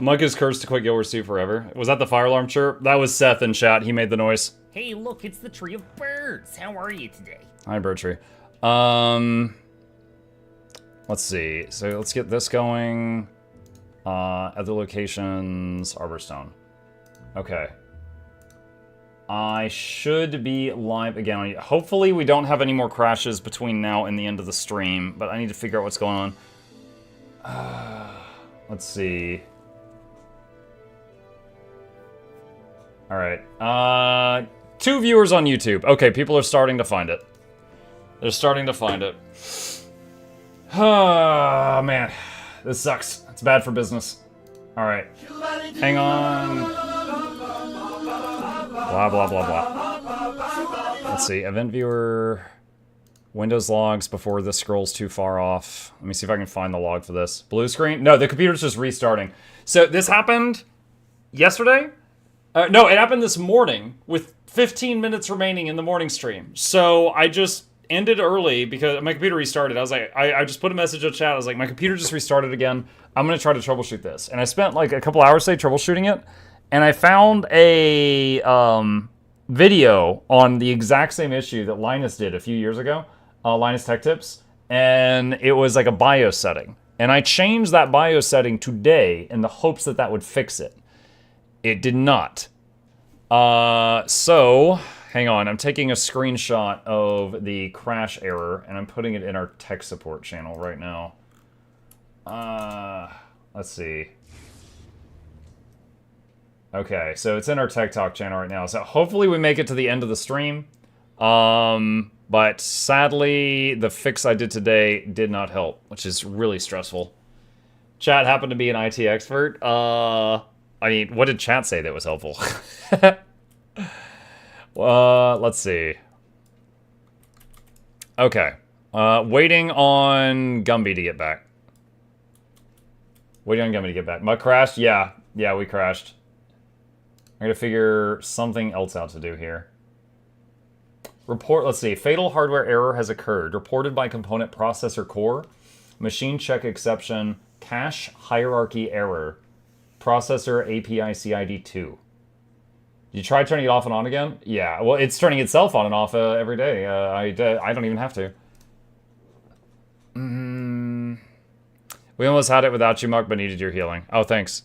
Mike is cursed to quit Guild Wars 2 forever. Was that the fire alarm chirp? That was Seth in chat. He made the noise. Hey, look, it's the Tree of Birds. How are you today? Hi, Bird Tree. Let's see. So let's get this going. Other locations, Arborstone. Okay. I should be live again. Hopefully we don't have any more crashes between now and the end of the stream, but I need to figure out what's going on. Let's see. Alright. 2 viewers on YouTube. Okay, people are starting to find it. They're starting to find it. Oh, man. This sucks. It's bad for business. Alright. Hang on. Blah, blah, blah, blah. Let's see. Event viewer. Windows logs before this scrolls too far off. Let me see if I can find the log for this. Blue screen? No, the computer's just restarting. So this happened yesterday? No, it happened this morning with 15 minutes remaining in the morning stream. So I just ended early because my computer restarted. I was like, I just put a message in chat. I was like, my computer just restarted again. I'm going to try to troubleshoot this. And I spent like a couple hours today troubleshooting it. And I found a video on the exact same issue that Linus did a few years ago. Linus Tech Tips. And it was like a BIOS setting. And I changed that BIOS setting today in the hopes that that would fix it. It did not. So, hang on. I'm taking a screenshot of the crash error, and I'm putting it in our tech support channel right now. Let's see. Okay, so it's in our Tech Talk channel right now. So hopefully we make it to the end of the stream. But sadly, the fix I did today did not help, which is really stressful. Chat happened to be an IT expert. I mean, what did chat say that was helpful? Let's see. Okay. Waiting on Gumby to get back. Waiting on Gumby to get back. Muck crashed? Yeah. Yeah, we crashed. I'm gonna figure something else out to do here. Report, let's see. Fatal hardware error has occurred. Reported by component processor core. Machine check exception. Cache hierarchy error. Processor API CID 2. You try turning it off and on again? Yeah, well, it's turning itself on and off every day. I don't even have to. We almost had it without you, Muck, but needed your healing. Oh, thanks.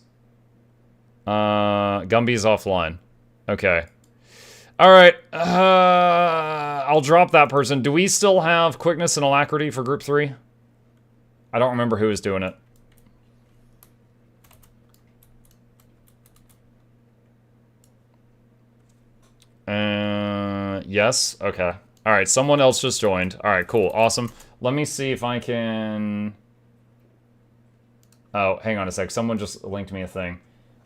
Gumby's offline. Okay. Alright. I'll drop that person. Do we still have quickness and alacrity for group 3? I don't remember who is doing it. Yes? Okay. Alright, someone else just joined. Alright, cool. Awesome. Let me see if I can... Oh, hang on a sec. Someone just linked me a thing.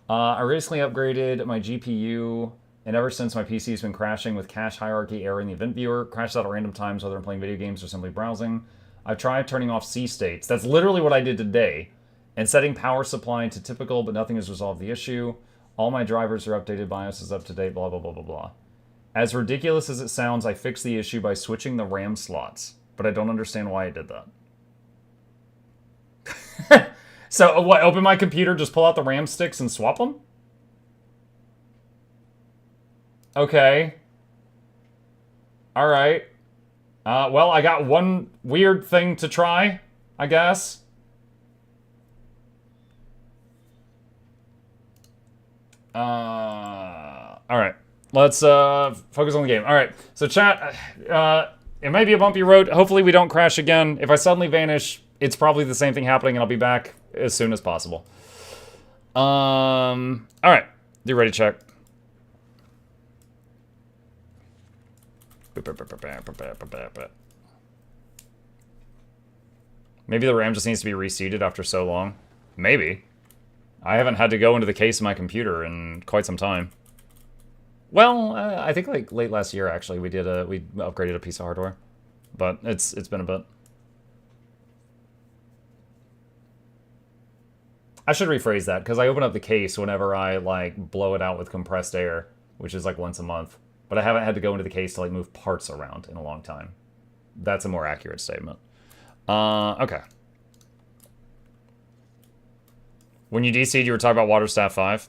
I recently upgraded my GPU, and ever since my PC's been crashing with cache hierarchy error in the event viewer. Crashes out at random times whether I'm playing video games or simply browsing. I've tried turning off C states. That's literally what I did today. And setting power supply to typical, but nothing has resolved the issue. All my drivers are updated, BIOS is up to date, blah, blah, blah, blah, blah. As ridiculous as it sounds, I fixed the issue by switching the RAM slots, but I don't understand why I did that. So, what, open my computer, just pull out the RAM sticks and swap them? Okay. Alright. Well, I got one weird thing to try, I guess. Alright. Let's focus on the game. Alright, so chat, it might be a bumpy road. Hopefully we don't crash again. If I suddenly vanish, it's probably the same thing happening and I'll be back as soon as possible. Alright, do ready check. Maybe the RAM just needs to be reseated after so long. Maybe. I haven't had to go into the case of my computer in quite some time. Well, I think like late last year actually we upgraded a piece of hardware, but it's been a bit. I should rephrase that because I open up the case whenever I like blow it out with compressed air, which is like once a month. But I haven't had to go into the case to like move parts around in a long time. That's a more accurate statement. Okay. When you DC'd, you were talking about Water Staff 5?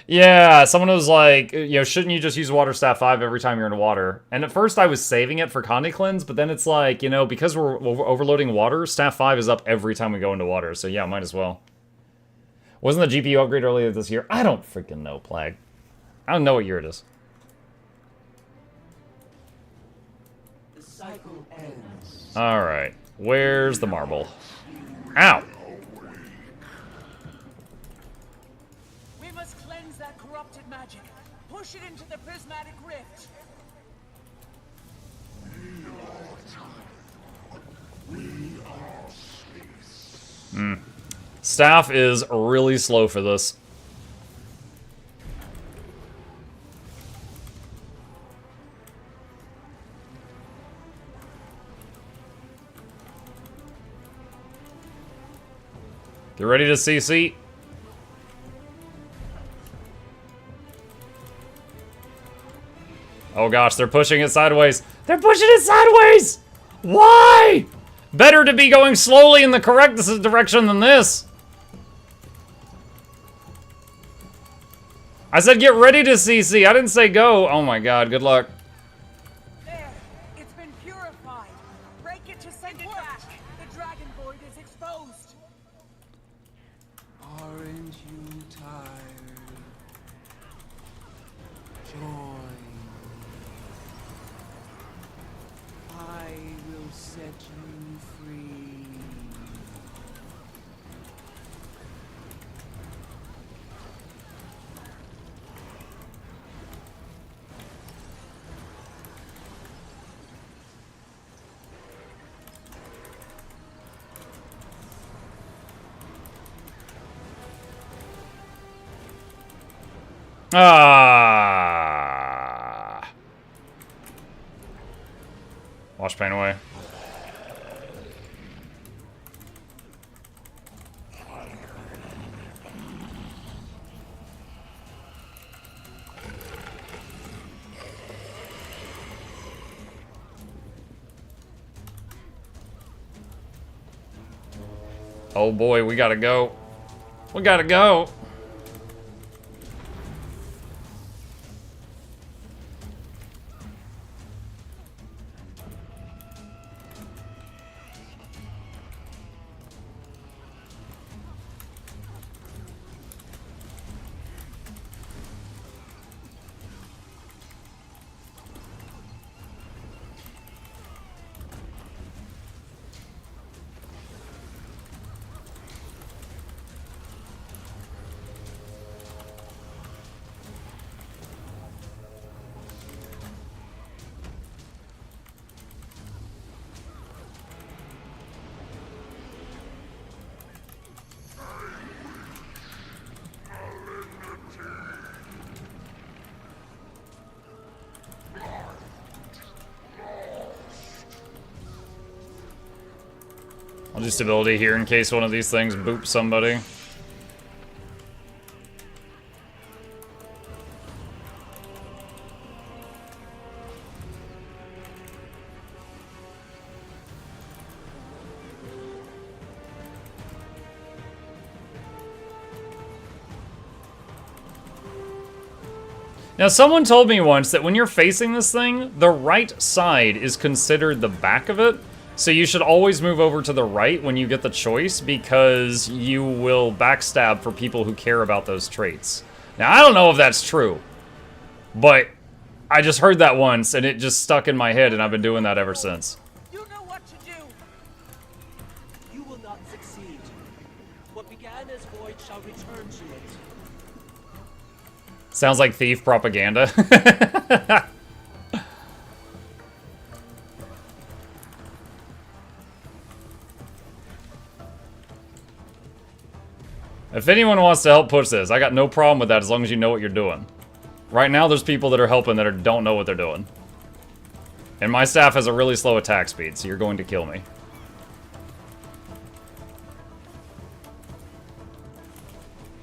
Yeah, someone was like, you know, shouldn't you just use Water Staff 5 every time you're in water? And at first I was saving it for Condi Cleanse, but then it's like, you know, because we're overloading water, Staff 5 is up every time we go into water, so yeah, might as well. Wasn't the GPU upgrade earlier this year? I don't freaking know, Plague. I don't know what year it is. The cycle ends. Alright, where's the marble? Ow! We must cleanse that corrupted magic. Push it into the prismatic rift. Staff is really slow for this. Get ready to CC. Oh gosh, they're pushing it sideways. They're pushing it sideways! Why? Better to be going slowly in the correct direction than this. I said get ready to CC. I didn't say go. Oh my god, good luck. There, it's been purified. Break it to send it back. The dragon void is exposed. Aren't you tired? Join. I will set you free. Ah. Wash pain away. Oh boy, we gotta go. We gotta go. I'll do stability here in case one of these things boops somebody. Now, someone told me once that when you're facing this thing, the right side is considered the back of it. So you should always move over to the right when you get the choice, because you will backstab for people who care about those traits. Now, I don't know if that's true, but I just heard that once, and it just stuck in my head, and I've been doing that ever since. You know what to do. You will not succeed. What began as void shall return to it. Sounds like thief propaganda. If anyone wants to help push this, I got no problem with that as long as you know what you're doing. Right now, there's people that are helping that don't know what they're doing. And my staff has a really slow attack speed, so you're going to kill me.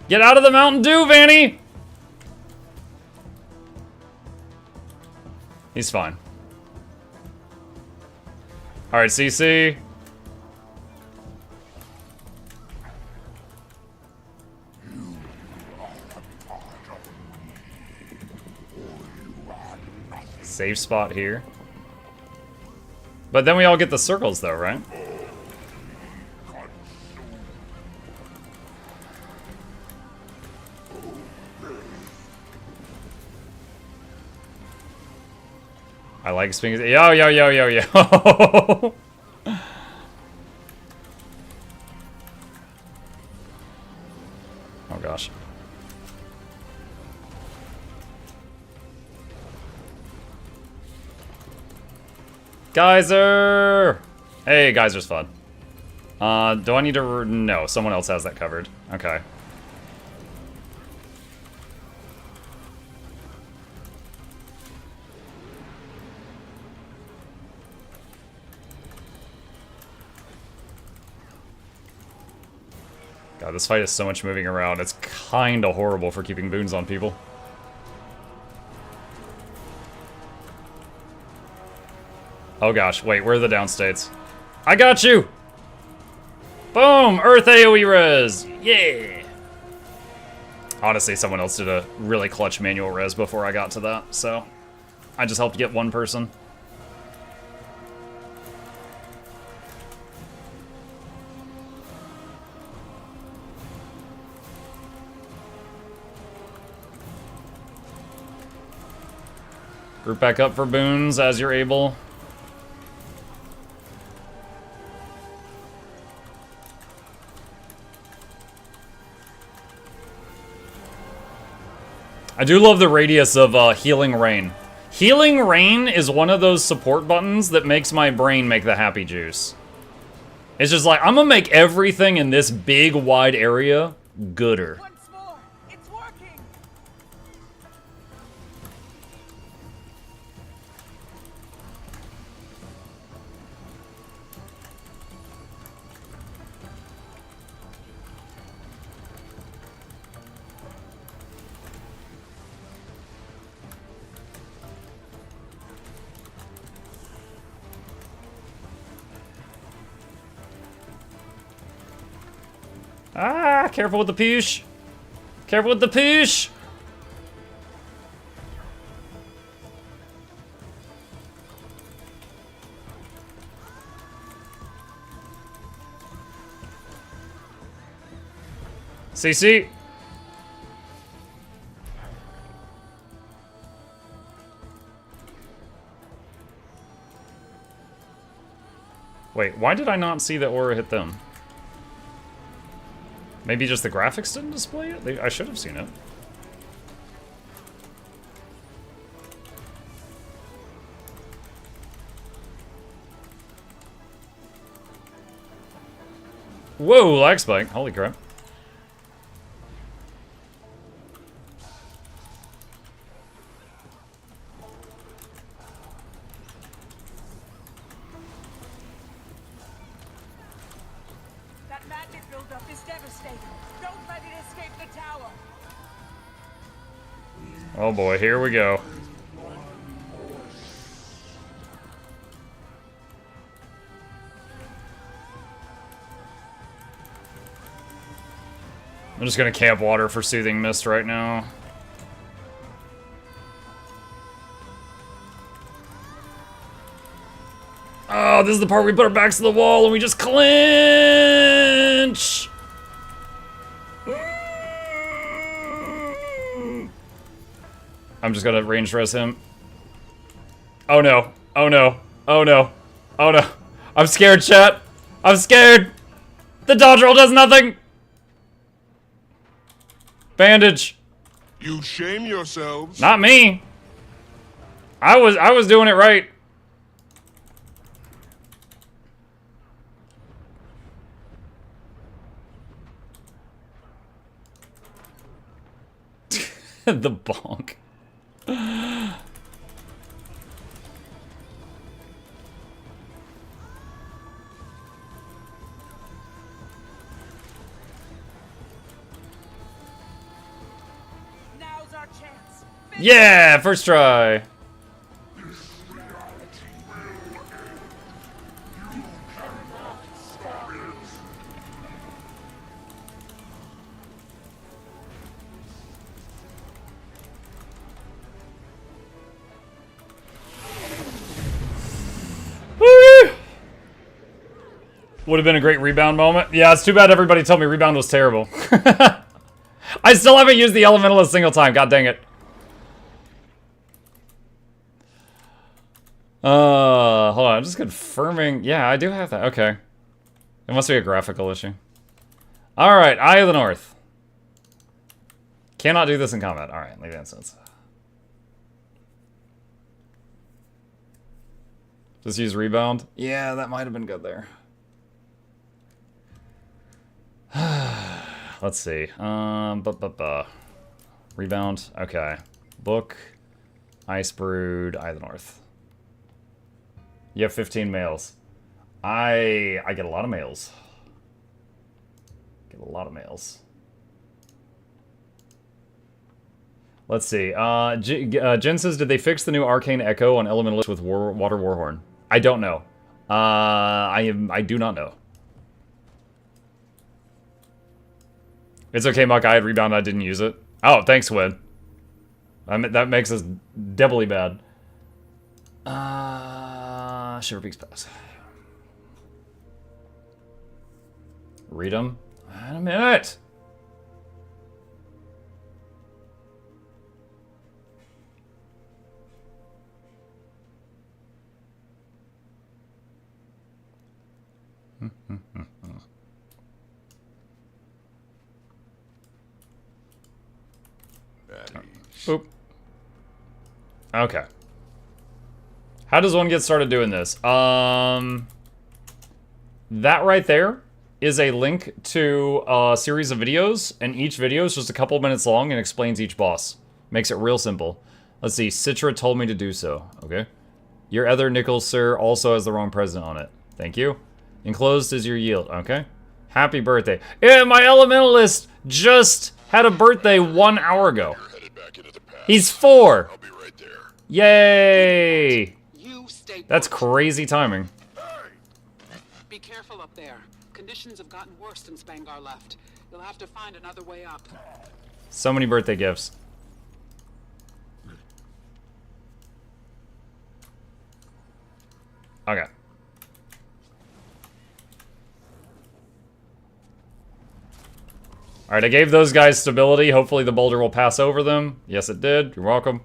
Get out of the Mountain Dew, Vanny! He's fine. Alright, CC. Safe spot here. But then we all get the circles though, right? I like swings. Yo, yo, yo, yo, yo. Oh gosh. Geyser! Hey, Geyser's fun. Do I need to... No, someone else has that covered. Okay. God, this fight is so much moving around. It's kinda horrible for keeping boons on people. Oh gosh, wait, where are the downstates? I got you! Boom! Earth AoE res! Yeah! Honestly, someone else did a really clutch manual res before I got to that, so I just helped get one person. Group back up for boons as you're able. I do love the radius of Healing Rain. Healing Rain is one of those support buttons that makes my brain make the happy juice. It's just like, I'm gonna make everything in this big, wide area gooder. Once more, it's working. Ah, careful with the push. Careful with the push. CC. Wait, why did I not see the aura hit them? Maybe just the graphics didn't display it? I should have seen it. Whoa, lag spike. Holy crap. That magnet buildup is devastating. Don't let it escape the tower. Oh boy, here we go. I'm just gonna camp water for Soothing Mist right now. Oh, this is the part where we put our backs to the wall and we just clinch! I'm just gonna range res him. Oh no. Oh no. Oh no. Oh no. I'm scared, chat. I'm scared. The dodge roll does nothing. Bandage. You shame yourselves. Not me. I was doing it right. The bonk. Now's our chance. Yeah, first try. Would have been a great rebound moment. Yeah, it's too bad everybody told me rebound was terrible. I still haven't used the elemental a single time. God dang it. Hold on. I'm just confirming. Yeah, I do have that. Okay. It must be a graphical issue. Alright, Eye of the North. Cannot do this in combat. Alright, leave instance. Just use rebound? Yeah, that might have been good there. Let's see. Rebound. Okay. Book. Ice Brood. Eye of the North. You have 15 males. I get a lot of males. Get a lot of males. Let's see. Jen says, did they fix the new Arcane Echo on Elementalist with Water Warhorn? I don't know. I do not know. It's okay, Muck. I had rebound. I didn't use it. Oh, thanks, Win. That makes us doubly bad. Shiver Peaks Pass. Read them. Wait a minute. Boop. Okay. How does one get started doing this? That right there is a link to a series of videos, and each video is just a couple minutes long and explains each boss. Makes it real simple. Let's see, Citra told me to do so. Okay. Your other nickel, sir, also has the wrong president on it. Thank you. Enclosed is your yield. Okay. Happy birthday. Yeah, my elementalist just had a birthday 1 hour ago. He's 4. I'll be right there. Yay! You stay That's put. crazy timing. Be careful up there. Conditions have gotten worse since Bangar left. You'll have to find another way up. So many birthday gifts. Okay. Alright, I gave those guys stability. Hopefully the boulder will pass over them. Yes, it did. You're welcome.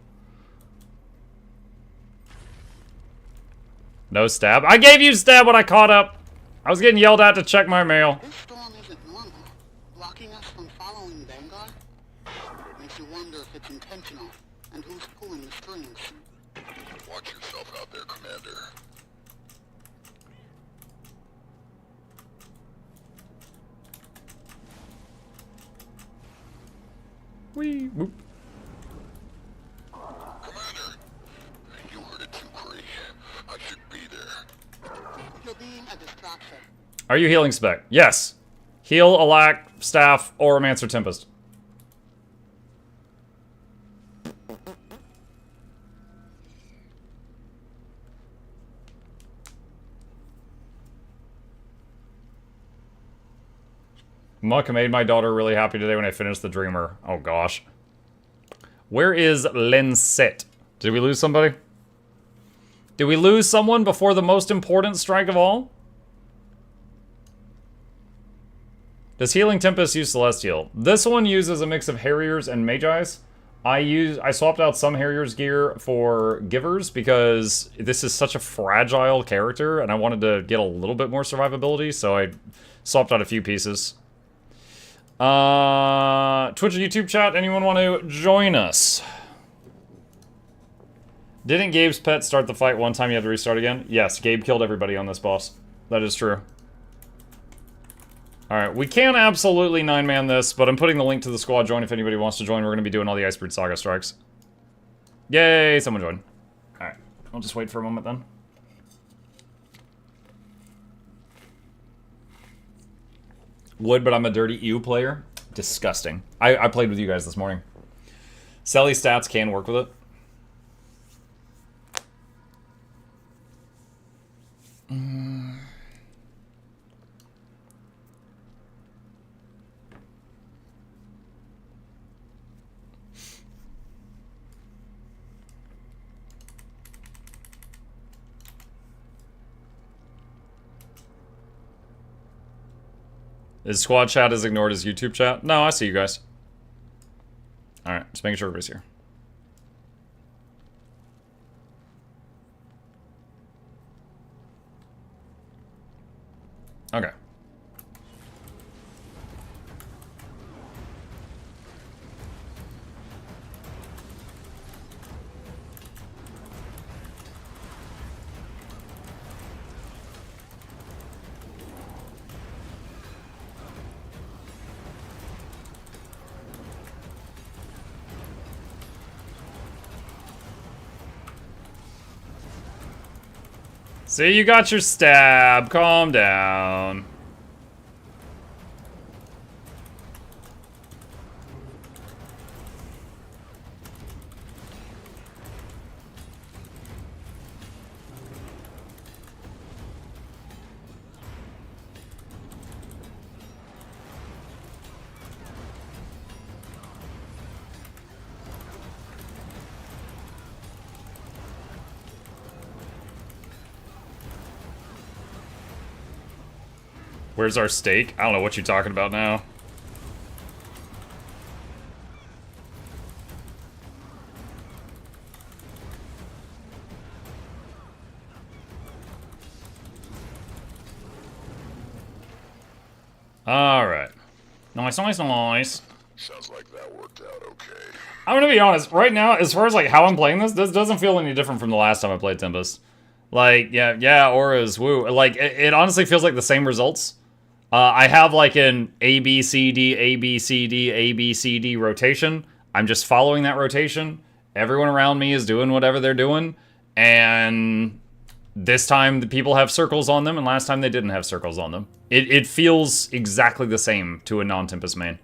No stab. I gave you stab when I caught up. I was getting yelled at to check my mail. This storm isn't normal. Blocking us from following Vanguard? Makes you wonder if it's intentional, and who's pulling the strings. Watch yourself out there, Commander. Wee, whoop. Commander, you heard it too, Cree. I should be there. You're being a distraction. Are you healing spec? Yes. Heal, alac, staff, Oromancer, Tempest. Muck made my daughter really happy today when I finished the Dreamer. Oh gosh. Where is Lenset? Did we lose somebody? Did we lose someone before the most important strike of all? Does Healing Tempest use Celestial? This one uses a mix of Harriers and Magi's. I swapped out some Harriers gear for Givers because this is such a fragile character and I wanted to get a little bit more survivability, so I swapped out a few pieces. Twitch and YouTube chat, anyone want to join us? Didn't Gabe's pet start the fight one time you had to restart again? Yes, Gabe killed everybody on this boss. That is true. Alright, we can absolutely 9-man this, but I'm putting the link to the squad join if anybody wants to join. We're going to be doing all the Icebreed Saga strikes. Yay, someone joined. Alright, I'll just wait for a moment then. Would, but I'm a dirty EU player. Disgusting. I played with you guys this morning. Selly stats can work with it. Is squad chat as ignored as YouTube chat? No, I see you guys. Alright, just making sure everybody's here. Okay. See, you got your stab. Calm down. Where's our steak? I don't know what you're talking about now. Alright. Nice, nice, nice. Sounds like that worked out okay. I'm gonna be honest, right now, as far as like how I'm playing this doesn't feel any different from the last time I played Tempest. Like, yeah, auras, woo. Like, it honestly feels like the same results. I have like an A, B, C, D, A, B, C, D, A, B, C, D rotation. I'm just following that rotation. Everyone around me is doing whatever they're doing. And this time the people have circles on them, and last time they didn't have circles on them. It feels exactly the same to a non-Tempest main.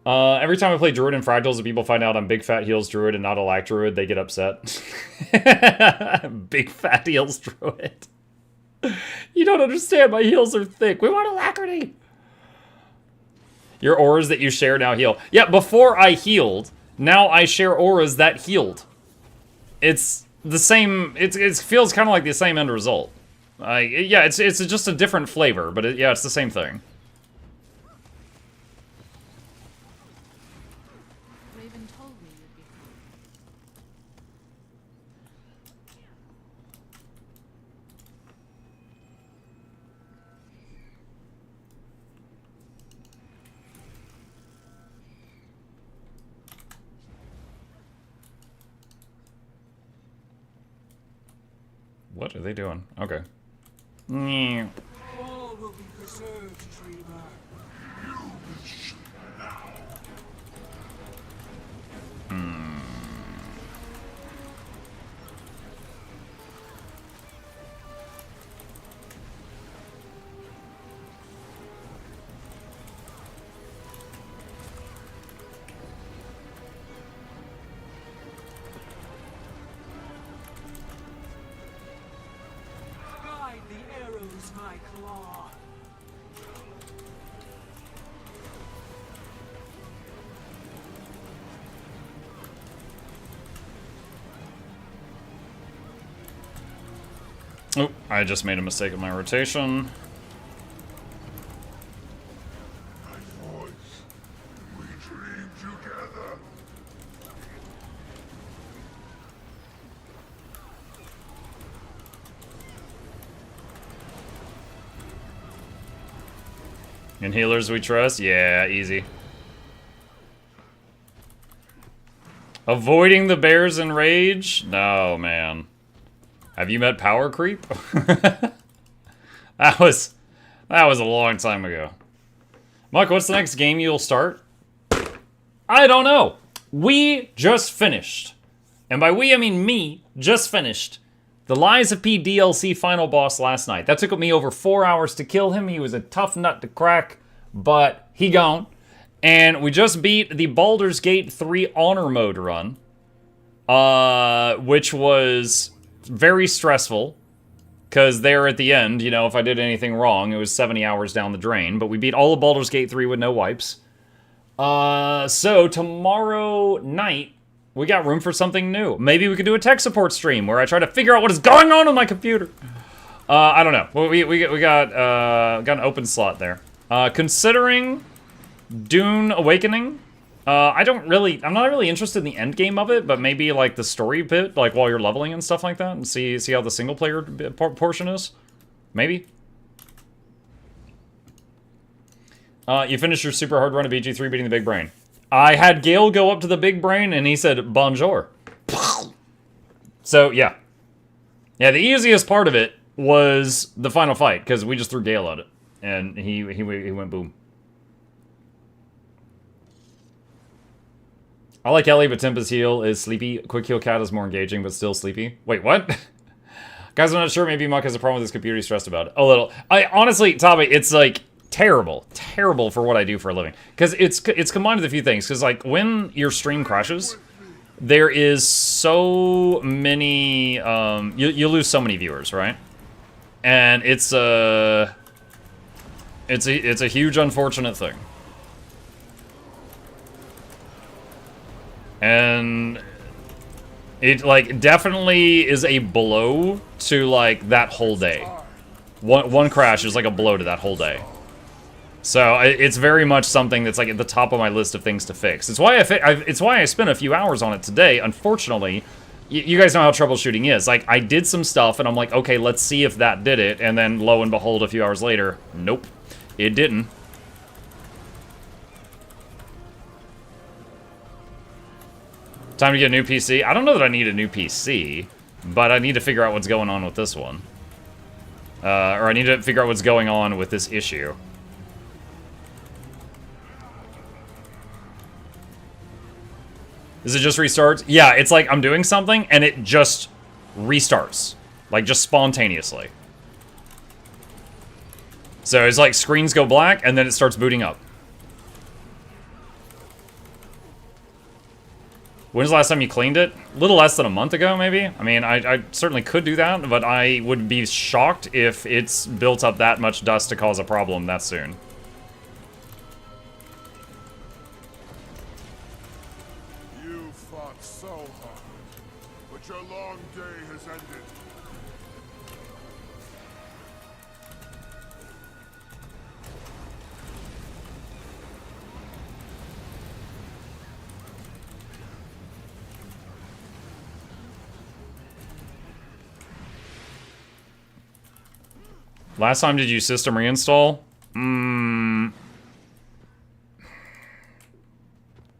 Every time I play Druid and Fractals, and people find out I'm Big Fat Heals Druid and not alac Druid, they get upset. Big Fat Heals Druid. You don't understand, my heals are thick. We want alacrity. Your auras that you share now heal. Yeah, before I healed, now I share auras that healed. It's the same, it feels kind of like the same end result. Yeah, it's just a different flavor, but yeah, it's the same thing. What are they doing? Okay. All will be preserved, dreamer. Guide the arrows, my claw. Oh, I just made a mistake in my rotation. My voice. We dream together. In healers we trust? Yeah, easy. Avoiding the bears in rage? No, man. Have you met power creep? That was a long time ago. Muck, what's the next game you'll start? I don't know. We just finished. And by we, I mean me, just finished the Lies of P DLC final boss last night. That took me over 4 hours to kill him. He was a tough nut to crack, but he gone. And we just beat the Baldur's Gate 3 Honor Mode run, which was very stressful, because there at the end, you know, if I did anything wrong, it was 70 hours down the drain, but we beat all of Baldur's Gate 3 with no wipes. So tomorrow night, We got room for something new. Maybe we could do a tech support stream where I try to figure out what is going on with my computer. I don't know. Well, we got an open slot there. Considering Dune Awakening, I'm not really interested in the end game of it, but maybe like the story bit, like while you're leveling and stuff like that, and see how the single player portion is. Maybe. You finished your super hard run of BG3 beating the big brain. I had Gale go up to the big brain and he said, bonjour. So, yeah. Yeah, the easiest part of it was the final fight, because we just threw Gale at it. And he went boom. I like Ellie, but Tempest heal is sleepy. Quick heal cat is more engaging, but still sleepy. Wait, what? Guys, I'm not sure. Maybe Muck has a problem with his computer. He's stressed about it. A little. Honestly, Tommy, it's like terrible for what I do for a living, because it's combined with a few things. Because like when your stream crashes, there is so many you lose so many viewers, right? And it's a huge unfortunate thing, and it like definitely is a blow to like that whole day. One crash is like a blow to that whole day. So it's very much something that's like at the top of my list of things to fix. It's why I spent a few hours on it today. Unfortunately, you guys know how troubleshooting is. Like I did some stuff and I'm like, okay, let's see if that did it. And then lo and behold, a few hours later, nope, it didn't. Time to get a new PC. I don't know that I need a new PC, but I need to figure out what's going on with this one. Or I need to figure out what's going on with this issue. Is it just restarts? Yeah, it's like I'm doing something and it just restarts. Like just spontaneously. So it's like screens go black and then it starts booting up. When's the last time you cleaned it? A little less than a month ago, maybe? I mean, I certainly could do that, but I would be shocked if it's built up that much dust to cause a problem that soon. You fought so hard, but your long day has ended. Last time did you system reinstall?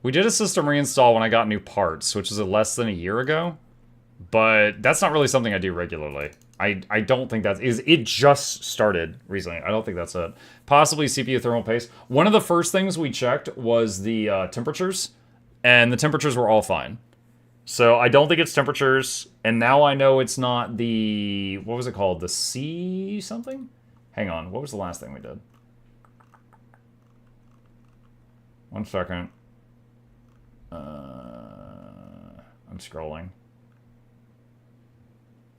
We did a system reinstall when I got new parts, which is less than a year ago. But that's not really something I do regularly. I don't think that's... It just started recently. I don't think that's it. Possibly CPU thermal paste. One of the first things we checked was the temperatures. And the temperatures were all fine. So I don't think it's temperatures, and now I know it's not the, what was it called? The C something? Hang on, what was the last thing we did? 1 second. I'm scrolling.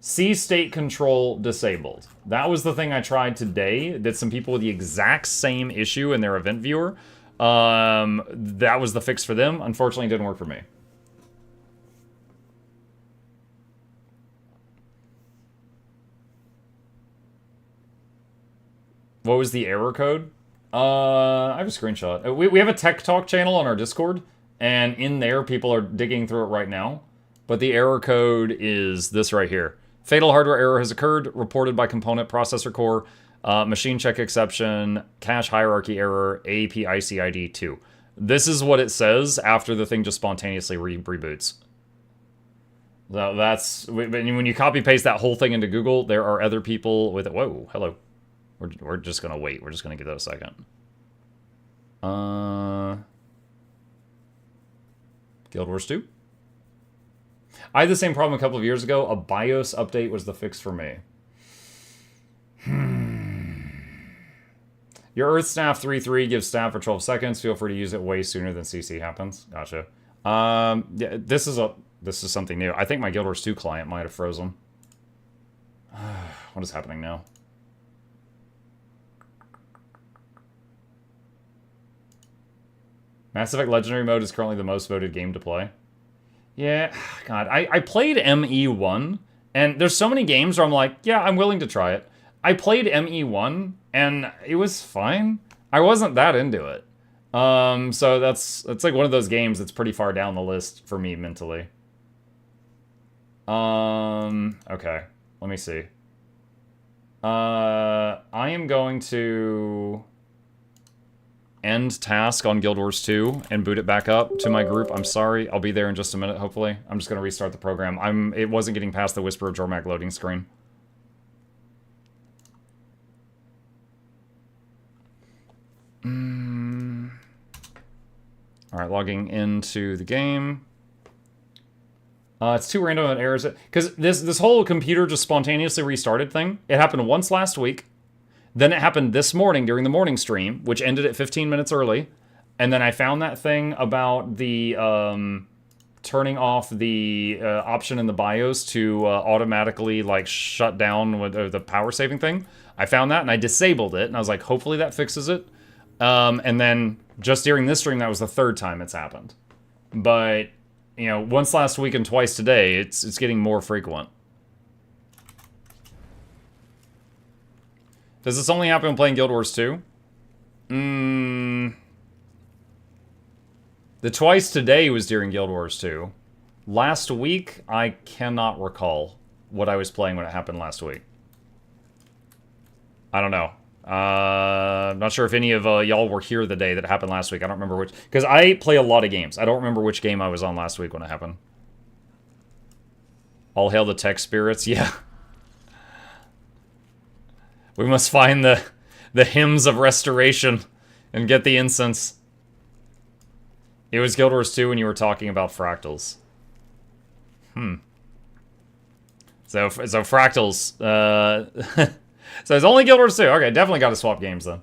C state control disabled. That was the thing I tried today, that some people with the exact same issue in their event viewer. That was the fix for them. Unfortunately, it didn't work for me. What was the error code? I have a screenshot. We have a Tech Talk channel on our Discord, and in there, people are digging through it right now. But the error code is this right here. Fatal hardware error has occurred, reported by component processor core, machine check exception, cache hierarchy error, AAP ICID 2. This is what it says after the thing just spontaneously reboots. So that's, when you copy paste that whole thing into Google, there are other people with it. Whoa, hello. We're just gonna wait. We're just gonna give that a second. Guild Wars 2? I had the same problem a couple of years ago. A BIOS update was the fix for me. Your Earth Staff 3.3 gives staff for 12 seconds. Feel free to use it way sooner than CC happens. Gotcha. Yeah, this is something new. I think my Guild Wars 2 client might have frozen. What is happening now? Mass Effect Legendary Mode is currently the most voted game to play. Yeah, God, I played ME1, and there's so many games where I'm like, yeah, I'm willing to try it. I played ME1, and it was fine. I wasn't that into it. So it's like one of those games that's pretty far down the list for me mentally. Okay, let me see. I am going to end task on Guild Wars 2 and boot it back up to my group. I'm sorry. I'll be there in just a minute, hopefully. I'm just going to restart the program. It wasn't getting past the Whisper of Jormak loading screen. Alright, logging into the game. It's too random at errors. Because this whole computer just spontaneously restarted thing, it happened once last week. Then it happened this morning during the morning stream, which ended at 15 minutes early. And then I found that thing about the turning off the option in the BIOS to automatically like shut down with the power saving thing. I found that and I disabled it. And I was like, hopefully that fixes it. And then just during this stream, that was the third time it's happened. But, you know, once last week and twice today, it's getting more frequent. Does this only happen when playing Guild Wars 2? The twice today was during Guild Wars 2. Last week, I cannot recall what I was playing when it happened last week. I don't know. I'm not sure if any of y'all were here the day that happened last week. I don't remember which... Because I play a lot of games. I don't remember which game I was on last week when it happened. All hail the tech spirits. Yeah. We must find the hymns of restoration and get the incense. It was Guild Wars 2 when you were talking about fractals. So fractals... So it's only Guild Wars 2. Okay, definitely got to swap games then.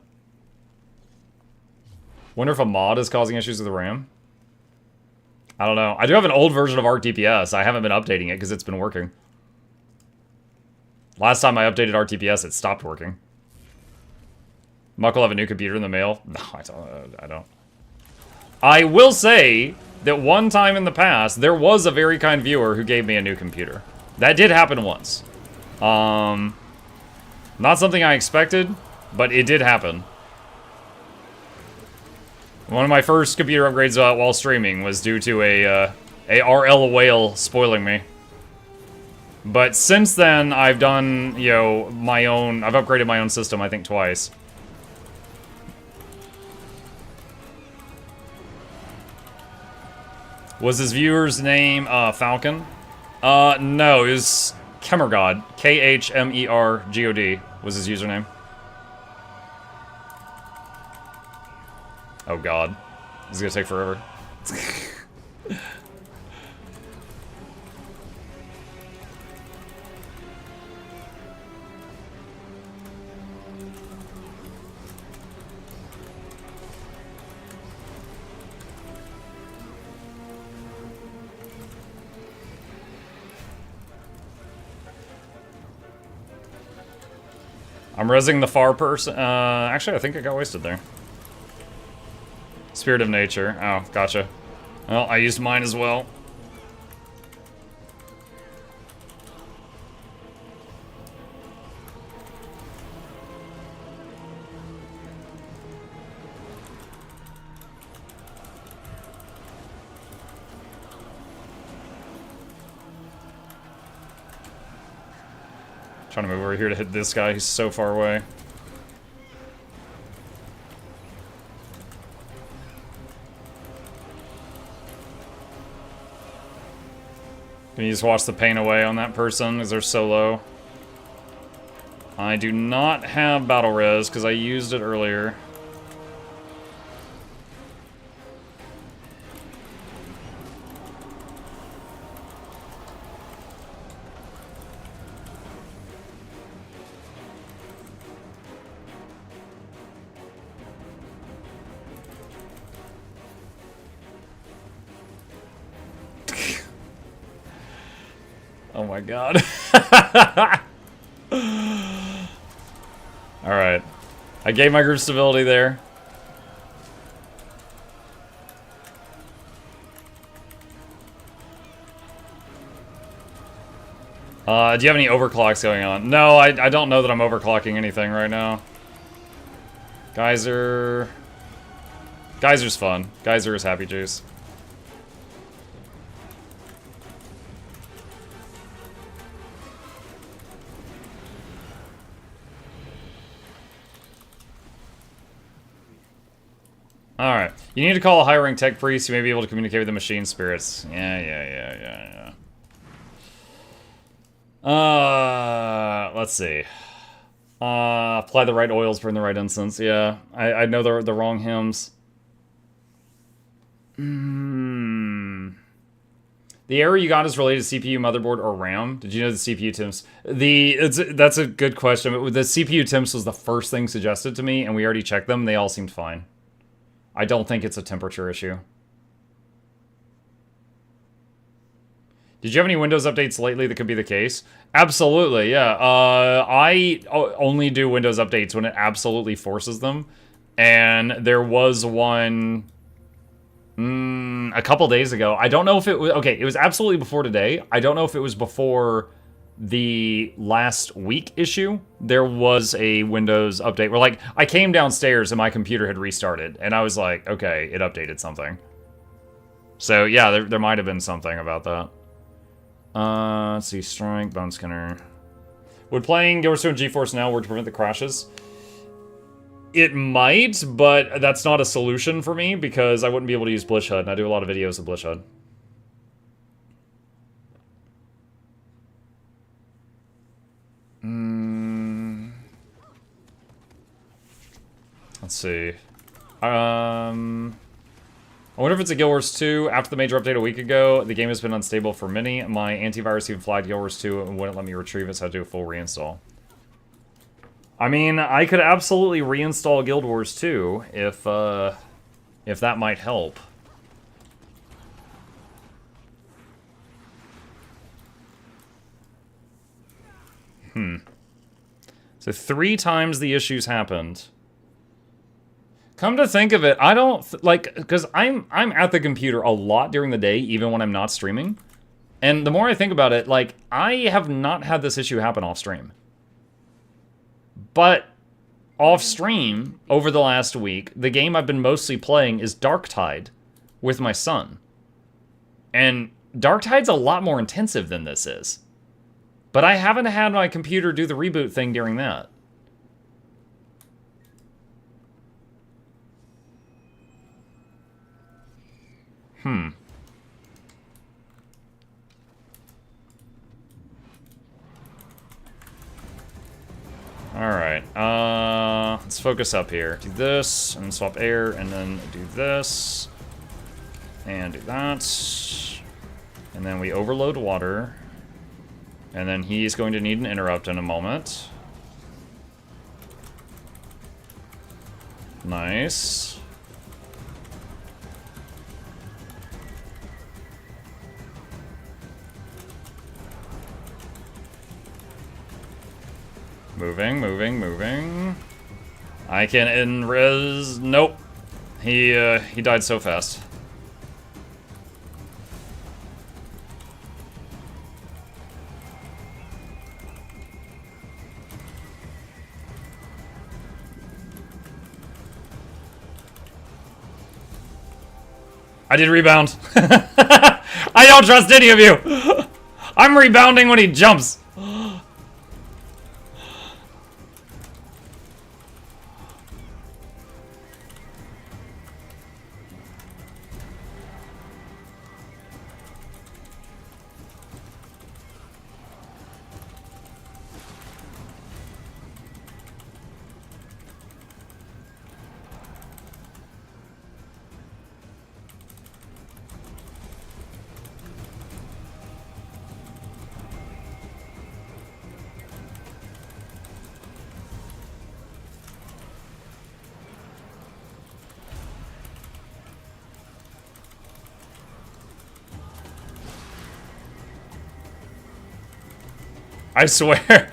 Wonder if a mod is causing issues with the RAM. I don't know. I do have an old version of ArcDPS. I haven't been updating it because it's been working. Last time I updated RTPS, it stopped working. Muck will have a new computer in the mail. No, I don't. I will say that one time in the past, there was a very kind viewer who gave me a new computer. That did happen once. Not something I expected, but it did happen. One of my first computer upgrades while streaming was due to a RL whale spoiling me. But since then, I've done, you know, my own... I've upgraded my own system, I think, twice. Was his viewer's name Falcon? No, it was Khmergod. Khmergod was his username. Oh god. This is gonna take forever. I'm rezzing the far person. Actually, I think it got wasted there. Spirit of Nature. Oh, gotcha. Well, I used mine as well. Trying to move over here to hit this guy. He's so far away. Can you just watch the pain away on that person because they're so low? I do not have battle res because I used it earlier. Oh my god. Alright. I gave my group stability there. Do you have any overclocks going on? No, I don't know that I'm overclocking anything right now. Geyser... Geyser's fun. Geyser is happy juice. Alright. You need to call a high-rank tech priest. You may be able to communicate with the machine spirits. Yeah. Let's see. Apply the right oils, burn the right incense. Yeah, I know the wrong hymns. The error you got is related to CPU, motherboard, or RAM. Did you know the CPU temps? That's a good question. But the CPU temps was the first thing suggested to me, and we already checked them. They all seemed fine. I don't think it's a temperature issue. Did you have any Windows updates lately that could be the case? Absolutely, yeah. I only do Windows updates when it absolutely forces them. And there was one a couple days ago. I don't know if it was... Okay, it was absolutely before today. I don't know if it was before the last week issue. There was a Windows update where, like, I came downstairs and my computer had restarted. And I was like, okay, it updated something. So, yeah, there might have been something about that. Let's see, Strike, Bone Skinner. Would playing Guild Wars 2 and GeForce Now work to prevent the crashes? It might, but that's not a solution for me because I wouldn't be able to use Blish HUD, and I do a lot of videos of Blish HUD. Let's see. I wonder if it's a Guild Wars 2. After the major update a week ago, the game has been unstable for many. My antivirus even flagged Guild Wars 2 and wouldn't let me retrieve it, so I had to do a full reinstall. I mean, I could absolutely reinstall Guild Wars 2 if that might help. So 3 times the issues happened. Come to think of it, I don't, like, because I'm at the computer a lot during the day, even when I'm not streaming. And the more I think about it, like, I have not had this issue happen off stream. But off stream, over the last week, the game I've been mostly playing is Darktide with my son. And Darktide's a lot more intensive than this is. But I haven't had my computer do the reboot thing during that. Alright, let's focus up here. Do this, and then swap air, and then do this. And do that. And then we overload water. And then he's going to need an interrupt in a moment. Nice. Moving. I can in-res... Nope. He died so fast. I did rebound. I don't trust any of you. I'm rebounding when he jumps. I swear.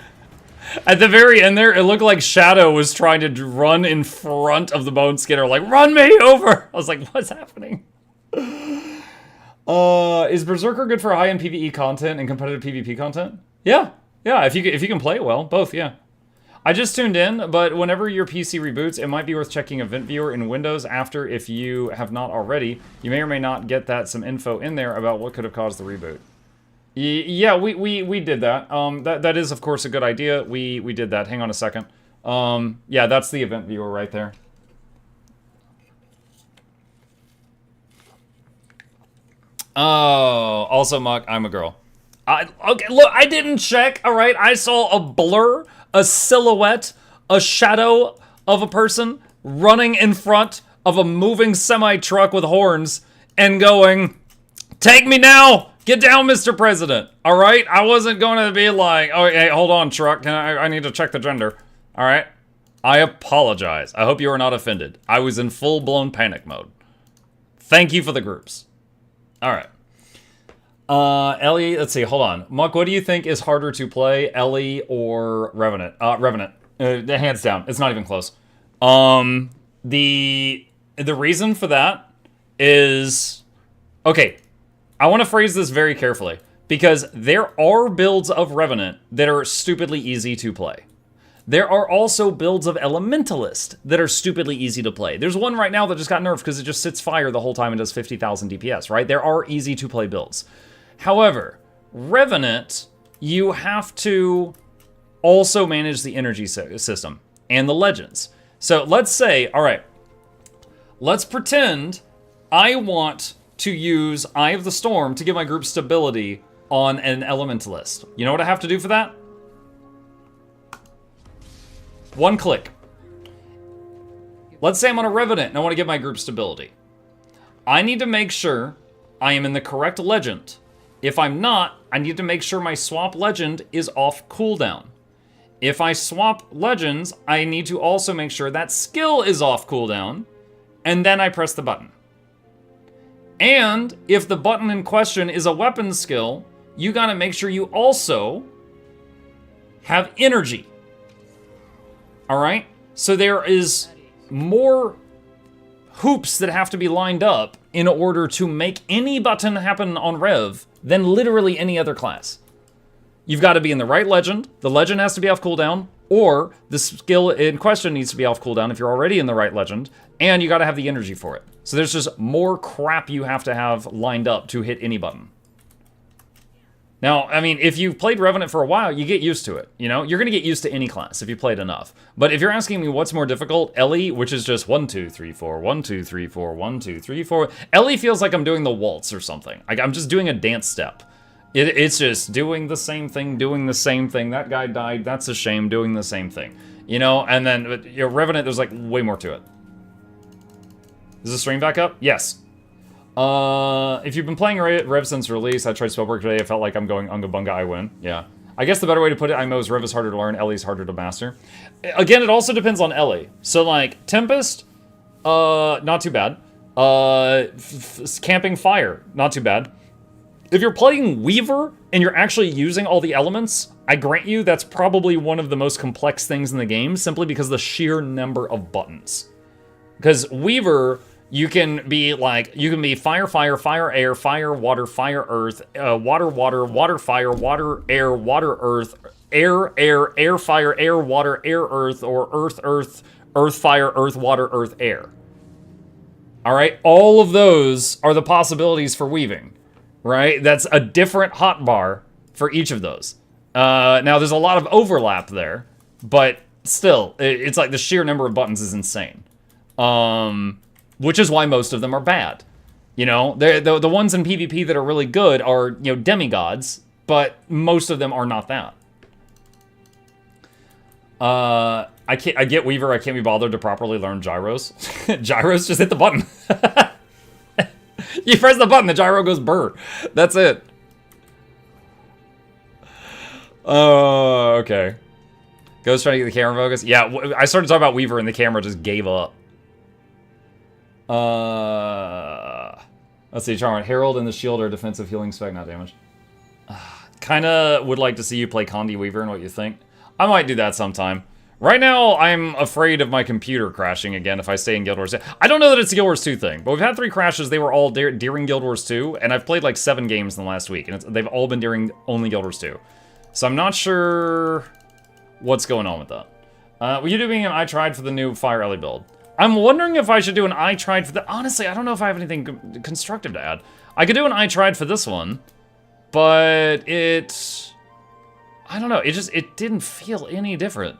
At the very end there, it looked like Shadow was trying to run in front of the Bone Skinner, like, run me over! I was like, what's happening? Is Berserker good for high-end PvE content and competitive PvP content? Yeah, yeah. If you can play it well, both. Yeah. I just tuned in, but whenever your PC reboots, it might be worth checking Event Viewer in Windows after if you have not already. You may or may not get some info in there about what could have caused the reboot. Yeah, we did that. That is, of course, a good idea. We did that. Hang on a second. Yeah, that's the Event Viewer right there. Oh, also, Muck, I'm a girl. Okay, look, I didn't check, all right? I saw a blur, a silhouette, a shadow of a person running in front of a moving semi-truck with horns and going, "Take me now! Get down, Mr. President!" All right? I wasn't going to be like, "Oh, hey, hold on, truck. I need to check the gender." All right? I apologize. I hope you are not offended. I was in full-blown panic mode. Thank you for the groups. All right. Ellie, let's see, hold on. Muck, what do you think is harder to play, Ellie or Revenant? Revenant. Hands down. It's not even close. The reason for that is... Okay, I want to phrase this very carefully, because there are builds of Revenant that are stupidly easy to play. There are also builds of Elementalist that are stupidly easy to play. There's one right now that just got nerfed because it just sits fire the whole time and does 50,000 DPS, right? There are easy to play builds. However, Revenant, you have to also manage the energy system and the legends. So let's say, all right, let's pretend I want to use Eye of the Storm to give my group stability on an Elementalist. You know what I have to do for that? One click. Let's say I'm on a Revenant and I want to give my group stability. I need to make sure I am in the correct legend. If I'm not, I need to make sure my swap legend is off cooldown. If I swap legends, I need to also make sure that skill is off cooldown, and then I press the button. And if the button in question is a weapon skill, you gotta make sure you also have energy. All right? So there is more hoops that have to be lined up in order to make any button happen on Rev than literally any other class. You've got to be in the right legend, the legend has to be off cooldown, or the skill in question needs to be off cooldown if you're already in the right legend, and you got to have the energy for it. So there's just more crap you have to have lined up to hit any button. Now, I mean, if you've played Revenant for a while, you get used to it, you know? You're going to get used to any class if you played enough. But if you're asking me what's more difficult, Ellie, which is just 1, 2, 3, 4, 1, 2, 3, 4, 1, 2, 3, 4. Ellie feels like I'm doing the waltz or something. Like I'm just doing a dance step. It's just doing the same thing, doing the same thing. That guy died, that's a shame, doing the same thing. You know, and then, you know, Revenant, there's like way more to it. Is the stream back up? Yes. If you've been playing Rev since release, I tried Spellbreak today, I felt like I'm going Unga Bunga, I win. Yeah. I guess the better way to put it, I know, is Rev is harder to learn, Ellie's harder to master. Again, it also depends on Ellie. So, like, Tempest, not too bad. Camping Fire, not too bad. If you're playing Weaver, and you're actually using all the elements, I grant you that's probably one of the most complex things in the game, simply because of the sheer number of buttons. Because Weaver... You can be fire, fire, fire, air, fire, water, fire, earth, water, water, water, fire, water, air, water, earth, air, air, air, fire, air, water, air, earth, or earth, earth, earth, fire, earth, water, earth, air. All right, all of those are the possibilities for weaving, right? That's a different hotbar for each of those. Now, there's a lot of overlap there, but still, it's like the sheer number of buttons is insane. Which is why most of them are bad. You know, the ones in PvP that are really good are, you know, demigods, but most of them are not that. I get Weaver, I can't be bothered to properly learn gyros. Gyros, just hit the button. You press the button, the gyro goes burr. That's it. Okay. Ghost trying to get the camera focus? Yeah, I started talking about Weaver and the camera just gave up. Let's see, Charmin. Herald and the Shield are defensive healing spec, not damage. Kinda would like to see you play Condi Weaver and what you think. I might do that sometime. Right now, I'm afraid of my computer crashing again if I stay in Guild Wars 2. I don't know that it's a Guild Wars 2 thing, but we've had 3 crashes. They were all during Guild Wars 2, and I've played like 7 games in the last week, and they've all been during only Guild Wars 2. So I'm not sure what's going on with that. Will you do being an I tried for the new Fire Ellie build? I'm wondering if I should do an I tried for the... Honestly, I don't know if I have anything constructive to add. I could do an I tried for this one, but it... I don't know, it didn't feel any different.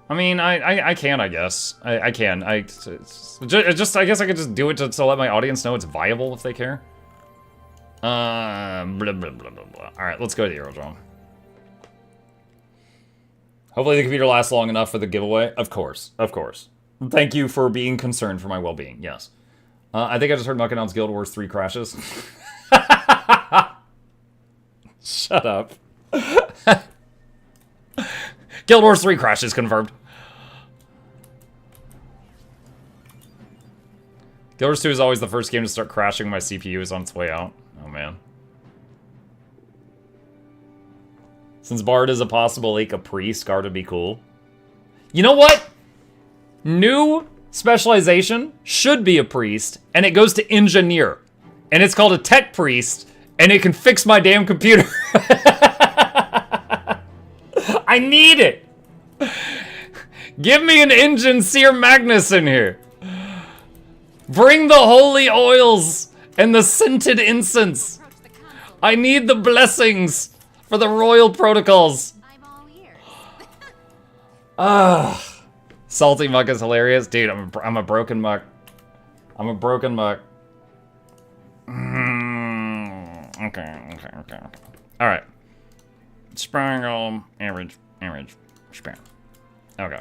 I mean, I can, I guess. I can. I guess I could just do it to let my audience know it's viable if they care. Blah, blah, blah, blah, blah. Alright, let's go to the Aerodrome. Hopefully the computer lasts long enough for the giveaway. Of course, of course. Thank you for being concerned for my well-being, yes. I think I just heard Muck announce Guild Wars 3 crashes. Shut up. Guild Wars 3 crashes confirmed. Guild Wars 2 is always the first game to start crashing when my CPU is on its way out. Oh, man. Since Bard is a possible Lake of Priest, Scar would be cool. You know what? New specialization should be a priest, and it goes to engineer. And it's called a tech priest, and it can fix my damn computer. I need it. Give me an engine Seer Magnus in here. Bring the holy oils and the scented incense. I need the blessings for the royal protocols. I'm all ears. Salty Muck is hilarious. Dude, I'm a broken Muck. I'm a broken Muck. Okay. Alright. Spangle, average, span. Okay.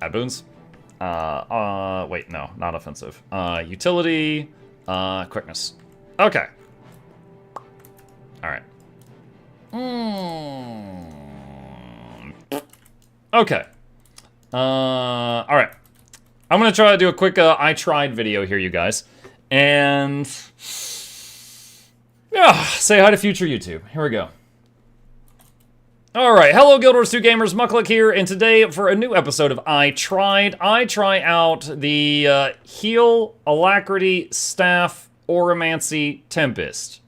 Add boons. Wait, no, not offensive. Utility, quickness. Okay. Alright. Okay. Alright. I'm gonna try to do a quick I tried video here, you guys. And... yeah, say hi to future YouTube. Here we go. Alright, hello Guild Wars 2 gamers, Mukluk here, and today for a new episode of I try out the Heal, Alacrity, Staff, Oromancy, Tempest.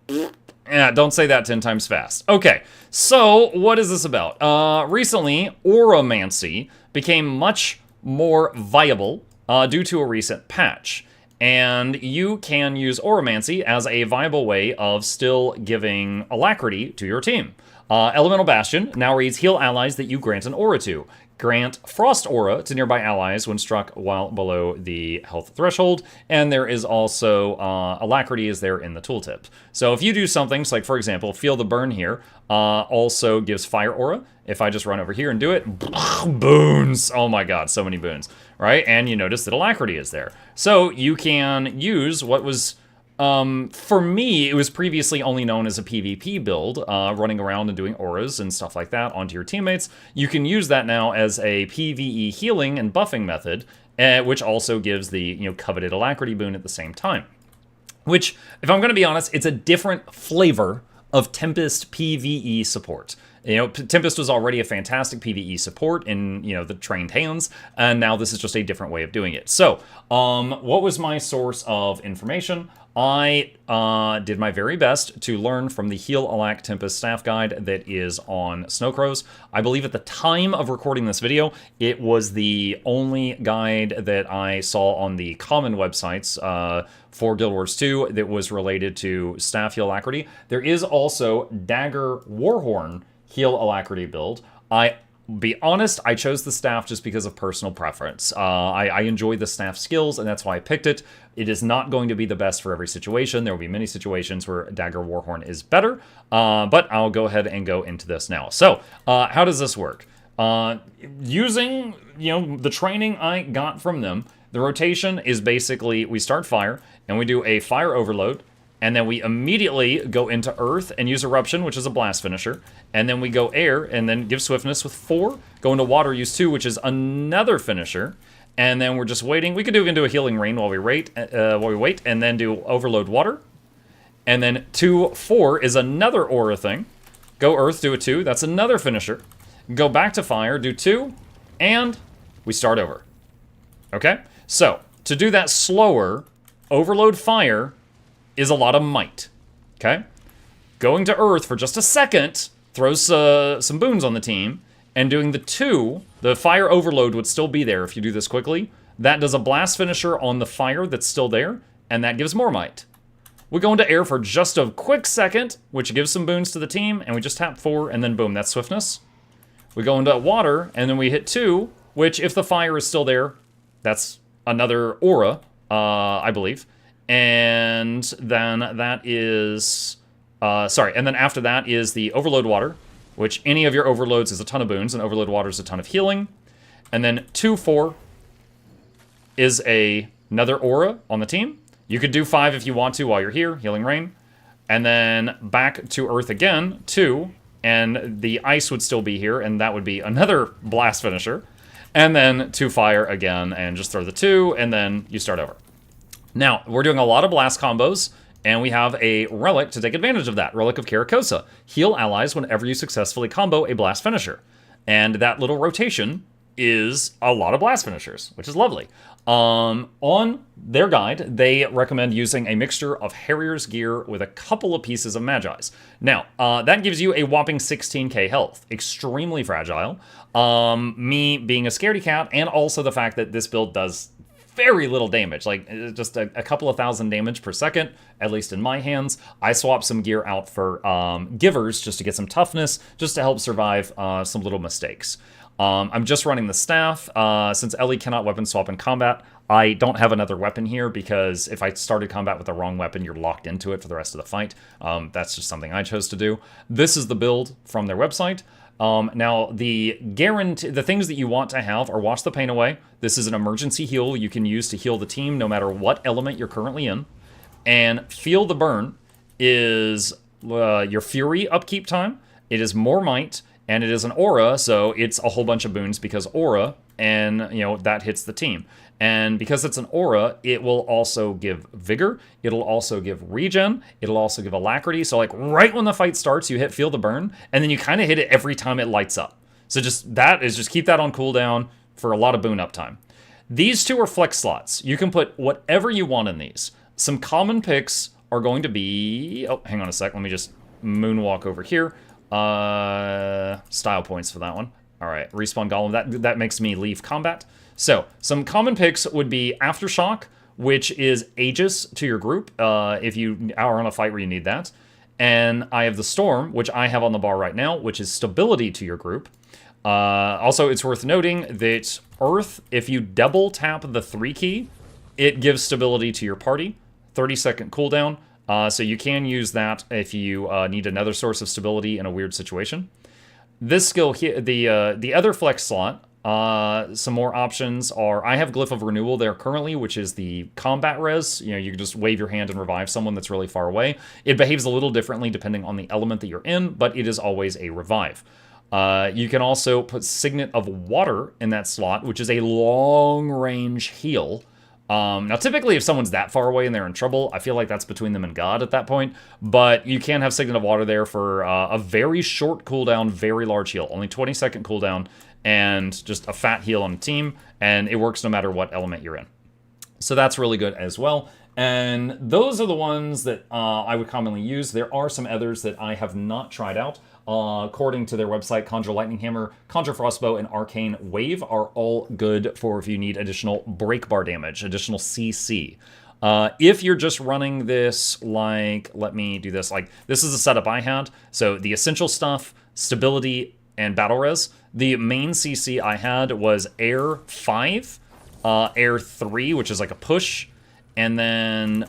Yeah, don't say that 10 times fast. Okay, so what is this about? Recently, Oromancy became much more viable due to a recent patch. And you can use Oromancy as a viable way of still giving Alacrity to your team. Elemental Bastion now reads Heal allies that you grant an aura to. Grant Frost Aura to nearby allies when struck while below the health threshold. And there is also Alacrity is there in the tooltip. So if you do something, so like for example, Feel the Burn here, also gives Fire Aura. If I just run over here and do it, boons! Oh my god, so many boons, right? And you notice that Alacrity is there. So you can use what was... for me, it was previously only known as a PvP build, running around and doing auras and stuff like that onto your teammates. You can use that now as a PvE healing and buffing method, which also gives the coveted Alacrity boon at the same time. Which, if I'm going to be honest, it's a different flavor of Tempest PvE support. Tempest was already a fantastic PvE support in, the trained hands, and now this is just a different way of doing it. So, what was my source of information? I did my very best to learn from the Heal Alac Tempest staff guide that is on Snowcrows. I believe at the time of recording this video, it was the only guide that I saw on the common websites for Guild Wars 2 that was related to staff heal alacrity. There is also Dagger Warhorn Heal Alacrity build. Be honest, I chose the staff just because of personal preference. I enjoy the staff skills, and that's why I picked it. It is not going to be the best for every situation. There will be many situations where Dagger Warhorn is better, but I'll go ahead and go into this now. So, how does this work? Using, the training I got from them, the rotation is basically, we start fire, and we do a fire overload, and then we immediately go into Earth and use Eruption, which is a blast finisher. And then we go Air, and then give Swiftness with 4. Go into Water, use 2, which is another finisher. And then we're just waiting. We could do a Healing Rain while we wait, and then do Overload Water. And then 2-4 is another Aura thing. Go Earth, do a 2. That's another finisher. Go back to Fire, do 2, and we start over. Okay? So, to do that slower, Overload Fire is a lot of might, okay? Going to Earth for just a second throws some boons on the team, and doing the 2, the Fire Overload would still be there if you do this quickly. That does a blast finisher on the fire that's still there, and that gives more might. We go into air for just a quick second, which gives some boons to the team, and we just tap 4, and then boom, that's swiftness. We go into water, and then we hit 2, which if the fire is still there, that's another aura, I believe. And then that is, and then after that is the overload water, which any of your overloads is a ton of boons, and overload water is a ton of healing. And then 2-4 is another aura on the team. You could do 5 if you want to while you're here, Healing Rain. And then back to Earth again, 2, and the ice would still be here, and that would be another blast finisher. And then 2 fire again, and just throw the 2, and then you start over. Now, we're doing a lot of blast combos, and we have a relic to take advantage of that. Relic of Caracosa. Heal allies whenever you successfully combo a blast finisher. And that little rotation is a lot of blast finishers, which is lovely. On their guide, they recommend using a mixture of Harrier's gear with a couple of pieces of Magi's. Now, that gives you a whopping 16k health. Extremely fragile. Me being a scaredy cat, and also the fact that this build does very little damage, like just a couple of thousand damage per second, at least in my hands. I swapped some gear out for givers just to get some toughness, just to help survive some little mistakes. I'm just running the staff. Since Ellie cannot weapon swap in combat, I don't have another weapon here because if I started combat with the wrong weapon, you're locked into it for the rest of the fight. That's just something I chose to do. This is the build from their website. Now, the things that you want to have are Wash the Pain Away. This is an emergency heal you can use to heal the team no matter what element you're currently in. And Feel the Burn is your Fury upkeep time. It is more might, and it is an aura, so it's a whole bunch of boons because aura, and that hits the team. And because it's an aura, it will also give vigor, it'll also give regen, it'll also give alacrity. So like right when the fight starts, you hit Feel the Burn, and then you kind of hit it every time it lights up. So just keep that on cooldown for a lot of boon uptime. These 2 are flex slots. You can put whatever you want in these. Some common picks are going to be, oh, hang on a sec, let me just moonwalk over here. Style points for that one. All right, respawn golem, that makes me leave combat. So, some common picks would be Aftershock, which is Aegis to your group, if you are on a fight where you need that. And I have the Storm, which I have on the bar right now, which is Stability to your group. Also, it's worth noting that Earth, if you double tap the 3 key, it gives Stability to your party. 30-second cooldown, so you can use that if you need another source of stability in a weird situation. This skill here, the other flex slot, some more options are, I have Glyph of Renewal there currently, which is the combat res. You can just wave your hand and revive someone that's really far away. It behaves a little differently depending on the element that you're in, but it is always a revive. You can also put Signet of Water in that slot, which is a long-range heal. Now, typically, if someone's that far away and they're in trouble, I feel like that's between them and God at that point. But you can have Signet of Water there for a very short cooldown, very large heal. Only 20-second cooldown, and just a fat heal on the team. And it works no matter what element you're in. So that's really good as well. And those are the ones that I would commonly use. There are some others that I have not tried out. According to their website, Conjure Lightning Hammer, Conjure Frostbow, and Arcane Wave are all good for if you need additional break bar damage, additional CC. If you're just running this like, let me do this, like this is a setup I had. So the essential stuff, stability, and battle res. The main CC I had was Air 5, Air 3, which is like a push, and then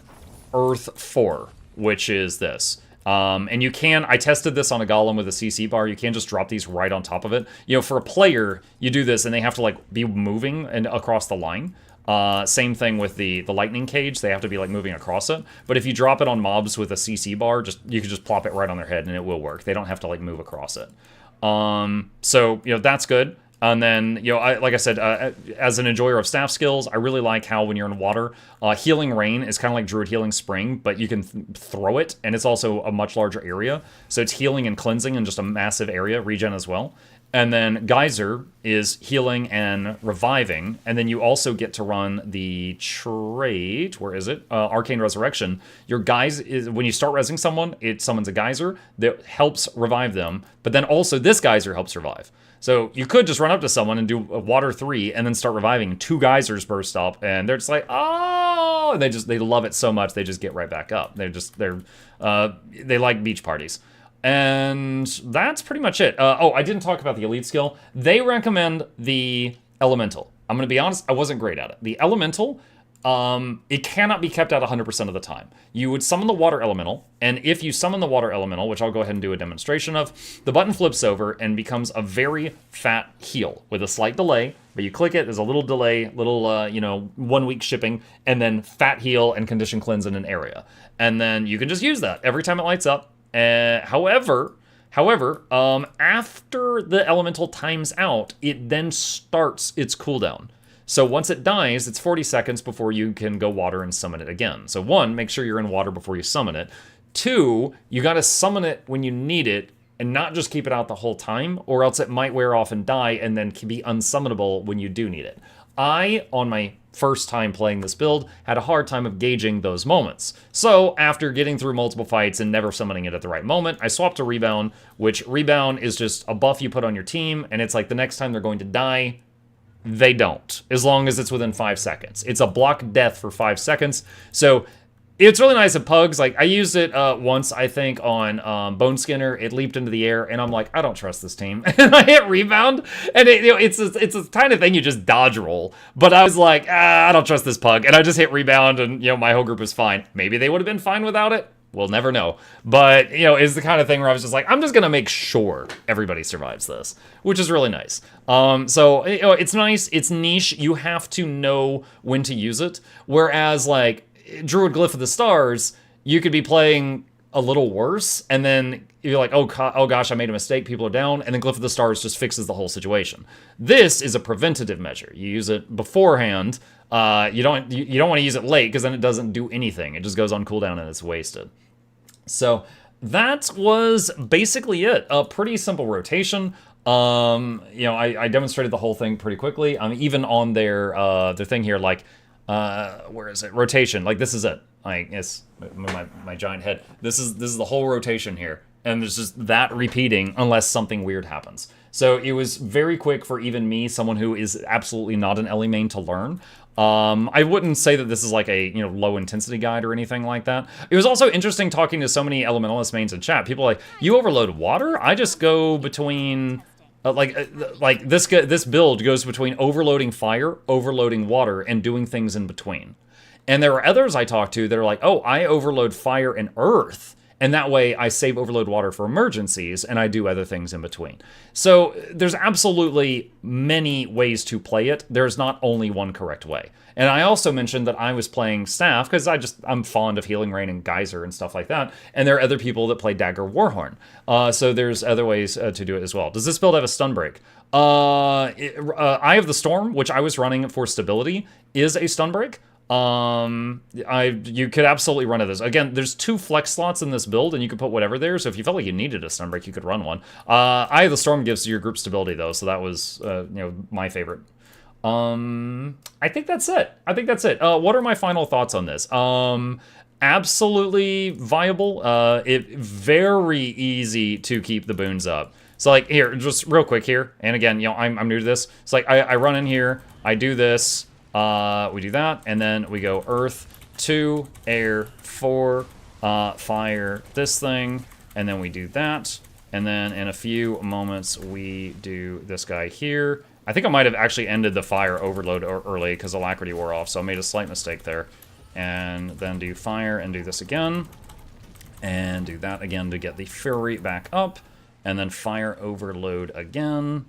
Earth 4, which is this. And you can, I tested this on a golem with a CC bar, you can just drop these right on top of it. For a player, you do this and they have to like be moving and across the line. Same thing with the lightning cage, they have to be like moving across it. But if you drop it on mobs with a CC bar, you can just plop it right on their head and it will work. They don't have to like move across it. So, that's good. And then, like I said, as an enjoyer of staff skills, I really like how when you're in water, Healing Rain is kind of like Druid Healing Spring, but you can throw it, and it's also a much larger area. So it's healing and cleansing in just a massive area, regen as well. And then Geyser is healing and reviving. And then you also get to run the trait. Where is it? Arcane Resurrection. Your Geyser is, when you start rezzing someone, it summons a Geyser that helps revive them. But then also this Geyser helps revive. So you could just run up to someone and do a Water 3 and then start reviving. 2 Geysers burst up and they're just like, oh, and they love it so much they just get right back up. They like beach parties. And that's pretty much it. Oh, I didn't talk about the elite skill. They recommend the elemental. I'm going to be honest, I wasn't great at it. The elemental, it cannot be kept at 100% of the time. You would summon the water elemental, and if you summon the water elemental, which I'll go ahead and do a demonstration of, the button flips over and becomes a very fat heal with a slight delay, but you click it, there's a little delay, little, 1 week shipping, and then fat heal and condition cleanse in an area. And then you can just use that every time it lights up. However, after the elemental times out, it then starts its cooldown. So once it dies, it's 40 seconds before you can go water and summon it again. So 1, make sure you're in water before you summon it. 2, you gotta summon it when you need it and not just keep it out the whole time, or else it might wear off and die and then can be unsummonable when you do need it. I, on my first time playing this build, had a hard time of gauging those moments. So after getting through multiple fights and never summoning it at the right moment, I swapped to Rebound, which Rebound is just a buff you put on your team, and it's like the next time they're going to die, they don't, as long as it's within 5 seconds. It's a block death for 5 seconds, so it's really nice at Pugs. Like, I used it once, I think, on Bone Skinner. It leaped into the air, and I'm like, I don't trust this team. And I hit Rebound, and it's a kind of thing you just dodge roll. But I was like, I don't trust this Pug. And I just hit Rebound, and, my whole group was fine. Maybe they would have been fine without it. We'll never know. But, it's the kind of thing where I was just like, I'm just going to make sure everybody survives this, which is really nice. So, it's nice. It's niche. You have to know when to use it. Whereas, like, Druid Glyph of the Stars, you could be playing a little worse, and then you're like, oh gosh, I made a mistake, people are down, and then Glyph of the Stars just fixes the whole situation. This is a preventative measure. You use it beforehand. You don't want to use it late, because then it doesn't do anything. It just goes on cooldown and it's wasted. So that was basically it. A pretty simple rotation. I demonstrated the whole thing pretty quickly. Even on their thing here, like, where is it? Rotation. Like, this is it. Like, it's my giant head. This is the whole rotation here. And there's just that repeating unless something weird happens. So it was very quick for even me, someone who is absolutely not an Ellie main, to learn. I wouldn't say that this is like a low intensity guide or anything like that. It was also interesting talking to so many Elementalist mains in chat. People are like, you overload water? I just go between... this build goes between overloading fire, overloading water, and doing things in between. And there are others I talk to that are like, oh, I overload fire and earth, and that way I save overload water for emergencies, and I do other things in between. So there's absolutely many ways to play it. There's not only one correct way. And I also mentioned that I was playing Staff, because I'm fond of Healing Rain and Geyser and stuff like that, and there are other people that play Dagger Warhorn. So there's other ways to do it as well. Does this build have a stun break? Eye of the Storm, which I was running for stability, is a stun break. You could absolutely run it this. Again, there's 2 flex slots in this build, and you could put whatever there, so if you felt like you needed a stun break, you could run one. Eye of the Storm gives your group stability, though, so that was, my favorite. I think that's it. What are my final thoughts on this? Absolutely viable. Very easy to keep the boons up. So, like, here, just real quick here, and again, I'm new to this. It's like, I run in here, I do this, we do that, and then we go Earth, 2, Air, 4, Fire, this thing, and then we do that, and then in a few moments we do this guy here. I think I might have actually ended the Fire overload early because Alacrity wore off, so I made a slight mistake there. And then do Fire and do this again, and do that again to get the Fury back up, and then Fire overload again.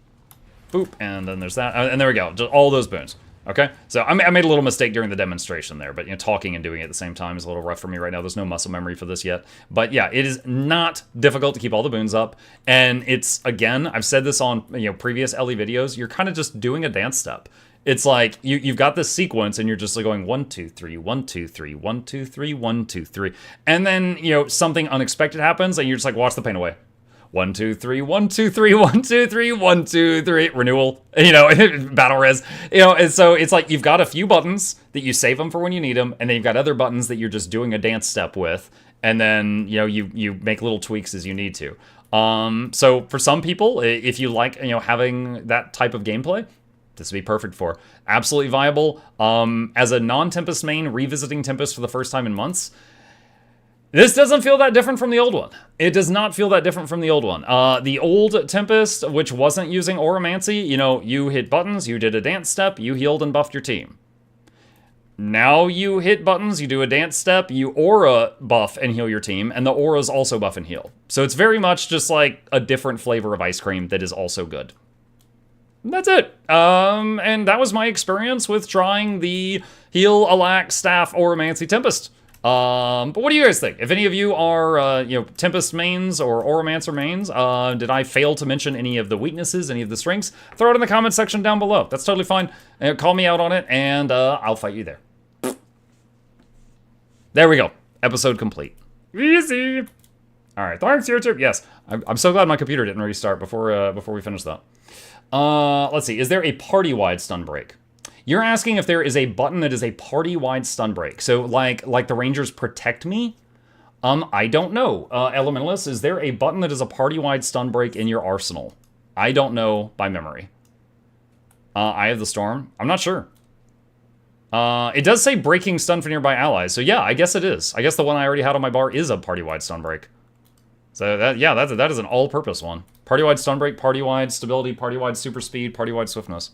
Boop, and then there's that, and there we go, just all those boons. Okay, so I made a little mistake during the demonstration there, but talking and doing it at the same time is a little rough for me right now. There's no muscle memory for this yet. But yeah, it is not difficult to keep all the boons up. And it's, again, I've said this on previous Ellie videos, you're kind of just doing a dance step. It's like you've got this sequence and you're just like going 1, 2, 3, 1, 2, 3, 1, 2, 3, 1, 2, 3. And then, something unexpected happens and you're just like, watch the pain away. 1, 2, 3, 1, 2, 3, 1, 2, 3, 1, 2, 3, renewal, you know, battle res, you know, and so it's like you've got a few buttons that you save them for when you need them, and then you've got other buttons that you're just doing a dance step with, and then, you know, you make little tweaks as you need to. So for some people, if you like, you know, having that type of gameplay, this would be perfect for. Absolutely viable. As a non-Tempest main, revisiting Tempest for the first time in months, this doesn't feel that different from the old one. It does not feel that different from the old one. The old Tempest, which wasn't using Auramancy, you know, you hit buttons, you did a dance step, you healed and buffed your team. Now you hit buttons, you do a dance step, you aura buff and heal your team, and the auras also buff and heal. So it's very much just like a different flavor of ice cream that is also good. That's it. And that was my experience with trying the heal, alac, staff, Auramancy, Tempest. But what do you guys think? If any of you are, you know, Tempest mains or Auramancer mains, did I fail to mention any of the weaknesses, any of the strengths? Throw it in the comment section down below. That's totally fine. Call me out on it, and I'll fight you there. There we go. Episode complete. Easy. All right. Thanks, YouTube. Yes. I'm so glad my computer didn't restart before we finish that. Let's see. Is there a party-wide stun break? You're asking if there is a button that is a party-wide stun break. So like the Rangers protect me? I don't know. Elementalist, is there a button that is a party-wide stun break in your arsenal? I don't know by memory. Eye of the Storm? I'm not sure. It does say breaking stun for nearby allies. So yeah, I guess it is. I guess the one I already had on my bar is a party-wide stun break. So that, yeah, that is an all-purpose one. Party-wide stun break, party-wide stability, party-wide super speed, party-wide swiftness.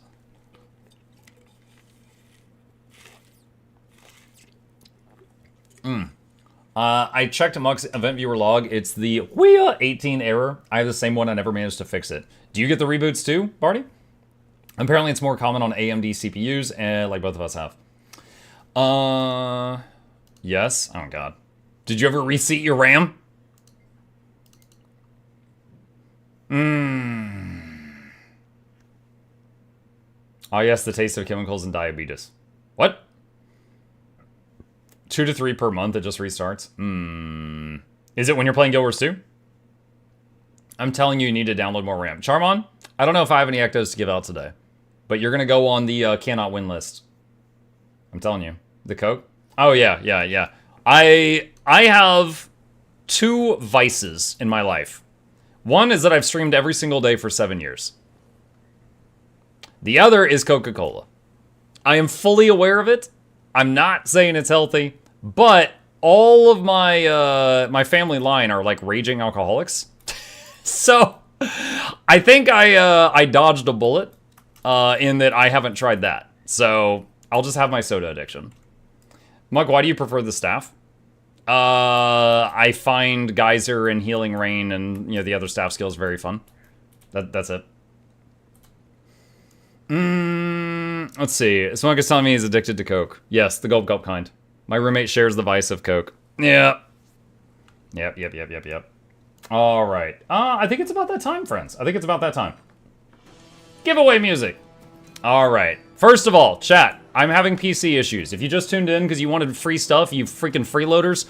I checked Muck's event viewer log. It's the WIA 18 error. I have the same one. I never managed to fix it. Do you get the reboots too, Barty? Apparently it's more common on AMD CPUs, and like both of us have. Yes. Oh god. Did you ever reseat your RAM? Oh yes, the taste of chemicals and diabetes. What? 2 to 3 per month, it just restarts? Is it when you're playing Guild Wars 2? I'm telling you, you need to download more RAM. Charmon, I don't know if I have any ectos to give out today, but you're gonna go on the cannot win list. I'm telling you. The Coke? Oh yeah. I have 2 vices in my life. One is that I've streamed every single day for 7 years. The other is Coca-Cola. I am fully aware of it. I'm not saying it's healthy, but all of my my family line are like raging alcoholics. So I think I dodged a bullet in that I haven't tried that. So I'll just have my soda addiction. Mug, why do you prefer the staff? I find Geyser and Healing Rain and, you know, the other staff skills very fun. That's it. Let's see. Smug is telling me he's addicted to Coke. Yes, the gulp gulp kind. My roommate shares the vice of Coke. Yeah. Yep. All right. I think it's about that time, friends. I think it's about that time. Giveaway music. All right. First of all, chat. I'm having PC issues. If you just tuned in because you wanted free stuff, you freaking freeloaders,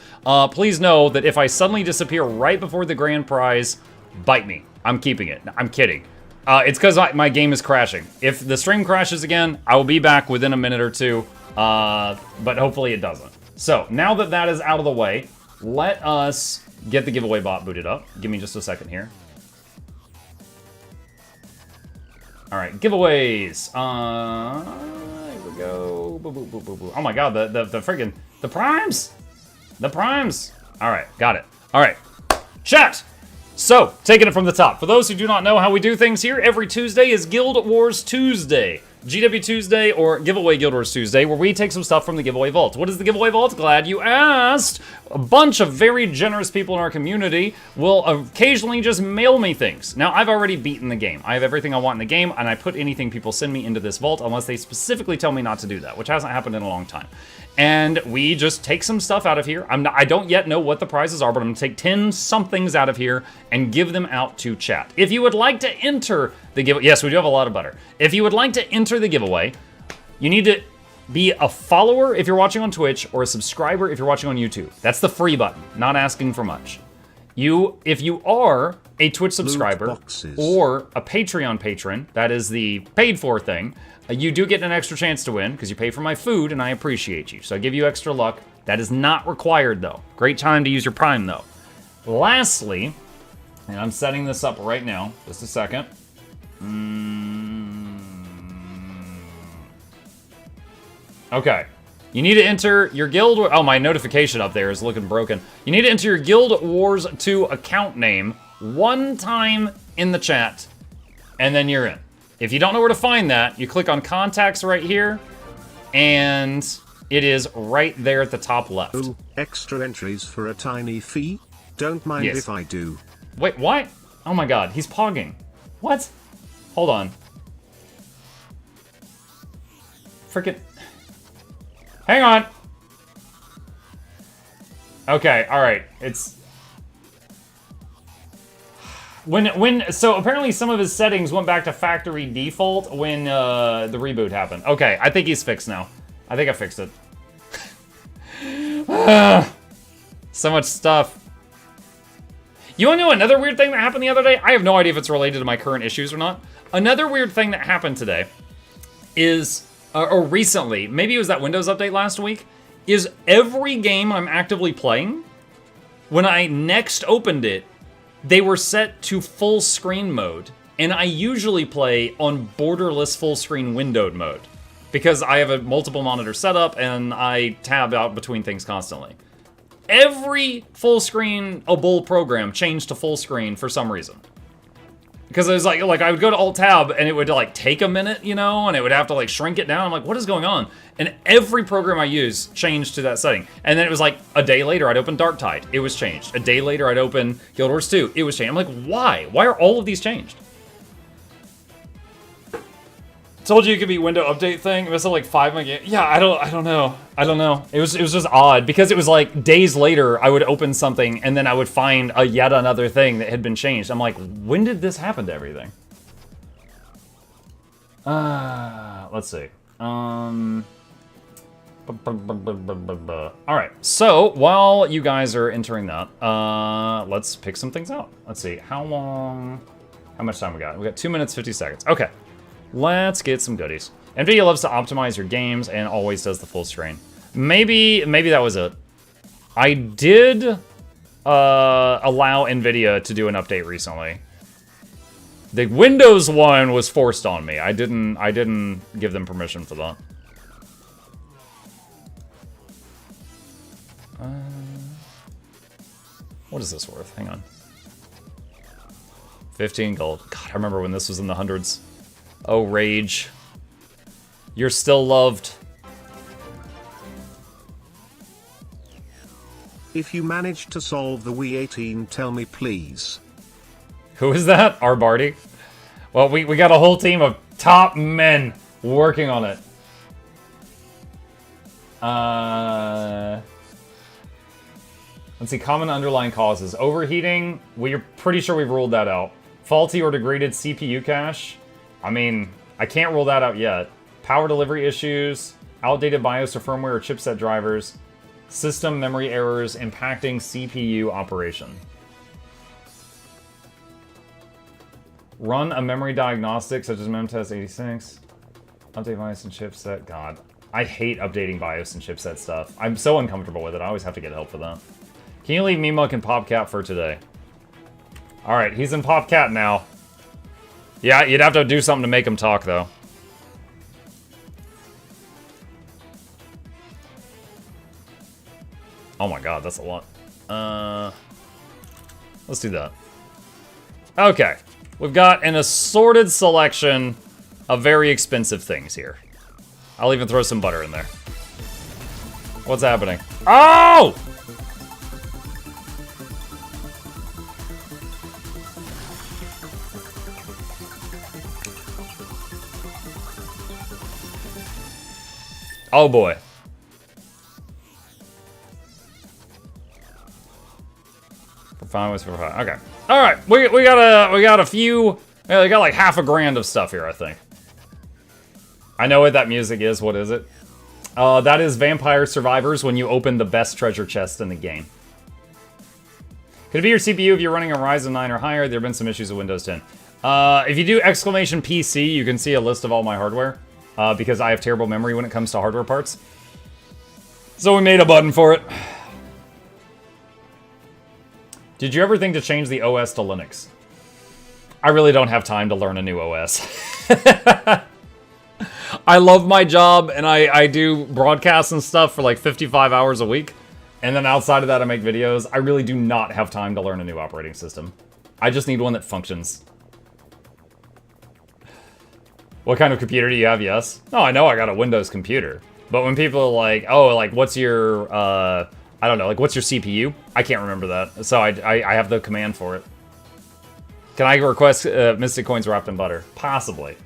please know that if I suddenly disappear right before the grand prize, bite me. I'm keeping it. I'm kidding. It's because my game is crashing. If the stream crashes again, I will be back within a minute or two, but hopefully it doesn't. So, now that that is out of the way, let us get the giveaway bot booted up. Give me just a second here. Alright, giveaways. Here we go. Oh my god, the friggin' the primes! The primes! Alright, got it. Alright. Chat! So, taking it from the top. For those who do not know how we do things here, every Tuesday is Guild Wars Tuesday. GW2uesday or Giveaway Guild Wars Tuesday, where we take some stuff from the giveaway vault. What is the giveaway vault? Glad you asked. A bunch of very generous people in our community will occasionally just mail me things. Now, I've already beaten the game. I have everything I want in the game, and I put anything people send me into this vault unless they specifically tell me not to do that, which hasn't happened in a long time. And we just take some stuff out of here. I don't yet know what the prizes are, but I'm gonna take 10 somethings out of here and give them out to chat. If you would like to enter the giveaway, yes, we do have a lot of butter. If you would like to enter the giveaway, you need to be a follower if you're watching on Twitch or a subscriber if you're watching on YouTube. That's the free button, not asking for much. if you are a Twitch subscriber boxes. or a Patreon patron, that is the paid for thing, you do get an extra chance to win because you pay for my food and I appreciate you. So I give you extra luck. That is not required though. Great time to use your Prime though. Lastly, and I'm setting this up right now, just a second. Okay. You need to enter your Guild... Oh, my notification up there is looking broken. You need to enter your Guild Wars 2 account name one time in the chat, and then you're in. If you don't know where to find that, you click on Contacts right here, and it is right there at the top left. Ooh, extra entries for a tiny fee? Don't mind Yes. if I do. Wait, what? Oh my god, he's pogging. What? Hold on. Frickin'... Hang on. Okay, alright. It's... So apparently some of his settings went back to factory default when the reboot happened. Okay, I think he's fixed now. I think I fixed it. So much stuff. You wanna know another weird thing that happened the other day? I have no idea if it's related to my current issues or not. Another weird thing that happened today is... or recently, maybe it was that Windows update last week, is every game I'm actively playing, when I next opened it, they were set to full screen mode. And I usually play on borderless full screen windowed mode, because I have a multiple monitor setup and I tab out between things constantly. Every full screen bull program changed to full screen for some reason. Because it was like I would go to Alt-Tab, and it would, like, take a minute, you know, and it would have to, like, shrink it down. I'm like, what is going on? And every program I use changed to that setting. And then it was like, a day later, I'd open Darktide. It was changed. A day later, I'd open Guild Wars 2. It was changed. I'm like, why? Why are all of these changed? Told you it could be window update thing. It was like 5 my game. Yeah, I don't know. I don't know. It was just odd because it was like days later I would open something and then I would find a yet another thing that had been changed. I'm like, when did this happen to everything? Let's see. All right. So while you guys are entering that, let's pick some things out. Let's see. How much time we got? We got 2 minutes 50 seconds. Okay. Let's get some goodies. NVIDIA loves to optimize your games and always does the full screen. Maybe that was it. I did allow NVIDIA to do an update recently. The Windows one was forced on me. I didn't give them permission for that. What is this worth? Hang on. 15 gold. God, I remember when this was in the hundreds. Oh, rage. You're still loved. If you manage to solve the Wii 18, tell me please. Who is that? Our Barty? Well, we got a whole team of top men working on it. Let's see, common underlying causes. Overheating, we're pretty sure we've ruled that out. Faulty or degraded CPU cache. I mean, I can't rule that out yet. Power delivery issues, outdated BIOS or firmware or chipset drivers, system memory errors impacting CPU operation. Run a memory diagnostic such as memtest 86. Update BIOS and chipset. God, I hate updating BIOS and chipset stuff. I'm so uncomfortable with it. I always have to get help for that. Can you leave Mimuk and PopCat for today? All right, he's in PopCat now. Yeah, you'd have to do something to make him talk, though. Oh my god, that's a lot. Let's do that. Okay. We've got an assorted selection of very expensive things here. I'll even throw some butter in there. What's happening? Oh! Oh boy. Okay. All right. We got a few. We got like half a grand of stuff here, I think. I know what that music is. What is it? That is Vampire Survivors when you open the best treasure chest in the game. Could it be your CPU if you're running a Ryzen 9 or higher? There have been some issues with Windows 10. If you do exclamation PC, you can see a list of all my hardware. Because I have terrible memory when it comes to hardware parts. So we made a button for it. Did you ever think to change the OS to Linux? I really don't have time to learn a new OS. I love my job, and I do broadcasts and stuff for like 55 hours a week. And then outside of that, I make videos. I really do not have time to learn a new operating system. I just need one that functions. What kind of computer do you have? Yes. Oh, I know I got a Windows computer. But when people are like, oh, like, what's your, I don't know, like, what's your CPU? I can't remember that. So I have the command for it. Can I request Mystic Coins wrapped in butter? Possibly.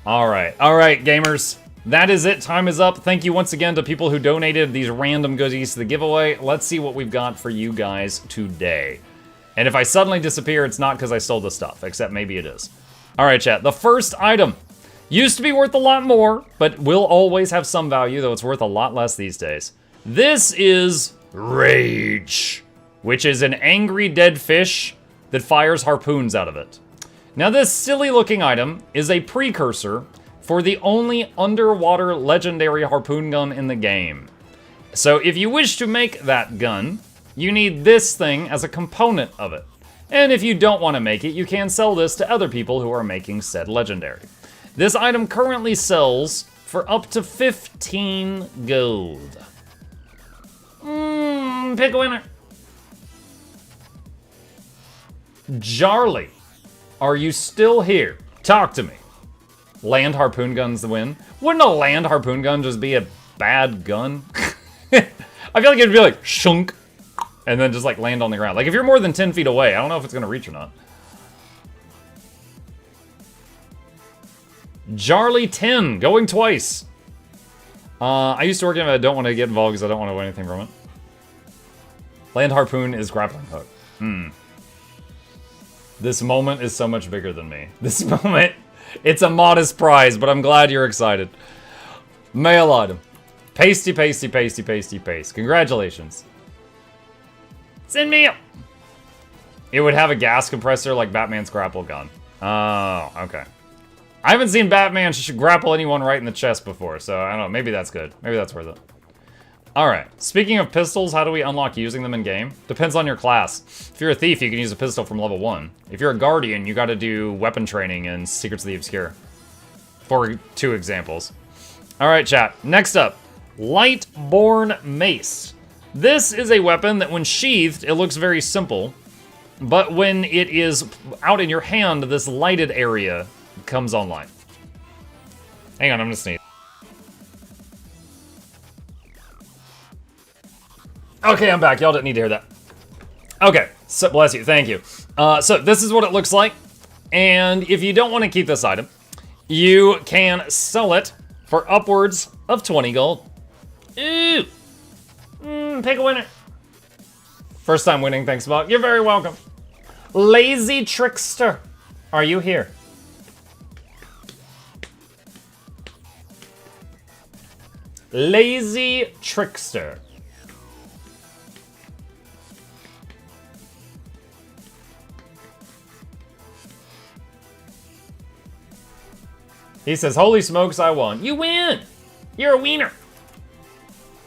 All right, gamers. That is it. Time is up. Thank you once again to people who donated these random goodies to the giveaway. Let's see what we've got for you guys today. And if I suddenly disappear, it's not because I stole the stuff, except maybe it is. All right, chat. The first item used to be worth a lot more, but will always have some value, though it's worth a lot less these days. This is Rage, which is an angry dead fish that fires harpoons out of it. Now, this silly-looking item is a precursor for the only underwater legendary harpoon gun in the game. So if you wish to make that gun, you need this thing as a component of it. And if you don't want to make it, you can sell this to other people who are making said legendary. This item currently sells for up to 15 gold. Pick a winner. Jarly, are you still here? Talk to me. Land harpoon gun's the win. Wouldn't a land harpoon gun just be a bad gun? I feel like it'd be like shunk and then just like land on the ground. Like if you're more than 10 feet away, I don't know if it's gonna reach or not. Jarly 10, going twice. I used to work in it, I don't want to get involved because I don't want to win anything from it. Land harpoon is grappling hook. This moment is so much bigger than me. This moment, it's a modest prize, but I'm glad you're excited. Mail item. Pasty, pasty, pasty, pasty, paste. Congratulations. Send me up. It would have a gas compressor like Batman's grapple gun. Oh, okay. I haven't seen Batman grapple anyone right in the chest before, so I don't know. Maybe that's good. Maybe that's worth it. Alright, speaking of pistols, how do we unlock using them in-game? Depends on your class. If you're a thief, you can use a pistol from level 1. If you're a guardian, you gotta do weapon training in Secrets of the Obscure. For 2 examples. Alright, chat. Next up, Lightborn Mace. This is a weapon that when sheathed, it looks very simple. But when it is out in your hand, this lighted area comes online. Hang on, I'm gonna sneeze. Okay, I'm back. Y'all didn't need to hear that. Okay, so bless you. Thank you. So this is what it looks like. And if you don't want to keep this item, you can sell it for upwards of 20 gold. Ooh. Pick a winner. First time winning, thanks, Buck. You're very welcome. Lazy Trickster, are you here? Lazy Trickster. He says, holy smokes, I won. You win! You're a wiener.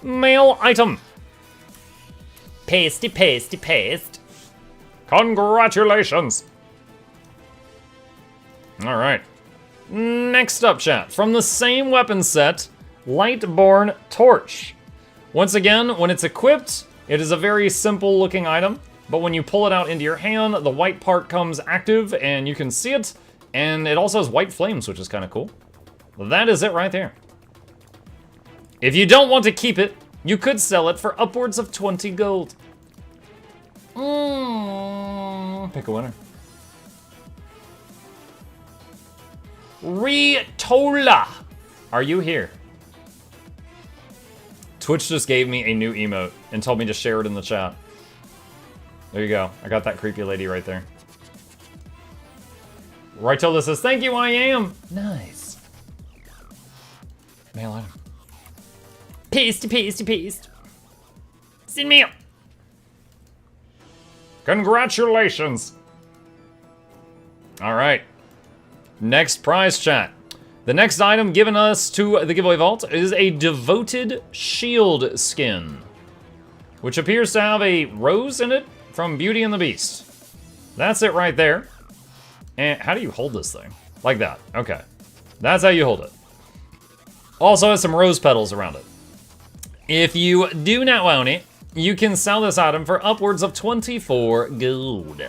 Mail item. Pasty, pasty, paste. Congratulations. All right. Next up, chat. From the same weapon set, Lightborn Torch. Once again, when it's equipped, it is a very simple looking item, but when you pull it out into your hand, the white part comes active and you can see it, and it also has white flames, which is kind of cool. That is it right there. If you don't want to keep it, you could sell it for upwards of 20 gold. Pick a winner. Ritola, are you here? Twitch just gave me a new emote and told me to share it in the chat. There you go. I got that creepy lady right there. Ritola says, thank you, I am. Nice. Mail item. Paste, paste, paste. Send me up. Congratulations! All right. Next prize, chat. The next item given us to the giveaway vault is a devoted shield skin, which appears to have a rose in it from Beauty and the Beast. That's it right there. And how do you hold this thing? Like that. Okay. That's how you hold it. Also has some rose petals around it. If you do not own it, you can sell this item for upwards of 24 gold.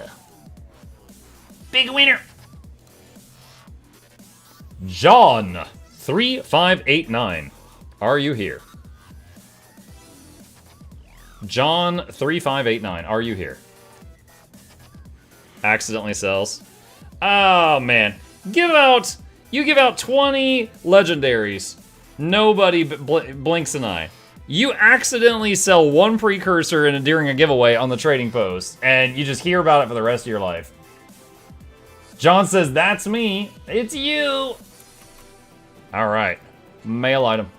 Big winner. John 3589. Are you here? John 3589. Are you here? Accidentally sells. Oh man. You give out 20 legendaries. Nobody blinks an eye. You accidentally sell one precursor during a giveaway on the trading post, and you just hear about it for the rest of your life. John says, that's me. It's you. All right. Mail item.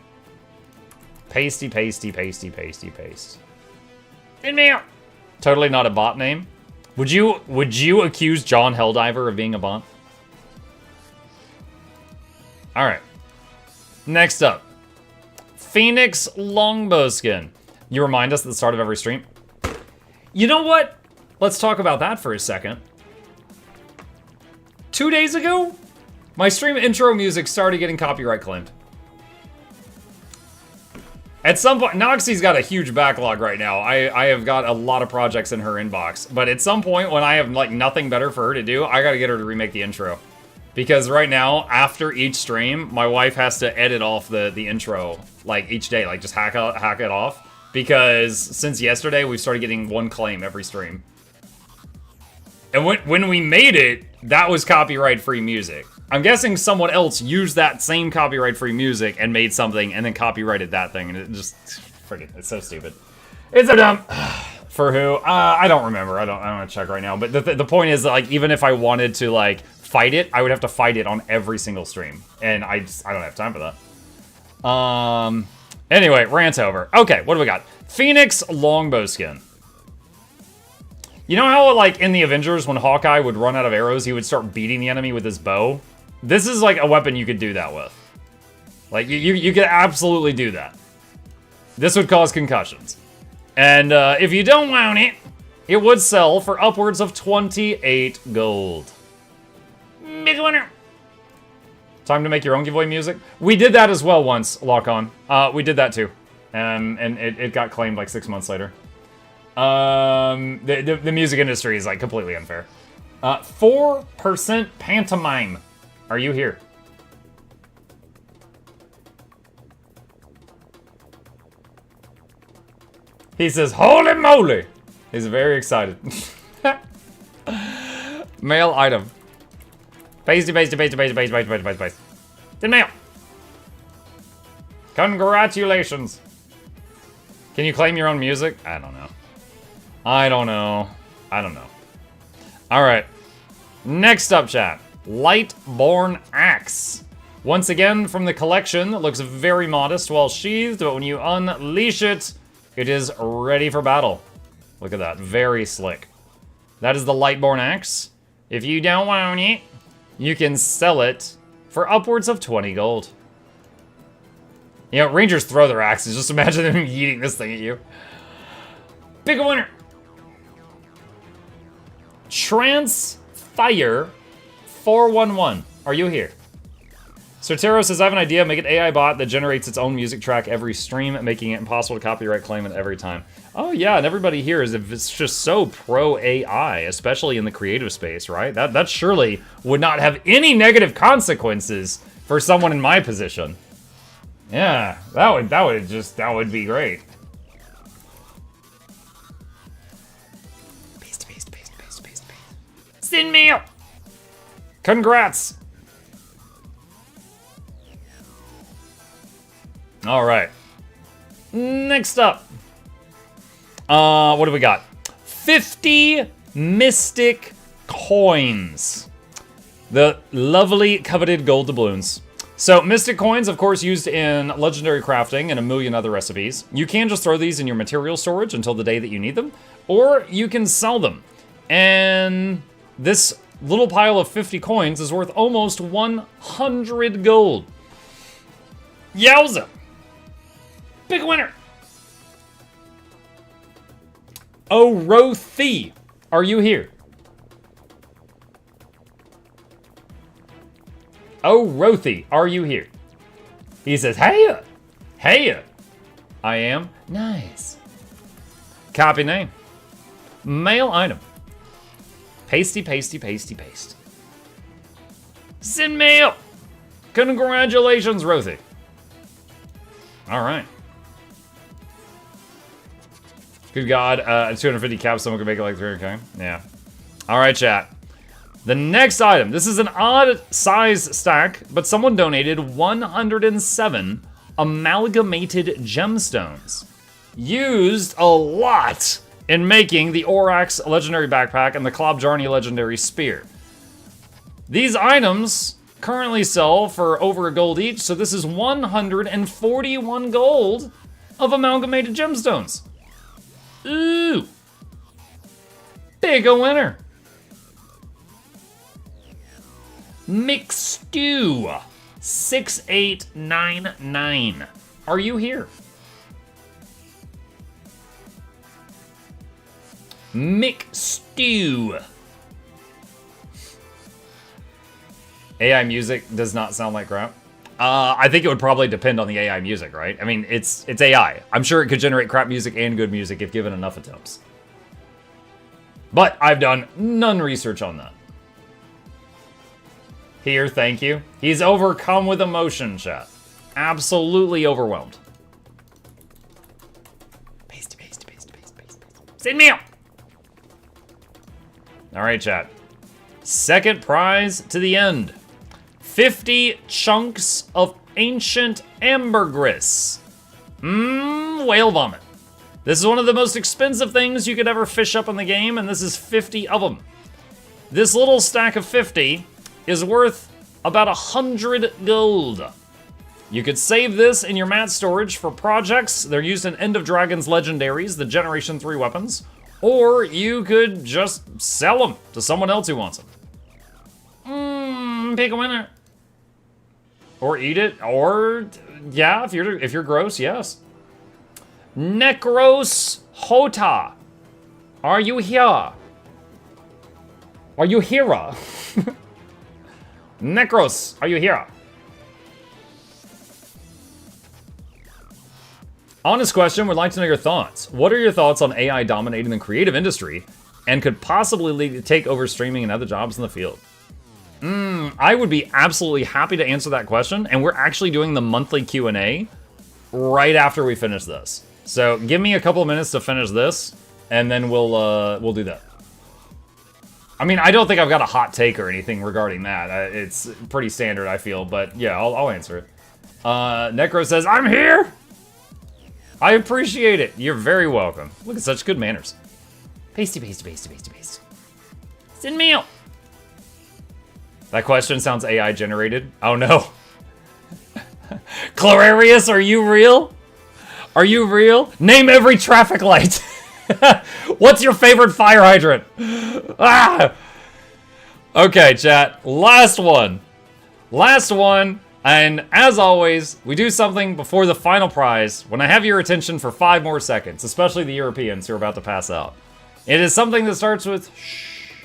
Pasty, pasty, pasty, pasty, paste. In mail. Totally not a bot name. Would you accuse John Helldiver of being a bot? All right. Next up. Phoenix Longbow Skin. You remind us at the start of every stream. You know what? Let's talk about that for a second. 2 days ago, my stream intro music started getting copyright claimed. At some point, Noxxi's got a huge backlog right now. I have got a lot of projects in her inbox. But at some point, when I have like nothing better for her to do, I gotta get her to remake the intro. Because right now, after each stream, my wife has to edit off the intro, like each day, like just hack it off. Because since yesterday, we've started getting one claim every stream. And when we made it, that was copyright-free music. I'm guessing someone else used that same copyright-free music and made something and then copyrighted that thing, and it just, friggin', it's so stupid. It's so dumb. For who? I don't remember. I don't want to check right now. But the point is that, like, even if I wanted to like fight it, I would have to fight it on every single stream, and I don't have time for that. Anyway, rant over. Okay, what do we got? Phoenix Longbow Skin. You know how, like, in the Avengers, when Hawkeye would run out of arrows, he would start beating the enemy with his bow? This is, like, a weapon you could do that with. Like, you could absolutely do that. This would cause concussions. And, if you don't want it, it would sell for upwards of 28 gold. Big winner. Time to make your own giveaway music? We did that as well once, Lock On. We did that too. And it got claimed like 6 months later. The music industry is like completely unfair. 4% pantomime. Are you here? He says, holy moly! He's very excited. Mail item. Pasty, pasty, pasty, pasty, pasty, pasty, pasty, pasty. In mail. Congratulations. Can you claim your own music? I don't know. I don't know. I don't know. Alright. Next up, chat. Lightborn Axe. Once again, from the collection, that looks very modest while sheathed, but when you unleash it, it is ready for battle. Look at that. Very slick. That is the Lightborn Axe. If you don't want it, you can sell it for upwards of 20 gold. You know, Rangers throw their axes. Just imagine them yeeting this thing at you. Big winner. Transfire 411. Are you here? Sortero says, I have an idea. Make an AI bot that generates its own music track every stream, making it impossible to copyright claim it every time. Oh yeah, and everybody here is it's just so pro AI, especially in the creative space, right? That surely would not have any negative consequences for someone in my position. Yeah, that would be great. Paste. Send mail. Congrats. All right. Next up. What do we got? 50 Mystic Coins. The lovely coveted gold doubloons. So, Mystic Coins, of course, used in legendary crafting and a million other recipes. You can just throw these in your material storage until the day that you need them, or you can sell them. And this little pile of 50 coins is worth almost 100 gold. Yowza! Big winner. Oh, Rothi, are you here? Oh, Rothi, are you here? He says, hey, hey. I am. Nice. Copy name. Mail item. Pasty, pasty, pasty, paste. Send mail. Congratulations, Rothi. All right. Good God, 250 caps, someone could make it like 300k. Yeah. All right, chat. The next item. This is an odd size stack, but someone donated 107 amalgamated gemstones. Used a lot in making the Orax legendary backpack and the Klobjarni legendary spear. These items currently sell for over a gold each, so this is 141 gold of amalgamated gemstones. Ooh. Big a winner. McStew 6899. Are you here? McStew. AI music does not sound like crap. I think it would probably depend on the AI music, right? I mean, it's AI. I'm sure it could generate crap music and good music if given enough attempts. But I've done none research on that. Here, thank you. He's overcome with emotion, chat. Absolutely overwhelmed. Paste, paste, paste, paste, paste, paste. Send mail. All right, chat. Second prize to the end. 50 chunks of ancient ambergris. Whale vomit. This is one of the most expensive things you could ever fish up in the game, and this is 50 of them. This little stack of 50 is worth about 100 gold. You could save this in your mat storage for projects. They're used in End of Dragons legendaries, the Generation 3 weapons, or you could just sell them to someone else who wants them. Pick a winner. Or eat it, or yeah, if you're gross, yes. Necros Hota. Are you here? Are you here? Necros, are you here? Honest question, would like to know your thoughts. What are your thoughts on AI dominating the creative industry and could possibly lead to take over streaming and other jobs in the field? I would be absolutely happy to answer that question, and we're actually doing the monthly Q&A right after we finish this. So give me a couple of minutes to finish this, and then we'll do that. I mean, I don't think I've got a hot take or anything regarding that. It's pretty standard, I feel, but yeah, I'll answer it. Necro says, I'm here! I appreciate it. You're very welcome. Look at such good manners. Pasty, pasty, pasty, pasty, pasty. Send mail. That question sounds AI generated. Oh no. Clararius, are you real? Are you real? Name every traffic light. What's your favorite fire hydrant? Ah! Okay, chat. Last one. Last one. And as always, we do something before the final prize when I have your attention for 5 more seconds, especially the Europeans who are about to pass out. It is something that starts with shh,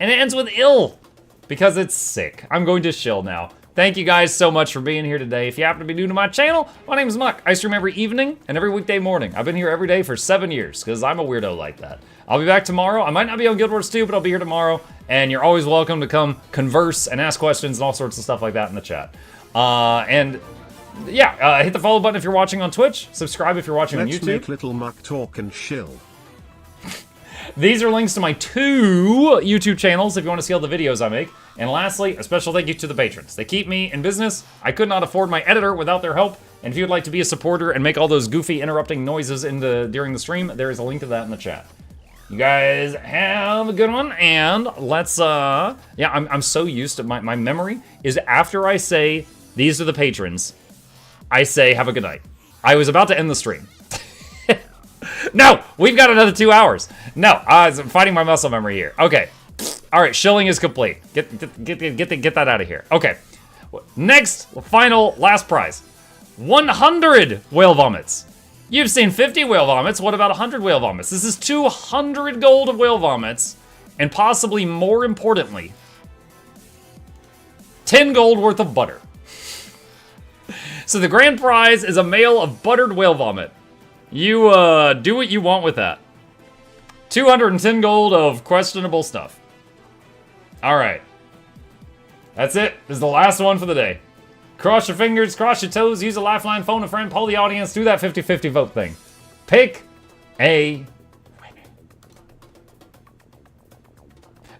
and it ends with ill, because it's sick. I'm going to shill now. Thank you guys so much for being here today. If you happen to be new to my channel, my name is Muck. I stream every evening and every weekday morning. I've been here every day for 7 years, because I'm a weirdo like that. I'll be back tomorrow. I might not be on Guild Wars 2, but I'll be here tomorrow, and you're always welcome to come converse and ask questions and all sorts of stuff like that in the chat. Hit the follow button if you're watching on Twitch. Subscribe if you're watching on YouTube. Let's make little Muck talk and shill. These are links to my 2 YouTube channels if you want to see all the videos I make. And lastly, a special thank you to the patrons. They keep me in business. I could not afford my editor without their help. And if you would like to be a supporter and make all those goofy interrupting noises during the stream, there is a link to that in the chat. You guys have a good one, and let's, I'm so used to, my memory is after I say, these are the patrons, I say, have a good night. I was about to end the stream. No, we've got another 2 hours. No, I'm fighting my muscle memory here. Okay. All right, shilling is complete. Get that out of here. Okay. Next, final, last prize. 100 whale vomits. You've seen 50 whale vomits. What about 100 whale vomits? This is 200 gold of whale vomits. And possibly more importantly, 10 gold worth of butter. So the grand prize is a mail of buttered whale vomit. You do what you want with that. 210 gold of questionable stuff. All right. That's it. This is the last one for the day. Cross your fingers, cross your toes, use a lifeline, phone a friend, poll the audience, do that 50-50 vote thing. Pick a winner.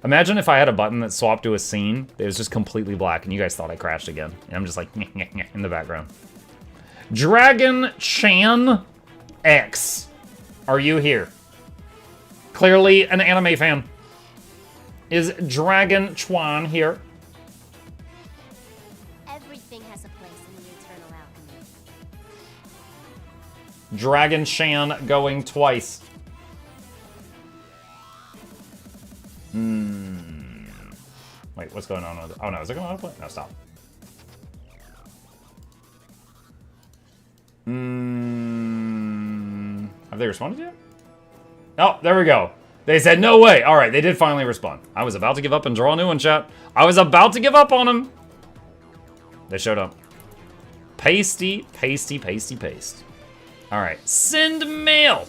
Imagine if I had a button that swapped to a scene that was just completely black and you guys thought I crashed again. And I'm just like, in the background. Dragon Chan X. Are you here? Clearly an anime fan. Is Dragon Chuan here? Everything has a place in the eternal alchemy. Dragon Shan going twice. Wait, what's going on with it? Oh no, is it going to autoplay? No, stop. Have they responded yet? Oh, there we go. They said, no way. All right, they did finally respond. I was about to give up and draw a new one, chat. I was about to give up on them. They showed up. Pasty, pasty, pasty, paste. All right, send mail.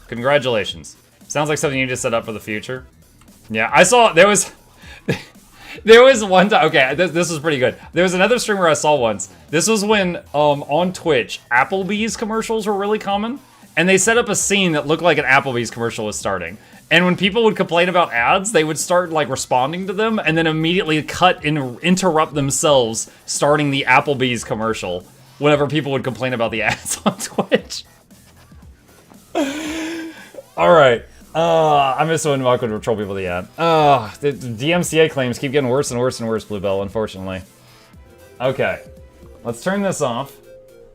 Congratulations. Sounds like something you just set up for the future. Yeah, I saw, there was one time, okay, this was pretty good. There was another streamer I saw once. This was when, on Twitch, Applebee's commercials were really common. And they set up a scene that looked like an Applebee's commercial was starting. And when people would complain about ads, they would start like responding to them and then immediately cut and interrupt themselves starting the Applebee's commercial whenever people would complain about the ads on Twitch. All right. I miss when Mark would troll people the ad. The DMCA claims keep getting worse and worse and worse, Bluebell, unfortunately. Okay. Let's turn this off.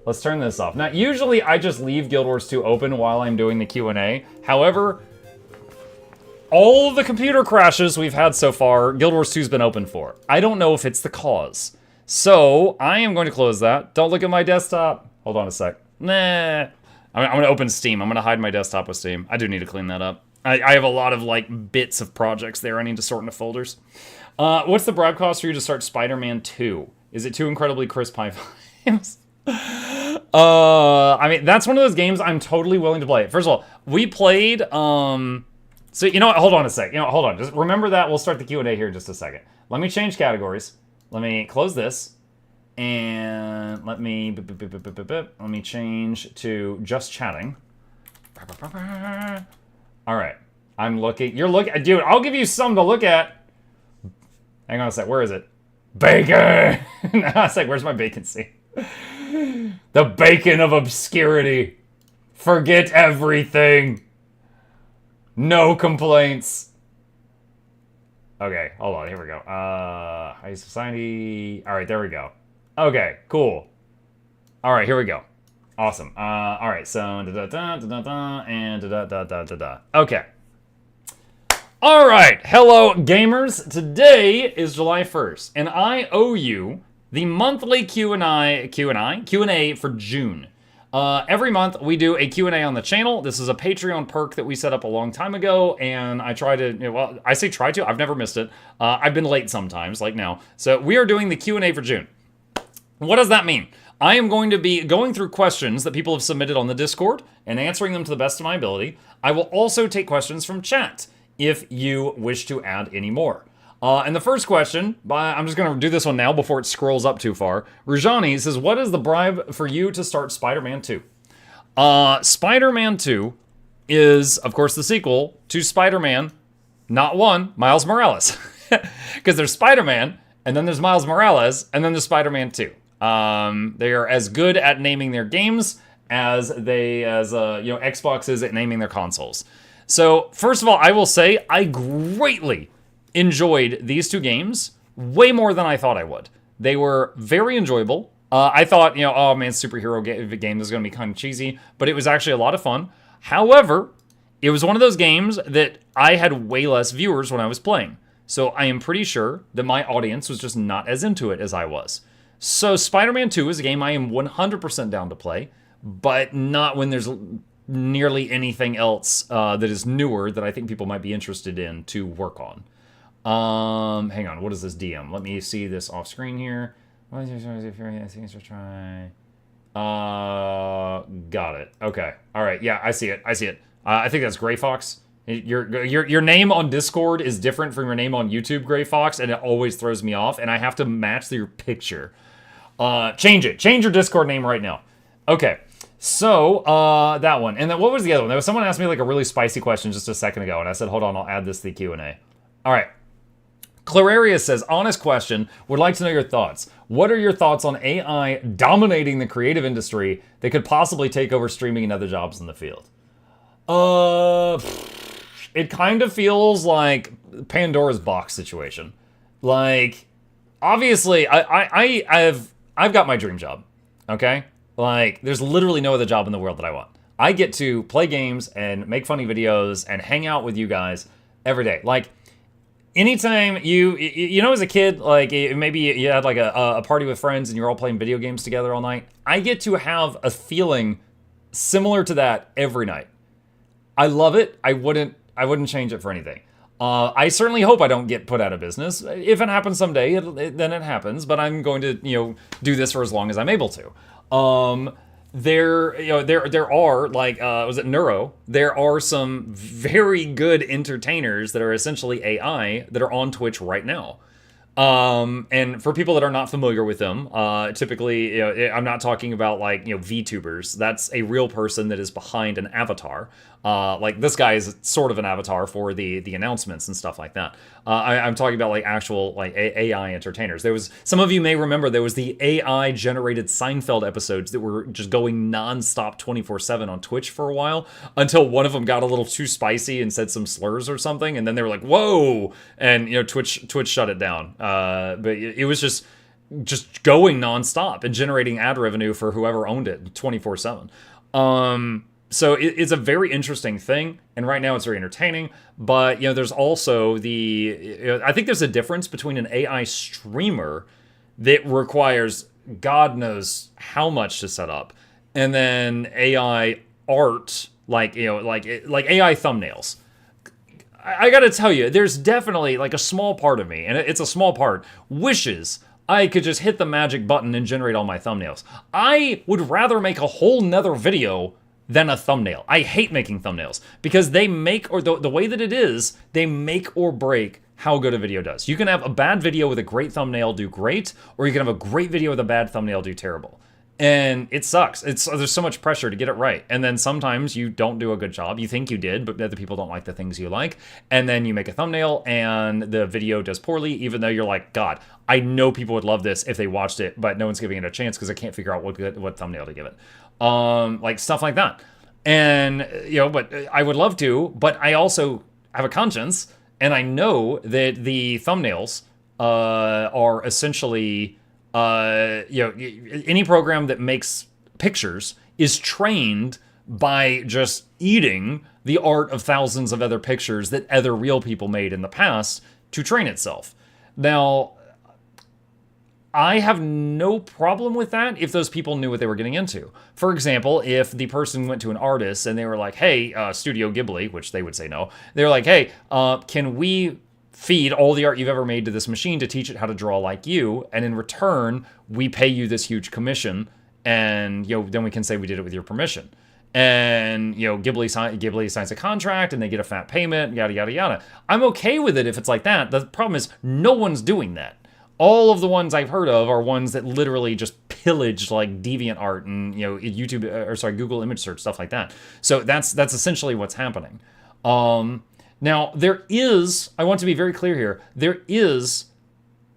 Let's turn this off. Now, usually I just leave Guild Wars 2 open while I'm doing the Q&A. However, all of the computer crashes we've had so far, Guild Wars 2's been open for. I don't know if it's the cause. So, I am going to close that. Don't look at my desktop. Hold on a sec. Nah. I'm going to open Steam. I'm going to hide my desktop with Steam. I do need to clean that up. I have a lot of, like, bits of projects there I need to sort into folders. What's the bribe cost for you to start Spider-Man 2? Is it too incredibly crisp high vibes? I mean, that's one of those games I'm totally willing to play. First of all, we played, so, you know what, hold on a sec. You know what, hold on, just remember that. We'll start the Q&A here in just a second. Let me change categories. Let me close this. And let me change to just chatting. All right, I'm looking, you're looking, dude, I'll give you some to look at. Hang on a sec, where is it? Bacon! I was like, where's my vacancy? The bacon of obscurity. Forget everything. No complaints. Okay, hold on, here we go. High society. All right, there we go. Okay, cool. All right, here we go. Awesome. All right, so da-da-da, and da-da-da-da-da-da. Okay. All right, hello gamers. Today is July 1st, and I owe you the monthly Q&A for June. Every month we do a Q&A on the channel. This is a Patreon perk that we set up a long time ago, and I try to, well, I say try to, I've never missed it. I've been late sometimes, like now. So we are doing the Q&A for June. What does that mean? I am going to be going through questions that people have submitted on the Discord and answering them to the best of my ability. I will also take questions from chat if you wish to add any more. And the first question, I'm just going to do this one now before it scrolls up too far. Rujani says, what is the bribe for you to start Spider-Man 2? Spider-Man 2 is, of course, the sequel to Spider-Man, not one, Miles Morales. Because there's Spider-Man, and then there's Miles Morales, and then there's Spider-Man 2. They are as good at naming their games as Xbox is at naming their consoles. So, first of all, I will say I greatly enjoyed these two games way more than I thought I would. They were very enjoyable. I thought, oh man, superhero game is going to be kind of cheesy, but it was actually a lot of fun. However, it was one of those games that I had way less viewers when I was playing. So I am pretty sure that my audience was just not as into it as I was. So Spider-Man 2 is a game I am 100% down to play, but not when there's nearly anything else that is newer that I think people might be interested in to work on. Hang on, what is this DM? Let me see this off screen here. Got it. Okay. All right. Yeah, I see it. I think that's Gray Fox. Your name on Discord is different from your name on YouTube, Gray Fox, and it always throws me off, and I have to match your picture. Change it. Change your Discord name right now. Okay. So, that one. And then what was the other one? There was someone asked me like a really spicy question just a second ago, and I said, hold on, I'll add this to the Q&A. All right. Clararius says, honest question, would like to know your thoughts. What are your thoughts on AI dominating the creative industry that could possibly take over streaming and other jobs in the field? It kind of feels like Pandora's box situation. Like, obviously, I've got my dream job, okay? Like, there's literally no other job in the world that I want. I get to play games and make funny videos and hang out with you guys every day. Like, anytime you know, as a kid, like maybe you had like a party with friends and you're all playing video games together all night. I get to have a feeling similar to that every night. I love it. I wouldn't change it for anything. I certainly hope I don't get put out of business. If it happens someday, then it happens. But I'm going to, do this for as long as I'm able to. There are, like, was it Neuro? There are some very good entertainers that are essentially AI that are on Twitch right now. And for people that are not familiar with them, typically, I'm not talking about like, VTubers. That's a real person that is behind an avatar. Like this guy is sort of an avatar for the announcements and stuff like that. I'm talking about like actual like AI entertainers. Some of you may remember there was the AI generated Seinfeld episodes that were just going nonstop 24/7 on Twitch for a while until one of them got a little too spicy and said some slurs or something. And then they were like, whoa. And, Twitch shut it down. But it was just going nonstop and generating ad revenue for whoever owned it 24/7. So it's a very interesting thing, and right now it's very entertaining, but, there's also I think there's a difference between an AI streamer that requires God knows how much to set up, and then AI art, like AI thumbnails. I gotta tell you, there's definitely, like, a small part of me, and it's a small part, wishes I could just hit the magic button and generate all my thumbnails. I would rather make a whole nother video than a thumbnail. I hate making thumbnails because they make, or the way that it is, they make or break how good a video does. You can have a bad video with a great thumbnail do great, or you can have a great video with a bad thumbnail do terrible. And it sucks. There's so much pressure to get it right. And then sometimes you don't do a good job. You think you did, but other people don't like the things you like. And then you make a thumbnail and the video does poorly, even though you're like, God, I know people would love this if they watched it, but no one's giving it a chance because I can't figure out what thumbnail to give it. Like stuff like that. And, but I would love to, but I also have a conscience, and I know that the thumbnails are essentially, any program that makes pictures is trained by just eating the art of thousands of other pictures that other real people made in the past to train itself. Now, I have no problem with that if those people knew what they were getting into. For example, if the person went to an artist and they were like, hey, Studio Ghibli, which they would say no, they were like, hey, can we feed all the art you've ever made to this machine to teach it how to draw like you, and in return, we pay you this huge commission, and then we can say we did it with your permission. And Ghibli signs a contract and they get a fat payment, yada yada yada. I'm okay with it if it's like that. The problem is no one's doing that. All of the ones I've heard of are ones that literally just pillage like deviant art and Google image search, stuff like that. So that's essentially what's happening. Now there is, I want to be very clear here, there is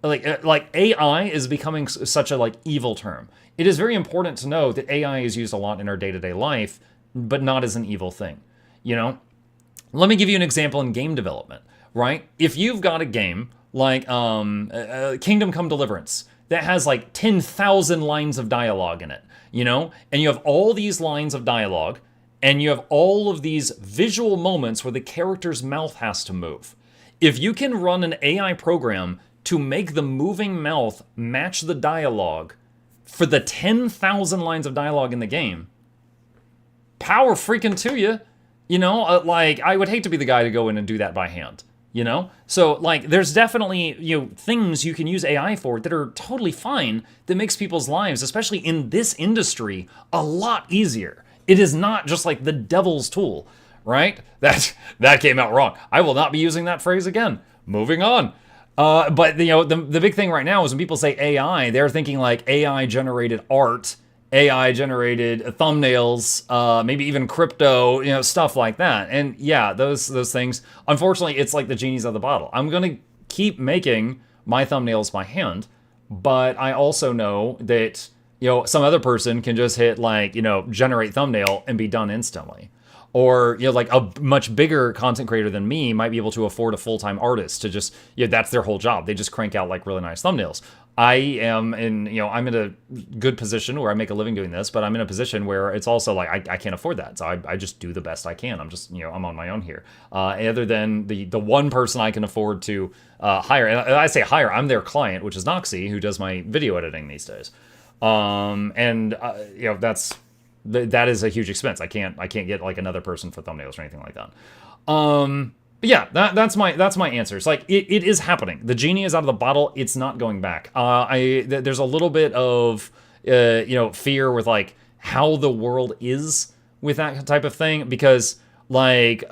like AI is becoming such a like evil term. It is very important to know that AI is used a lot in our day-to-day life, but not as an evil thing. Let me give you an example in game development, right? If you've got a game like Kingdom Come Deliverance that has like 10,000 lines of dialogue in it, and you have all these lines of dialogue, and you have all of these visual moments where the character's mouth has to move. If you can run an AI program to make the moving mouth match the dialogue for the 10,000 lines of dialogue in the game, power freaking to you. You know, like, I would hate to be the guy to go in and do that by hand, you know? So, like, there's definitely, you know, things you can use AI for that are totally fine that makes people's lives, especially in this industry, a lot easier. It is not just like the devil's tool, right? That came out wrong. I will not be using that phrase again. Moving on. But, you know, the big thing right now is when people say AI, they're thinking like AI-generated art, AI-generated thumbnails, maybe even crypto, you know, stuff like that. And yeah, those things, unfortunately, it's like the genie's out of the bottle. I'm going to keep making my thumbnails by hand, but I also know that, you know, some other person can just hit like, you know, generate thumbnail and be done instantly. Or, you know, like a much bigger content creator than me might be able to afford a full-time artist to just, you know, that's their whole job. They just crank out like really nice thumbnails. I am in, you know, I'm in a good position where I make a living doing this, but I'm in a position where it's also like, I can't afford that. So I just do the best I can. I'm just, you know, I'm on my own here. Other than the one person I can afford to hire, and I say hire, I'm their client, which is Noxxi, who does my video editing these days. You know, that is a huge expense. I can't get like another person for thumbnails or anything like that. But yeah, that's my answer. It's like it is happening. The genie is out of the bottle. It's not going back. There's a little bit of you know, fear with like how the world is with that type of thing, because like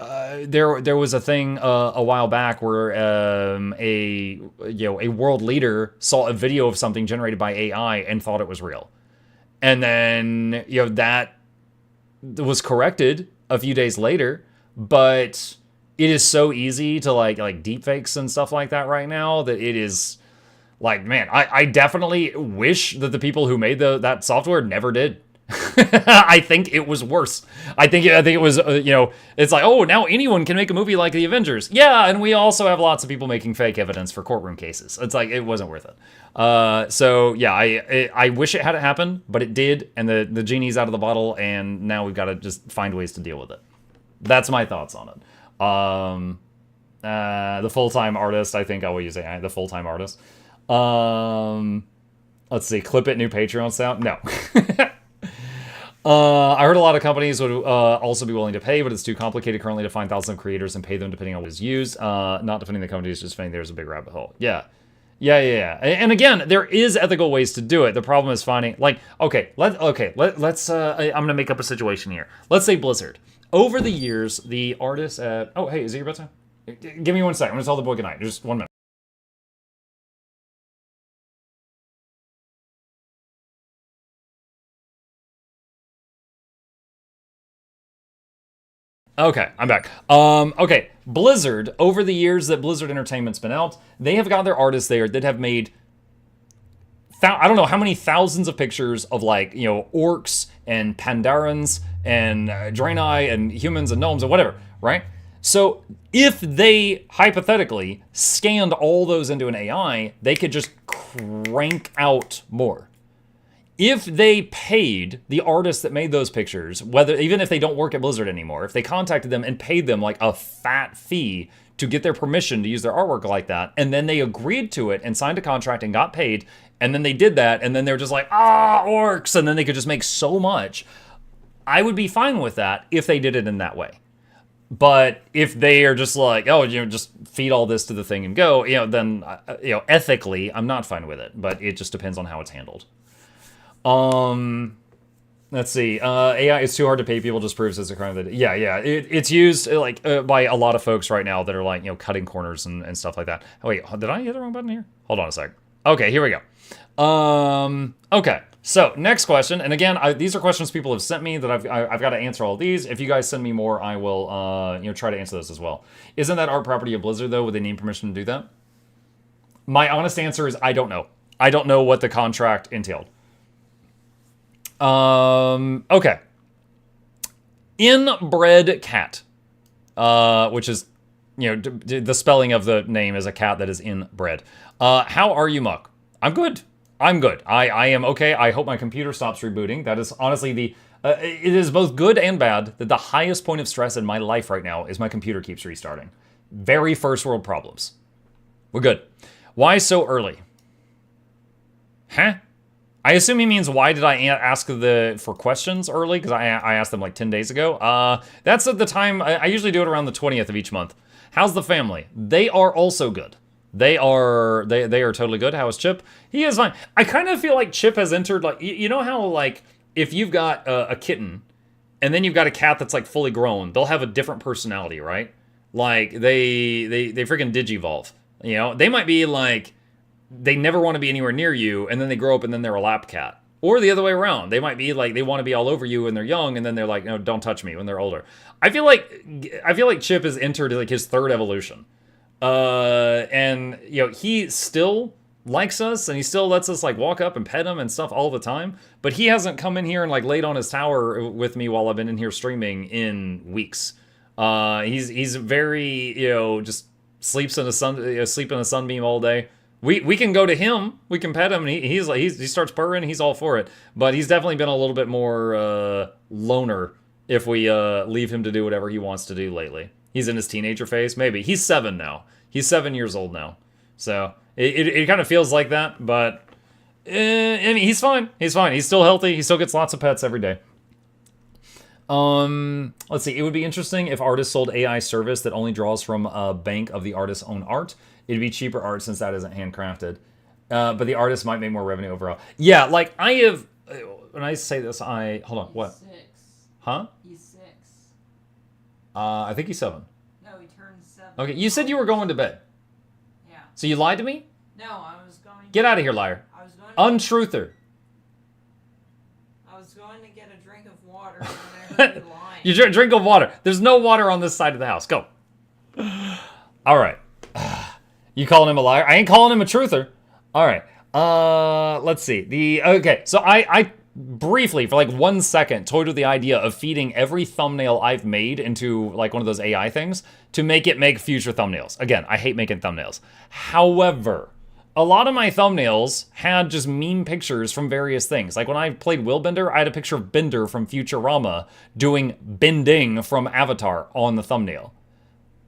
there was a thing a while back where a world leader saw a video of something generated by AI and thought it was real. And then, you know, that was corrected a few days later, but it is so easy to like deepfakes and stuff like that right now that it is like, man, I definitely wish that the people who made that software never did. I think it was worse. I think it was, you know, it's like, oh, now anyone can make a movie like the Avengers. Yeah, and we also have lots of people making fake evidence for courtroom cases. It's like, it wasn't worth it. So yeah, I wish it hadn't happened, but it did, and the genie's out of the bottle, and now we've got to just find ways to deal with it. That's my thoughts on it. The full-time artist, I think I will use AI, the full-time artist. Let's see, clip it, new Patreon sound? No. I heard a lot of companies would also be willing to pay, but it's too complicated currently to find thousands of creators and pay them depending on what is used. Not defending the companies, just defending there's a big rabbit hole. Yeah. And again, there is ethical ways to do it. The problem is finding, like, let's I'm gonna make up a situation here. Let's say Blizzard. Over the years, the artists at, oh, hey, is it your bedtime? Give me 1 second. I'm gonna tell the boy goodnight. Just 1 minute. Okay, I'm back. Okay, Blizzard, over the years that Blizzard Entertainment's been out, they have got their artists there that have made, I don't know how many thousands of pictures of, like, you know, orcs and Pandarans and Draenei and humans and gnomes and whatever, right? So if they, hypothetically, scanned all those into an AI, they could just crank out more. If they paid the artists that made those pictures, even if they don't work at Blizzard anymore, if they contacted them and paid them like a fat fee to get their permission to use their artwork like that, and then they agreed to it and signed a contract and got paid, and then they did that, and then they're just like, orcs, and then they could just make so much, I would be fine with that if they did it in that way. But if they are just like, oh, you know, just feed all this to the thing and go, you know, then, you know, ethically, I'm not fine with it, but it just depends on how it's handled. Let's see. AI is too hard to pay people, just proves it's a crime. Yeah. It's used like by a lot of folks right now that are like, you know, cutting corners and stuff like that. Oh, wait, did I hit the wrong button here? Hold on a sec. Okay, here we go. Okay. So next question, and again, these are questions people have sent me that I've got to answer all of these. If you guys send me more, I will, you know, try to answer those as well. Isn't that art property of Blizzard though? Would they need permission to do that? My honest answer is I don't know. I don't know what the contract entailed. Okay. Inbred cat, which is, you know, the spelling of the name is a cat that is inbred. How are you, Muck? I'm good. I am okay. I hope my computer stops rebooting. That is honestly It is both good and bad that the highest point of stress in my life right now is my computer keeps restarting. Very first world problems. We're good. Why so early? Huh? I assume he means why did I ask for questions early? Because I asked them like 10 days ago. That's at the time, I usually do it around the 20th of each month. How's the family? They are also good. They are totally good. How is Chip? He is fine. I kind of feel like Chip has entered, like, you know how, like, if you've got a kitten and then you've got a cat that's like fully grown, they'll have a different personality, right? Like they freaking digivolve. You know, they might be like, they never want to be anywhere near you, and then they grow up and then they're a lap cat. Or the other way around. They might be like, they want to be all over you when they're young, and then they're like, no, don't touch me when they're older. I feel like Chip has entered like his third evolution. And you know, he still likes us, and he still lets us like walk up and pet him and stuff all the time. But he hasn't come in here and like laid on his tower with me while I've been in here streaming in weeks. He's very, you know, just sleeps in a sunbeam all day. We can go to him, we can pet him, and he starts purring, he's all for it. But he's definitely been a little bit more loner if we leave him to do whatever he wants to do lately. He's in his teenager phase, maybe. He's 7 now. He's 7 years old now. So it kind of feels like that, but I mean, he's fine. He's fine. He's still healthy. He still gets lots of pets every day. Let's see. It would be interesting if artists sold AI service that only draws from a bank of the artist's own art. It'd be cheaper art since that isn't handcrafted. But the artist might make more revenue overall. Yeah, like I have, when I say this, hold on, what? 6. Huh? He's 6. I think he's 7. No, he turned 7. Okay, you said you were going to bed. Yeah. So you lied to me? No, I was going. Get out of here, liar. I was going. Untruther. I was going to get a drink of water, and I heard you lying. You drink of water. There's no water on this side of the house. Go. All right. You calling him a liar? I ain't calling him a truther. All right. Let's see. Okay. So I briefly, for like 1 second, toyed with the idea of feeding every thumbnail I've made into like one of those AI things to make it make future thumbnails. Again, I hate making thumbnails. However, a lot of my thumbnails had just meme pictures from various things. Like when I played Willbender, I had a picture of Bender from Futurama doing bending from Avatar on the thumbnail.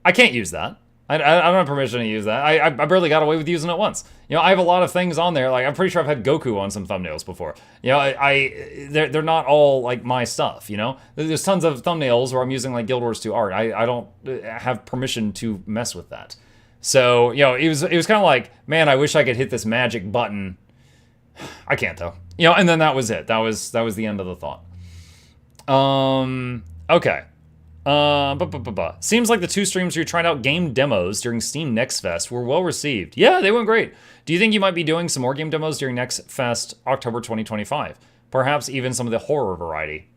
I can't use that. I don't have permission to use that. I barely got away with using it once. You know, I have a lot of things on there. Like, I'm pretty sure I've had Goku on some thumbnails before. You know, they're not all, like, my stuff, you know? There's tons of thumbnails where I'm using, like, Guild Wars 2 art. I don't have permission to mess with that. So, you know, it was kind of like, man, I wish I could hit this magic button. I can't, though. You know, and then that was it. That was the end of the thought. Okay. Seems like the 2 streams where you tried out game demos during Steam NextFest were well received. Yeah, they went great. Do you think you might be doing some more game demos during NextFest October 2025? Perhaps even some of the horror variety.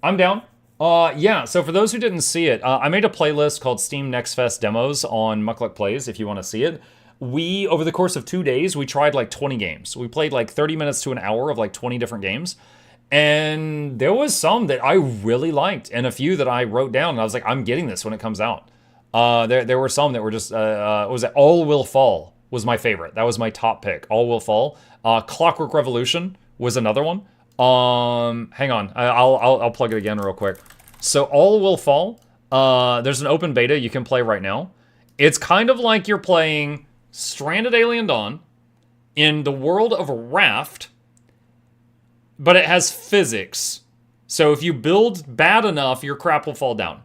I'm down. Yeah, so for those who didn't see it, I made a playlist called Steam NextFest Demos on Mukluk Plays if you want to see it. Over the course of 2 days, we tried like 20 games. We played like 30 minutes to an hour of like 20 different games. And there was some that I really liked, and a few that I wrote down, and I was like, I'm getting this when it comes out. There were some that were just, what was it? All Will Fall was my favorite. That was my top pick. All Will Fall. Clockwork Revolution was another one. Hang on, I'll plug it again real quick. So All Will Fall. There's an open beta you can play right now. It's kind of like you're playing Stranded Alien Dawn in the world of Raft. But it has physics. So if you build bad enough, your crap will fall down.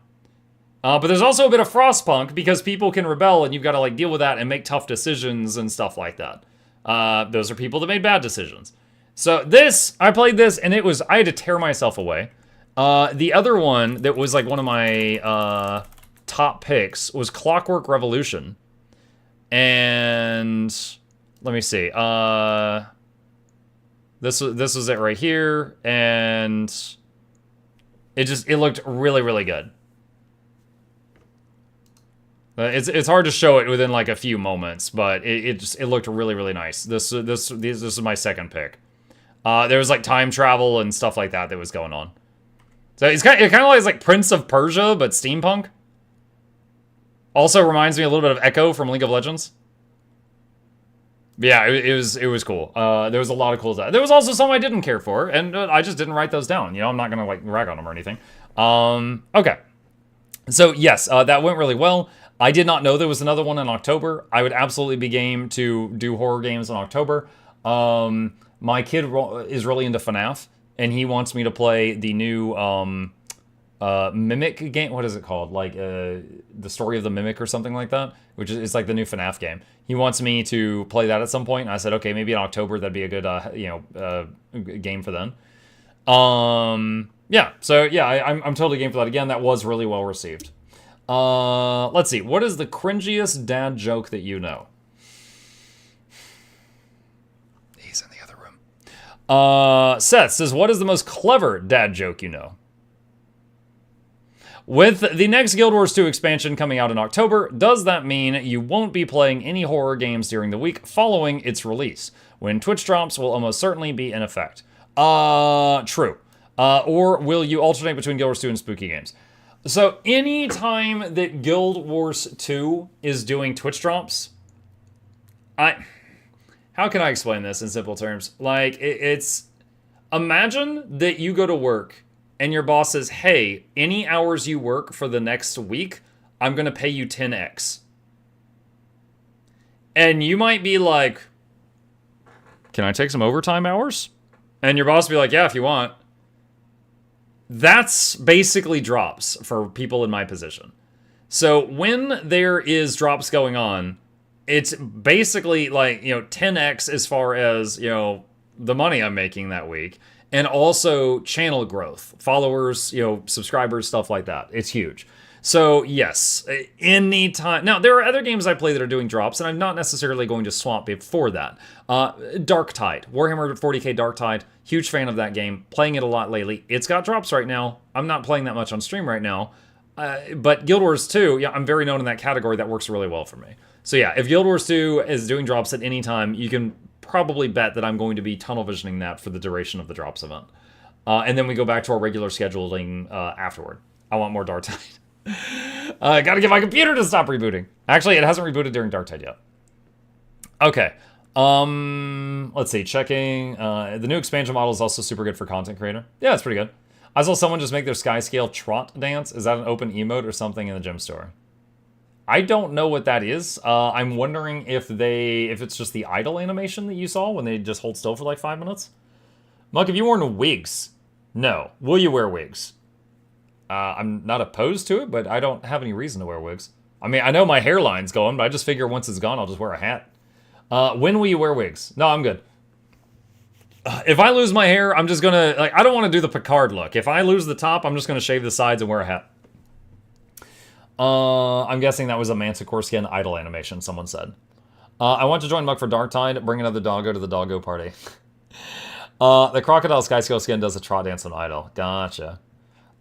But there's also a bit of Frostpunk because people can rebel and you've got to like deal with that and make tough decisions and stuff like that. Those are people that made bad decisions. So I played this and I had to tear myself away. The other one that was like one of my top picks was Clockwork Revolution. And let me see. This was it right here, and it looked really, really good. It's hard to show it within like a few moments, but it looked really, really nice. This is my second pick. There was like time travel and stuff like that was going on. So it kind of like Prince of Persia, but steampunk. Also reminds me a little bit of Echo from League of Legends. Yeah, it was cool. There was a lot of cool stuff. There was also some I didn't care for, and I just didn't write those down. You know, I'm not gonna like rag on them or anything. Okay. So yes, that went really well. I did not know there was another one in October. I would absolutely be game to do horror games in October. My kid is really into FNAF, and he wants me to play the new Mimic game. What is it called? Like the Story of the Mimic or something like that, which is it's like the new FNAF game. He wants me to play that at some point, and I said, okay, maybe in October that'd be a good game for then. Yeah, so yeah, I'm totally game for that. Again, that was really well received. Let's see. What is the cringiest dad joke that you know? He's in the other room. Seth says, what is the most clever dad joke you know? With the next Guild Wars 2 expansion coming out in October, does that mean you won't be playing any horror games during the week following its release, when Twitch drops will almost certainly be in effect? True. Or will you alternate between Guild Wars 2 and spooky games? So any time that Guild Wars 2 is doing Twitch drops, how can I explain this in simple terms? Like, it's... Imagine that you go to work and your boss says, hey, any hours you work for the next week, I'm going to pay you 10x. And you might be like, can I take some overtime hours? And your boss will be like, yeah, if you want. That's basically drops for people in my position. So when there is drops going on, it's basically like, 10x as far as, the money I'm making that week. And also channel growth, followers, subscribers, stuff like that. It's huge. So yes, anytime. Now, there are other games I play that are doing drops, and I'm not necessarily going to swap it for that. Darktide, Warhammer 40k Darktide, huge fan of that game, playing it a lot lately. It's got drops right now. I'm not playing that much on stream right now. But Guild Wars 2, yeah, I'm very known in that category. That works really well for me. So yeah, if Guild Wars 2 is doing drops at any time, you can probably bet that I'm going to be tunnel visioning that for the duration of the drops event. And then we go back to our regular scheduling afterward. I want more Darktide. Gotta get my computer to stop rebooting. Actually, it hasn't rebooted during Darktide yet. Okay. Let's see. Checking. The new expansion model is also super good for content creator. Yeah, it's pretty good. I saw someone just make their sky scale trot dance. Is that an open emote or something in the gym store? I don't know what that is. I'm wondering if it's just the idle animation that you saw when they just hold still for like 5 minutes. Muck, have you worn wigs? No. Will you wear wigs? I'm not opposed to it, but I don't have any reason to wear wigs. I mean, I know my hairline's going, but I just figure once it's gone, I'll just wear a hat. When will you wear wigs? No, I'm good. If I lose my hair, I'm just gonna, I don't want to do the Picard look. If I lose the top, I'm just gonna shave the sides and wear a hat. I'm guessing that was a Manticore skin idle animation, someone said. I want to join Muck for Darktide. Bring another doggo to the doggo party. The Crocodile Skyscale skin does a trot dance on idle. Gotcha.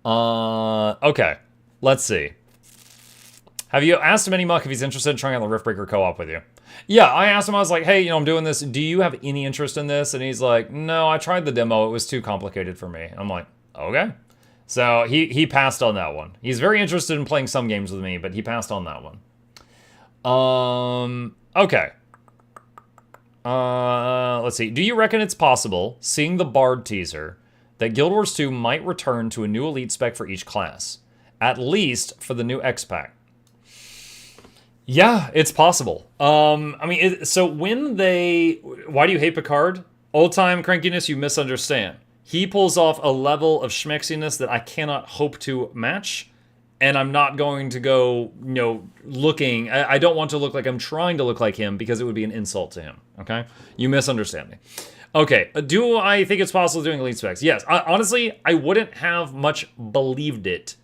Okay. Let's see. Have you asked him any Muck if he's interested in trying out the Riftbreaker co-op with you? Yeah, I asked him, I was like, hey, I'm doing this. Do you have any interest in this? And he's like, no, I tried the demo. It was too complicated for me. I'm like, okay. So he passed on that one. He's very interested in playing some games with me, but he passed on that one. Okay. Let's see. Do you reckon it's possible, seeing the Bard teaser, that Guild Wars 2 might return to a new elite spec for each class? At least for the new X-Pack. Yeah, it's possible. I mean, so when they... Why do you hate Picard? Old-time crankiness, you misunderstand. He pulls off a level of schmexiness that I cannot hope to match, and I'm not going to go, looking... I don't want to look like I'm trying to look like him, because it would be an insult to him, okay? You misunderstand me. Okay, do I think it's possible doing elite specs? Yes. Honestly, I wouldn't have much believed it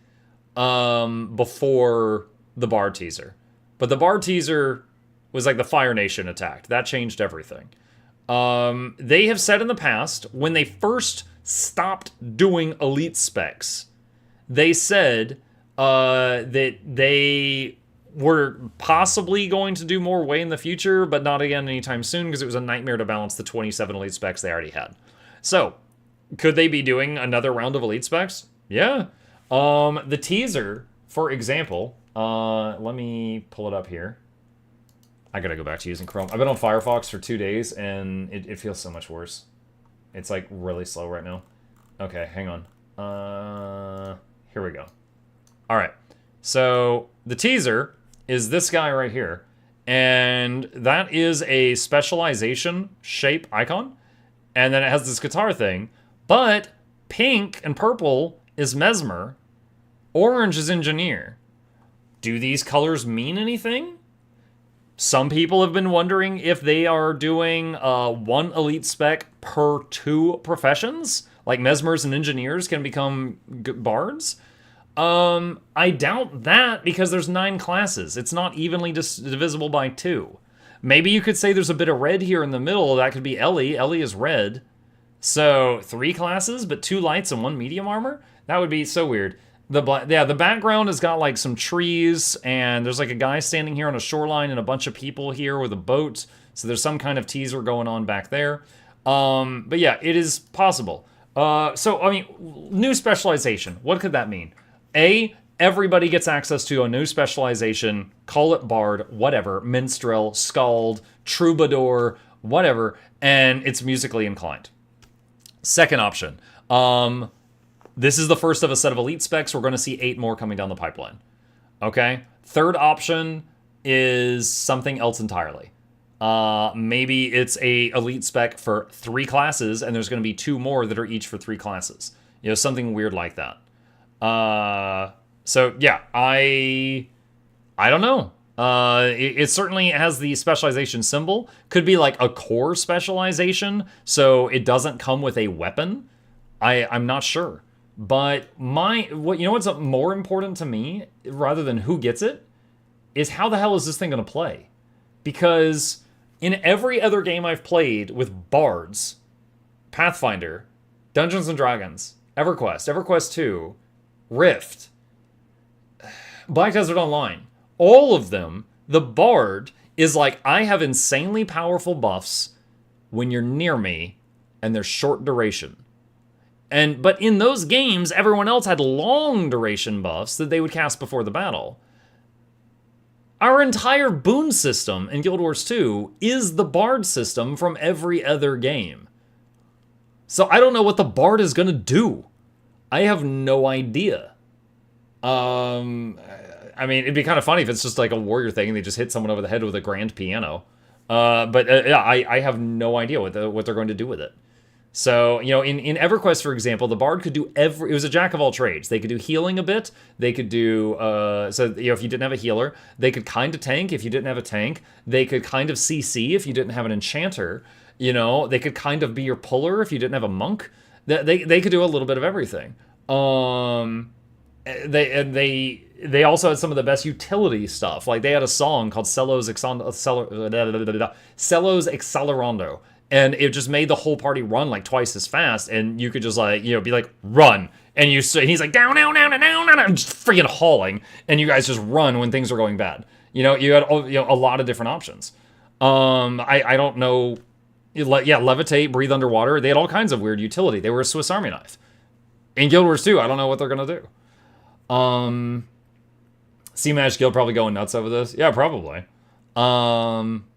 before the Bard teaser. But the Bard teaser was like the Fire Nation attacked. That changed everything. They have said in the past, when they first stopped doing elite specs, they said that they were possibly going to do more way in the future, but not again anytime soon, because it was a nightmare to balance the 27 elite specs they already had. So, could they be doing another round of elite specs? Yeah. The teaser, for example, let me pull it up here. I gotta go back to using Chrome. I've been on Firefox for 2 days, and it feels so much worse. It's, like, really slow right now. Okay, hang on. Here we go. Alright. So, the teaser is this guy right here. And that is a specialization shape icon. And then it has this guitar thing. But pink and purple is Mesmer. Orange is Engineer. Do these colors mean anything? Some people have been wondering if they are doing one elite spec per 2 professions. Like Mesmers and Engineers can become bards. I doubt that because there's 9 classes. It's not evenly divisible by 2. Maybe you could say there's a bit of red here in the middle. That could be Ellie. Ellie is red. So 3 classes, but 2 lights and 1 medium armor? That would be so weird. The background has got like some trees, and there's like a guy standing here on a shoreline and a bunch of people here with a boat. So there's some kind of teaser going on back there. But yeah, it is possible. So, I mean, new specialization. What could that mean? Everybody gets access to a new specialization. Call it bard, whatever, minstrel, skald, troubadour, whatever, and it's musically inclined. Second option. This is the first of a set of elite specs. We're going to see 8 more coming down the pipeline. Okay? Third option is something else entirely. Maybe it's a elite spec for 3 classes, and there's going to be 2 more that are each for 3 classes. You know, something weird like that. So yeah, I don't know. It certainly has the specialization symbol. Could be like a core specialization, so it doesn't come with a weapon. I'm not sure. But what's more important to me, rather than who gets it, is how the hell is this thing going to play? Because in every other game I've played with bards, Pathfinder, Dungeons & Dragons, EverQuest 2, Rift, Black Desert Online, all of them, the bard is like, I have insanely powerful buffs when you're near me, and they're short duration. But in those games, everyone else had long duration buffs that they would cast before the battle. Our entire boon system in Guild Wars 2 is the bard system from every other game. So I don't know what the bard is going to do. I have no idea. I mean, it'd be kind of funny if it's just like a warrior thing and they just hit someone over the head with a grand piano. Yeah, I have no idea what they're going to do with it. So, you know, in EverQuest, for example, the bard could do it was a jack of all trades. They could do healing a bit. They could do, so, you know, if you didn't have a healer, they could kind of tank if you didn't have a tank. They could kind of CC if you didn't have an enchanter. You know, they could kind of be your puller if you didn't have a monk. They could do a little bit of everything. They also had some of the best utility stuff. Like, they had a song called Celos Accelerando. And it just made the whole party run like twice as fast, and you could just like, you know, be like, run. And he's like, down, just freaking hauling, and you guys just run when things are going bad. You know, you had a lot of different options. I don't know, levitate, breathe underwater. They had all kinds of weird utility. They were a Swiss Army knife. In Guild Wars 2, I don't know what they're gonna do. Sea Magic Guild probably going nuts over this. Yeah, probably.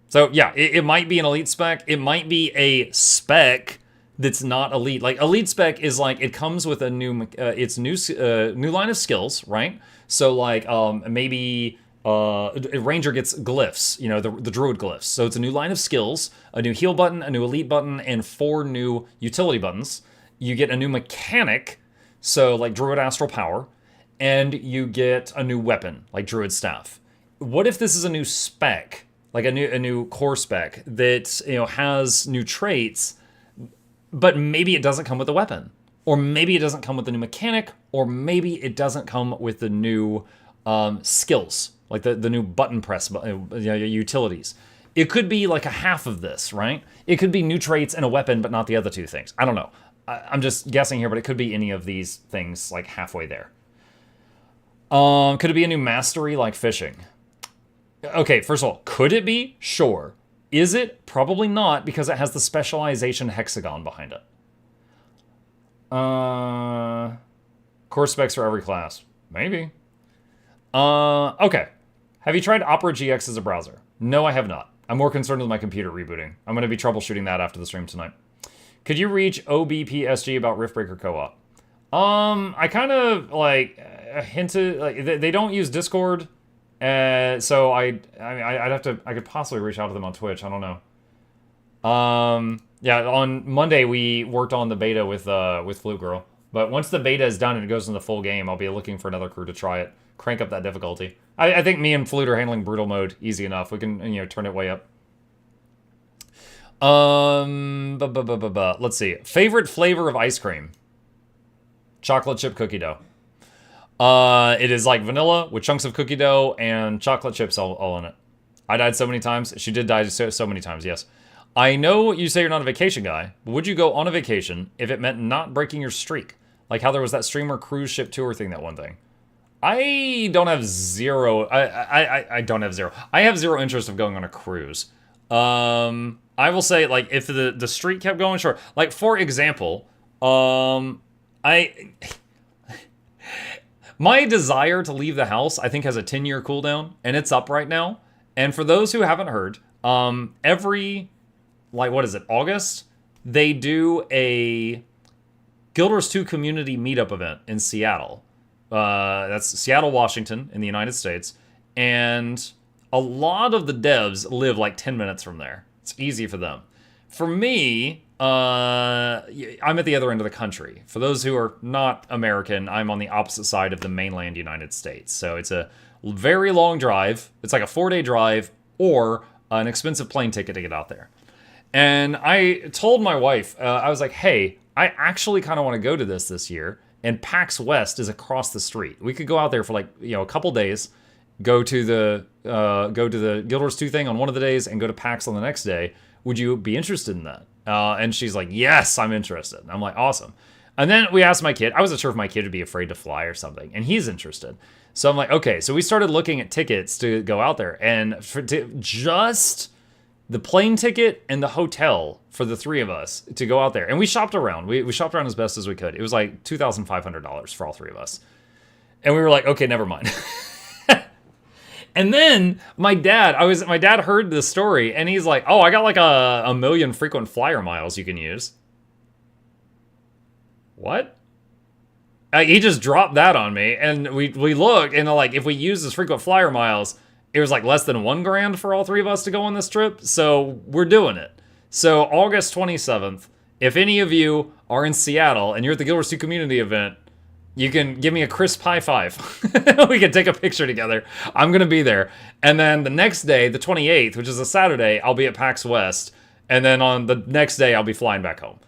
So yeah, it might be an elite spec. It might be a spec that's not elite. Like, elite spec is like, it comes with a new, new line of skills, right? So like, maybe Ranger gets glyphs, you know, the druid glyphs. So it's a new line of skills, a new heal button, a new elite button, and 4 new utility buttons. You get a new mechanic, so like druid astral power, and you get a new weapon, like druid staff. What if this is a new spec? Like a new core spec that, you know, has new traits, but maybe it doesn't come with a weapon, or maybe it doesn't come with the new mechanic, or maybe it doesn't come with the new skills, like the new button press utilities. It could be like a half of this, right? It could be new traits and a weapon, but not the other 2 things. I don't know. I'm just guessing here, but it could be any of these things, like halfway there. Could it be a new mastery like fishing? Okay, first of all, could it be? Sure. Is it? Probably not, because it has the specialization hexagon behind it. Core specs for every class. Maybe. Okay. Have you tried Opera GX as a browser? No, I have not. I'm more concerned with my computer rebooting. I'm going to be troubleshooting that after the stream tonight. Could you reach OBPSG about Riftbreaker co-op? I kind of, like, hinted, like, they don't use Discord, so I could possibly reach out to them on Twitch, I don't know. Yeah, on Monday we worked on the beta with Flute Girl, but once the beta is done and it goes into the full game, I'll be looking for another crew to try it, crank up that difficulty. I think me and Flute are handling brutal mode easy enough. We can, you know, turn it way up. Let's see. Favorite flavor of ice cream? Chocolate chip cookie dough. It is like vanilla with chunks of cookie dough and chocolate chips all in it. I died so many times. She did die so many times, yes. I know you say you're not a vacation guy, but would you go on a vacation if it meant not breaking your streak? Like how there was that streamer cruise ship tour thing, that one thing. I don't have zero. I don't have zero. I have zero interest of going on a cruise. I will say, like, if the streak kept going, sure. Like, for example, my desire to leave the house, I think, has a 10-year cooldown, and it's up right now. And for those who haven't heard, every, like, what is it, August, they do a Guild Wars 2 community meetup event in Seattle. That's Seattle, Washington, in the United States. And a lot of the devs live like 10 minutes from there. It's easy for them. For me, I'm at the other end of the country. For those who are not American, I'm on the opposite side of the mainland United States. So it's a very long drive. It's like a 4-day drive or an expensive plane ticket to get out there. And I told my wife, I was like, hey, I actually kind of want to go to this year. And PAX West is across the street. We could go out there for like, you know, a couple days, go to the Guild Wars 2 thing on one of the days and go to PAX on the next day. Would you be interested in that? And she's like, yes, I'm interested. And I'm like, awesome. And then we asked my kid. I wasn't sure if my kid would be afraid to fly or something. And he's interested. So I'm like, okay. So we started looking at tickets to go out there. And just the plane ticket and the hotel for the three of us to go out there. And we shopped around. We shopped around as best as we could. It was like $2,500 for all three of us. And we were like, okay, never mind. And then my dad heard this story and he's like, oh, I got like a million frequent flyer miles you can use. What? He just dropped that on me, and we looked, and like, if we use this frequent flyer miles, it was like less than $1,000 for all three of us to go on this trip. So we're doing it. So August 27th, if any of you are in Seattle and you're at the Guild Wars 2 community event, you can give me a crisp high five. We can take a picture together. I'm going to be there. And then the next day, the 28th, which is a Saturday, I'll be at PAX West. And then on the next day, I'll be flying back home.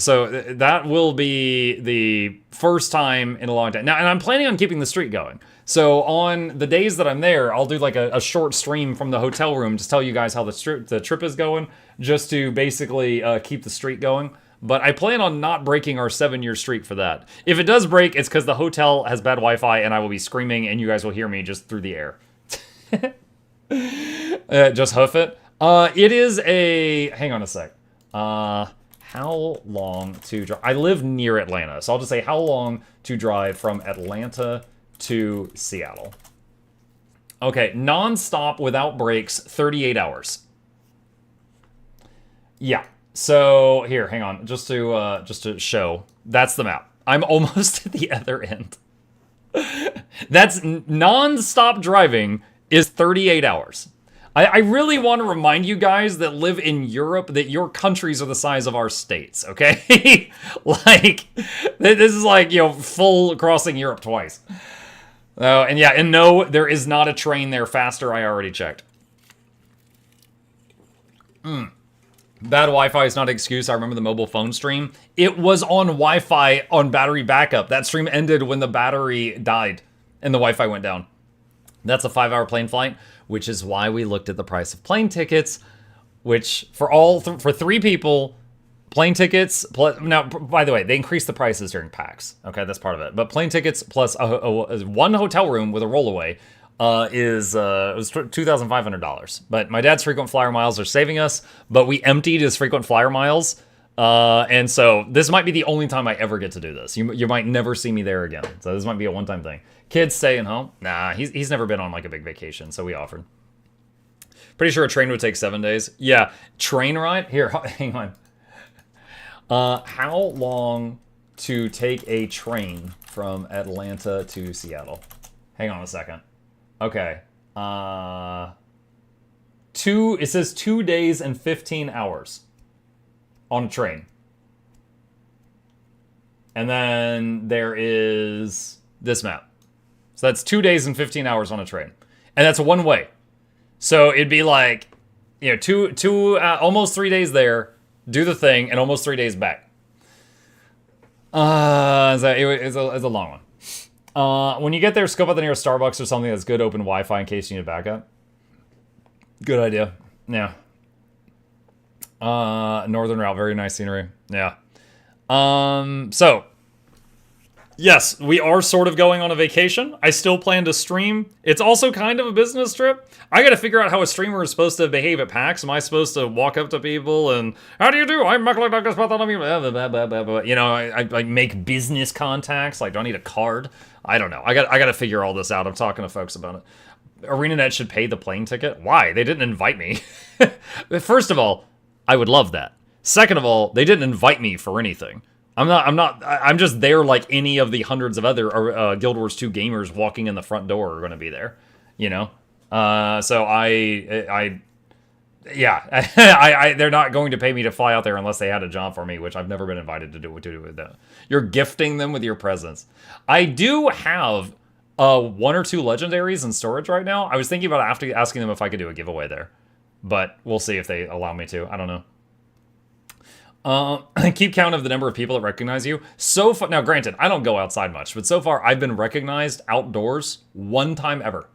So that will be the first time in a long time. Now, and I'm planning on keeping the streak going. So on the days that I'm there, I'll do like a short stream from the hotel room to tell you guys how the trip is going, just to basically keep the streak going. But I plan on not breaking our 7-year streak for that. If it does break, it's because the hotel has bad Wi-Fi and I will be screaming and you guys will hear me just through the air. Just hoof it. It is a... Hang on a sec. How long to drive? I live near Atlanta, so I'll just say how long to drive from Atlanta to Seattle. Okay, non-stop without breaks, 38 hours. Yeah. So here, hang on, just to show. That's the map. I'm almost at the other end. That's non-stop driving is 38 hours. I really want to remind you guys that live in Europe that your countries are the size of our states, okay? Like, this is like, you know, full crossing Europe twice. And yeah, and no, there is not a train there faster. I already checked. Bad Wi-Fi is not an excuse. I remember the mobile phone stream. It was on Wi-Fi on battery backup. That stream ended when the battery died and the Wi-Fi went down. That's a 5-hour plane flight, which is why we looked at the price of plane tickets, which for for 3 people, plane tickets, now, by the way, they increased the prices during PAX. Okay, that's part of it. But plane tickets plus one hotel room with a rollaway was $2,500. But my dad's frequent flyer miles are saving us, but we emptied his frequent flyer miles. And so this might be the only time I ever get to do this. You might never see me there again. So this might be a one-time thing. Kids staying home? Nah, he's never been on like a big vacation, so we offered. Pretty sure a train would take 7 days. Yeah, train ride? Here, hang on. How long to take a train from Atlanta to Seattle? Hang on a second. Okay. It says 2 days and 15 hours on a train. And then there is this map. So that's 2 days and 15 hours on a train. And that's one way. So it'd be like, you know, almost 3 days there, do the thing, and almost 3 days back. It's a long one. When you get there, scope out the nearest Starbucks or something that's good open Wi-Fi in case you need backup. Good idea. Yeah. Northern route, very nice scenery. Yeah. So, yes, we are sort of going on a vacation. I still plan to stream. It's also kind of a business trip. I gotta figure out how a streamer is supposed to behave at PAX. Am I supposed to walk up to people and, how do you do? I'm MuklukYoutube. You know, I make business contacts. Like, do I need a card? I don't know. I gotta figure all this out. I'm talking to folks about it. ArenaNet should pay the plane ticket? Why? They didn't invite me. First of all, I would love that. Second of all, they didn't invite me for anything. I'm just there like any of the hundreds of other Guild Wars 2 gamers walking in the front door are going to be there, you know? So they're not going to pay me to fly out there unless they had a job for me, which I've never been invited to do with that. You're gifting them with your presence. I do have 1 or 2 legendaries in storage right now. I was thinking about asking them if I could do a giveaway there, but we'll see if they allow me to. I don't know. Keep count of the number of people that recognize you. So far, now granted, I don't go outside much, but so far I've been recognized outdoors 1 time ever.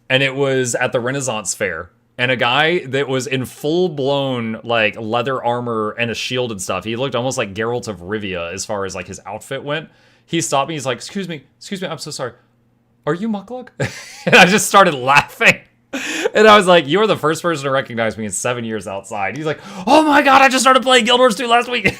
And it was at the Renaissance Fair. And a guy that was in full-blown, like, leather armor and a shield and stuff. He looked almost like Geralt of Rivia as far as, like, his outfit went. He stopped me, he's like, excuse me, I'm so sorry. Are you Mukluk? And I just started laughing. And I was like, you're the first person to recognize me in 7 years outside. He's like, oh my god, I just started playing Guild Wars 2 last week.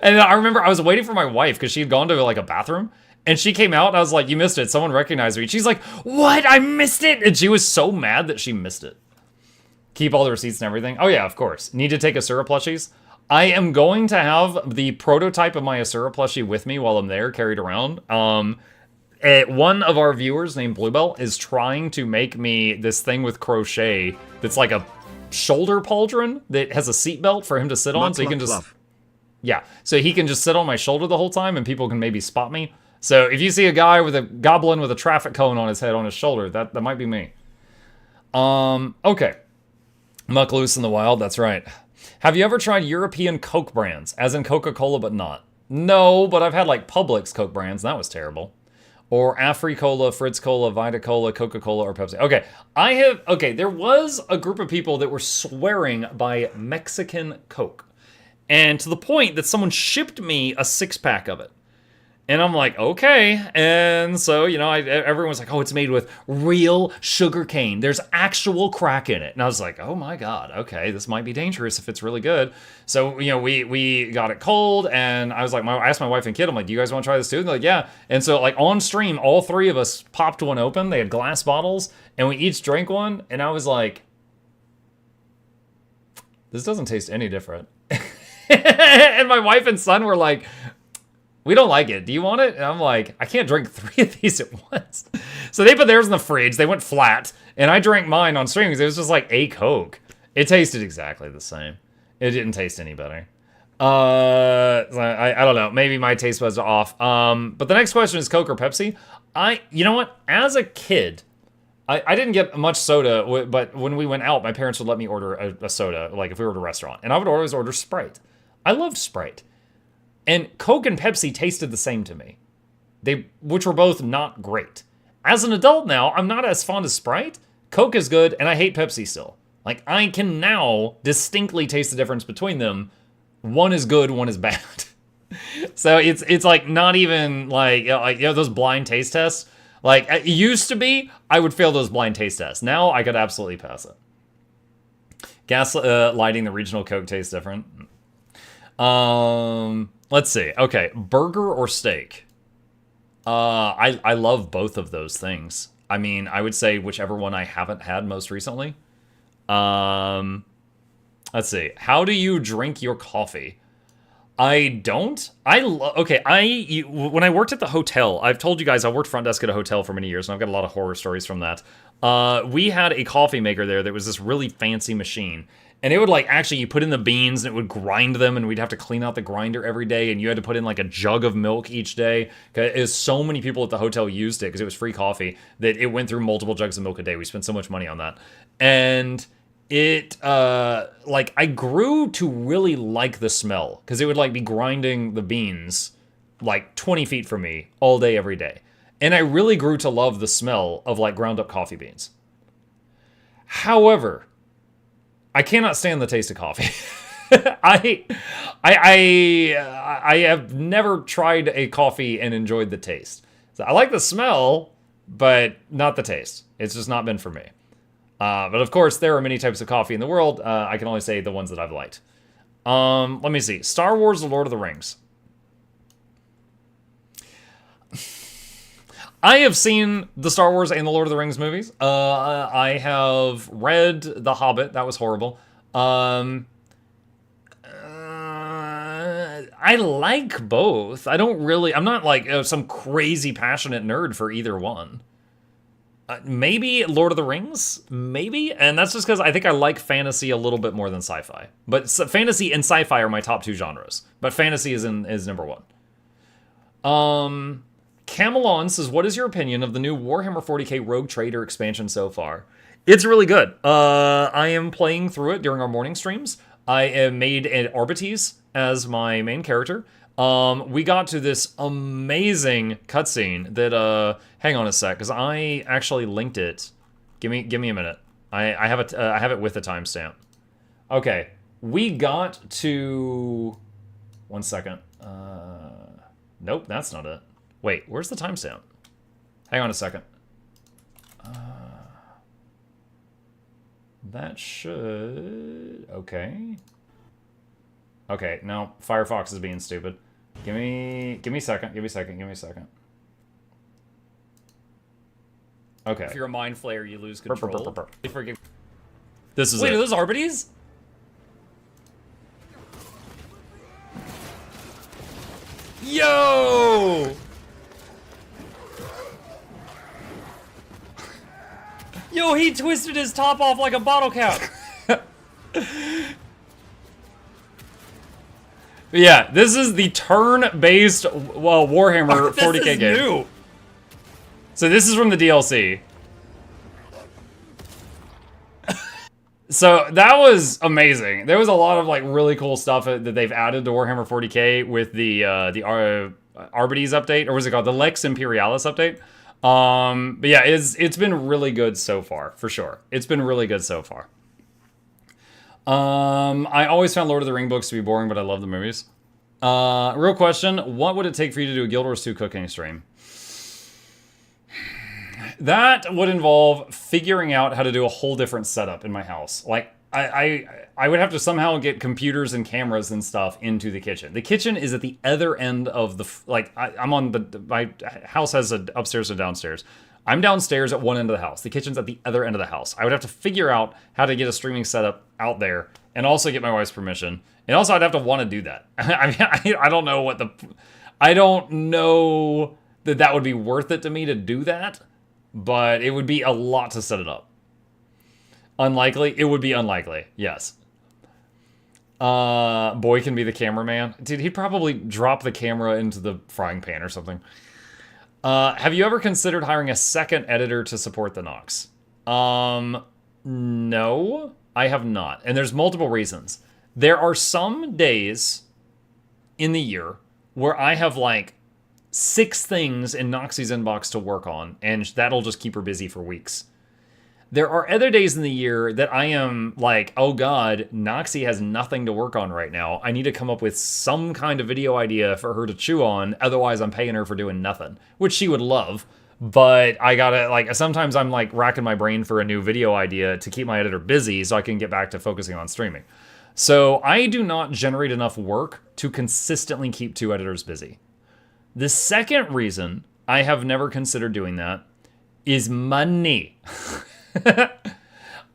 And I remember I was waiting for my wife because she had gone to like a bathroom. And she came out and I was like, you missed it. Someone recognized me. She's like, what? I missed it? And she was so mad that she missed it. Keep all the receipts and everything. Oh yeah, of course. Need to take Asura plushies. I am going to have the prototype of my Asura plushie with me while I'm there, carried around. One of our viewers named Bluebell is trying to make me this thing with crochet that's like a shoulder pauldron that has a seatbelt for him to sit on, so he can just... Yeah, so he can just sit on my shoulder the whole time and people can maybe spot me. So if you see a guy with a goblin with a traffic cone on his head on his shoulder, that might be me. Okay. Muck loose in the wild, that's right. Have you ever tried European Coke brands, as in Coca-Cola but not? No, but I've had like Publix Coke brands, and that was terrible. Or Afri-Cola, Fritz-Cola, Vita-Cola, Coca-Cola, or Pepsi. Okay, there was a group of people that were swearing by Mexican Coke. And to the point that someone shipped me a 6-pack of it. And I'm like, okay. And so, you know, everyone was like, oh, it's made with real sugar cane. There's actual crack in it. And I was like, oh my god, okay, this might be dangerous if it's really good. So, you know, we got it cold, and I was like, I asked my wife and kid, I'm like, do you guys want to try this too? And they're like, yeah. And so, like, on stream, all 3 of us popped one open. They had glass bottles, and we each drank one. And I was like, this doesn't taste any different. And my wife and son were like, we don't like it. Do you want it? And I'm like, I can't drink 3 of these at once. So they put theirs in the fridge. They went flat. And I drank mine on stream because it was just like a Coke. It tasted exactly the same. It didn't taste any better. I don't know. Maybe my taste buds are off. But the next question is Coke or Pepsi. You know what? As a kid, I didn't get much soda. But when we went out, my parents would let me order a soda. Like if we were at a restaurant. And I would always order Sprite. I loved Sprite. And Coke and Pepsi tasted the same to me. Which were both not great. As an adult now, I'm not as fond of Sprite. Coke is good, and I hate Pepsi still. Like, I can now distinctly taste the difference between them. One is good, one is bad. So it's like not even like, you know, those blind taste tests. Like, it used to be, I would fail those blind taste tests. Now, I could absolutely pass it. Gas lighting the regional Coke tastes different. Let's see. Okay, burger or steak? I love both of those things. I mean, I would say whichever one I haven't had most recently. Let's see. How do you drink your coffee? I don't. Okay, when I worked at the hotel, I've told you guys I worked front desk at a hotel for many years, and I've got a lot of horror stories from that. We had a coffee maker there that was this really fancy machine. And it would like, actually, you put in the beans and it would grind them, and we'd have to clean out the grinder every day, and you had to put in like a jug of milk each day. Because so many people at the hotel used it because it was free coffee that it went through multiple jugs of milk a day. We spent so much money on that. And it, like, I grew to really like the smell because it would like be grinding the beans like 20 feet from me all day, every day. And I really grew to love the smell of like ground up coffee beans. However, I cannot stand the taste of coffee. I have never tried a coffee and enjoyed the taste. So I like the smell, but not the taste. It's just not been for me. But of course, there are many types of coffee in the world. I can only say the ones that I've liked. Let me see. Star Wars or Lord of the Rings? I have seen the Star Wars and the Lord of the Rings movies. I have read The Hobbit. That was horrible. I like both. I'm not like some crazy passionate nerd for either one. Maybe Lord of the Rings? Maybe? And that's just because I think I like fantasy a little bit more than sci-fi. But fantasy and sci-fi are my top two genres. But fantasy is number one. Camelon says, what is your opinion of the new Warhammer 40k Rogue Trader expansion so far? It's really good. I am playing through it during our morning streams. I have made an Arbites as my main character. We got to this amazing cutscene that, hang on a sec, because I actually linked it. Give me a minute. I have it with a timestamp. Okay, we got to, one second. Nope, that's not it. Wait, where's the timestamp? Hang on a second. That should... Okay. Okay, now Firefox is being stupid. Give me a second. Okay. If you're a mind flayer, you lose control. This is Wait, it. are those Arbites? Yo! Yo, he twisted his top off like a bottle cap. Yeah, this is the turn-based Warhammer 40k game. New. So this is from the DLC. So that was amazing. There was a lot of like really cool stuff that they've added to Warhammer 40k with the Arbites update, or was it called the Lex Imperialis update? But yeah, it's been really good so far, for sure. It's been really good so far. I always found Lord of the Ring books to be boring, but I love the movies. Real question, what would it take for you to do a Guild Wars 2 cooking stream? That would involve figuring out how to do a whole different setup in my house. Like, I would have to somehow get computers and cameras and stuff into the kitchen. The kitchen is at the other end of the, my house has an upstairs and downstairs. I'm downstairs at one end of the house. The kitchen's at the other end of the house. I would have to figure out how to get a streaming setup out there and also get my wife's permission. And also I'd have to want to do that. I mean, I don't know I don't know that would be worth it to me to do that, but it would be a lot to set it up. Unlikely? It would be unlikely, yes. Boy can be the cameraman. Dude, he'd probably drop the camera into the frying pan or something. Have you ever considered hiring a second editor to support the Nox? No, I have not. And there's multiple reasons. There are some days in the year where I have like 6 things in Noxxi's inbox to work on, and that'll just keep her busy for weeks. There are other days in the year that I am like, oh god, Noxxi has nothing to work on right now. I need to come up with some kind of video idea for her to chew on, otherwise I'm paying her for doing nothing, which she would love, but I gotta, like, sometimes I'm like racking my brain for a new video idea to keep my editor busy so I can get back to focusing on streaming. So I do not generate enough work to consistently keep 2 editors busy. The second reason I have never considered doing that is money.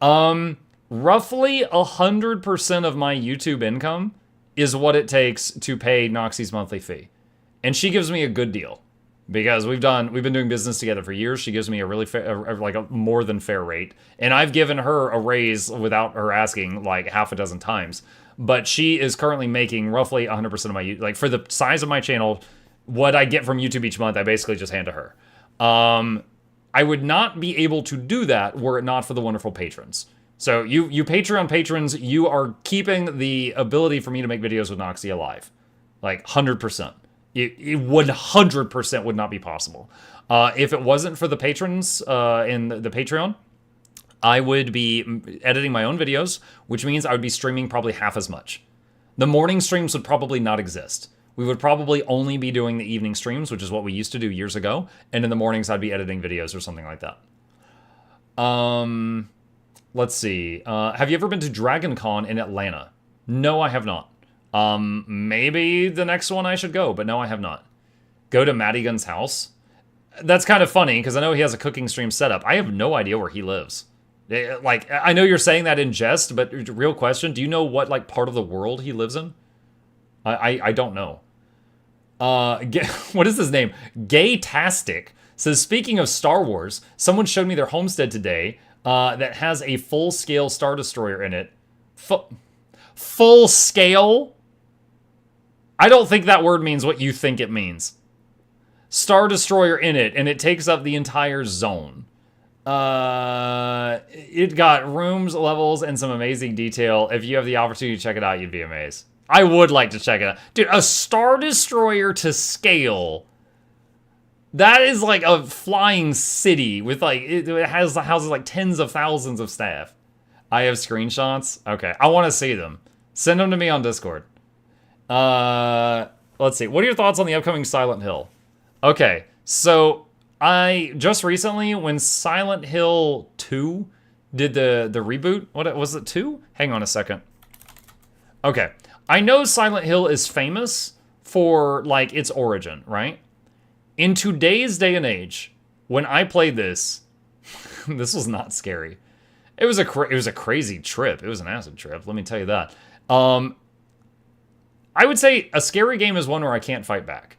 Roughly 100% of my YouTube income is what it takes to pay Noxxi's monthly fee. And she gives me a good deal because we've been doing business together for years. She gives me a really fair, like a more than fair rate. And I've given her a raise without her asking like half a dozen times. But she is currently making roughly 100% of my, like for the size of my channel, what I get from YouTube each month, I basically just hand to her. I would not be able to do that were it not for the wonderful patrons. So you Patreon patrons, you are keeping the ability for me to make videos with Noxxi alive. Like 100%. It 100% would not be possible. If it wasn't for the patrons in the Patreon, I would be editing my own videos, which means I would be streaming probably half as much. The morning streams would probably not exist. We would probably only be doing the evening streams, which is what we used to do years ago. And in the mornings, I'd be editing videos or something like that. Let's see. Have you ever been to Dragon Con in Atlanta? No, I have not. Maybe the next one I should go, but no, I have not. Go to Madigan's house? That's kind of funny, because I know he has a cooking stream set up. I have no idea where he lives. Like, I know you're saying that in jest, but real question, do you know what, like, part of the world he lives in? I don't know. What is his name? Gaytastic says, speaking of Star Wars, someone showed me their homestead today that has a full-scale Star Destroyer in it. Full scale? I don't think that word means what you think it means. Star Destroyer in it, and it takes up the entire zone. It got rooms, levels, and some amazing detail. If you have the opportunity to check it out, you'd be amazed. I would like to check it out. Dude, a Star Destroyer to scale. That is like a flying city with like, it houses like tens of thousands of staff. I have screenshots. Okay, I want to see them. Send them to me on Discord. Let's see. What are your thoughts on the upcoming Silent Hill? Okay, so I just recently, when Silent Hill 2 did the reboot, what was it, 2? Hang on a second. Okay, I know Silent Hill is famous for like its origin, right? In today's day and age, when I played this, this was not scary. It was a crazy trip. It was an acid trip. Let me tell you that. I would say a scary game is one where I can't fight back.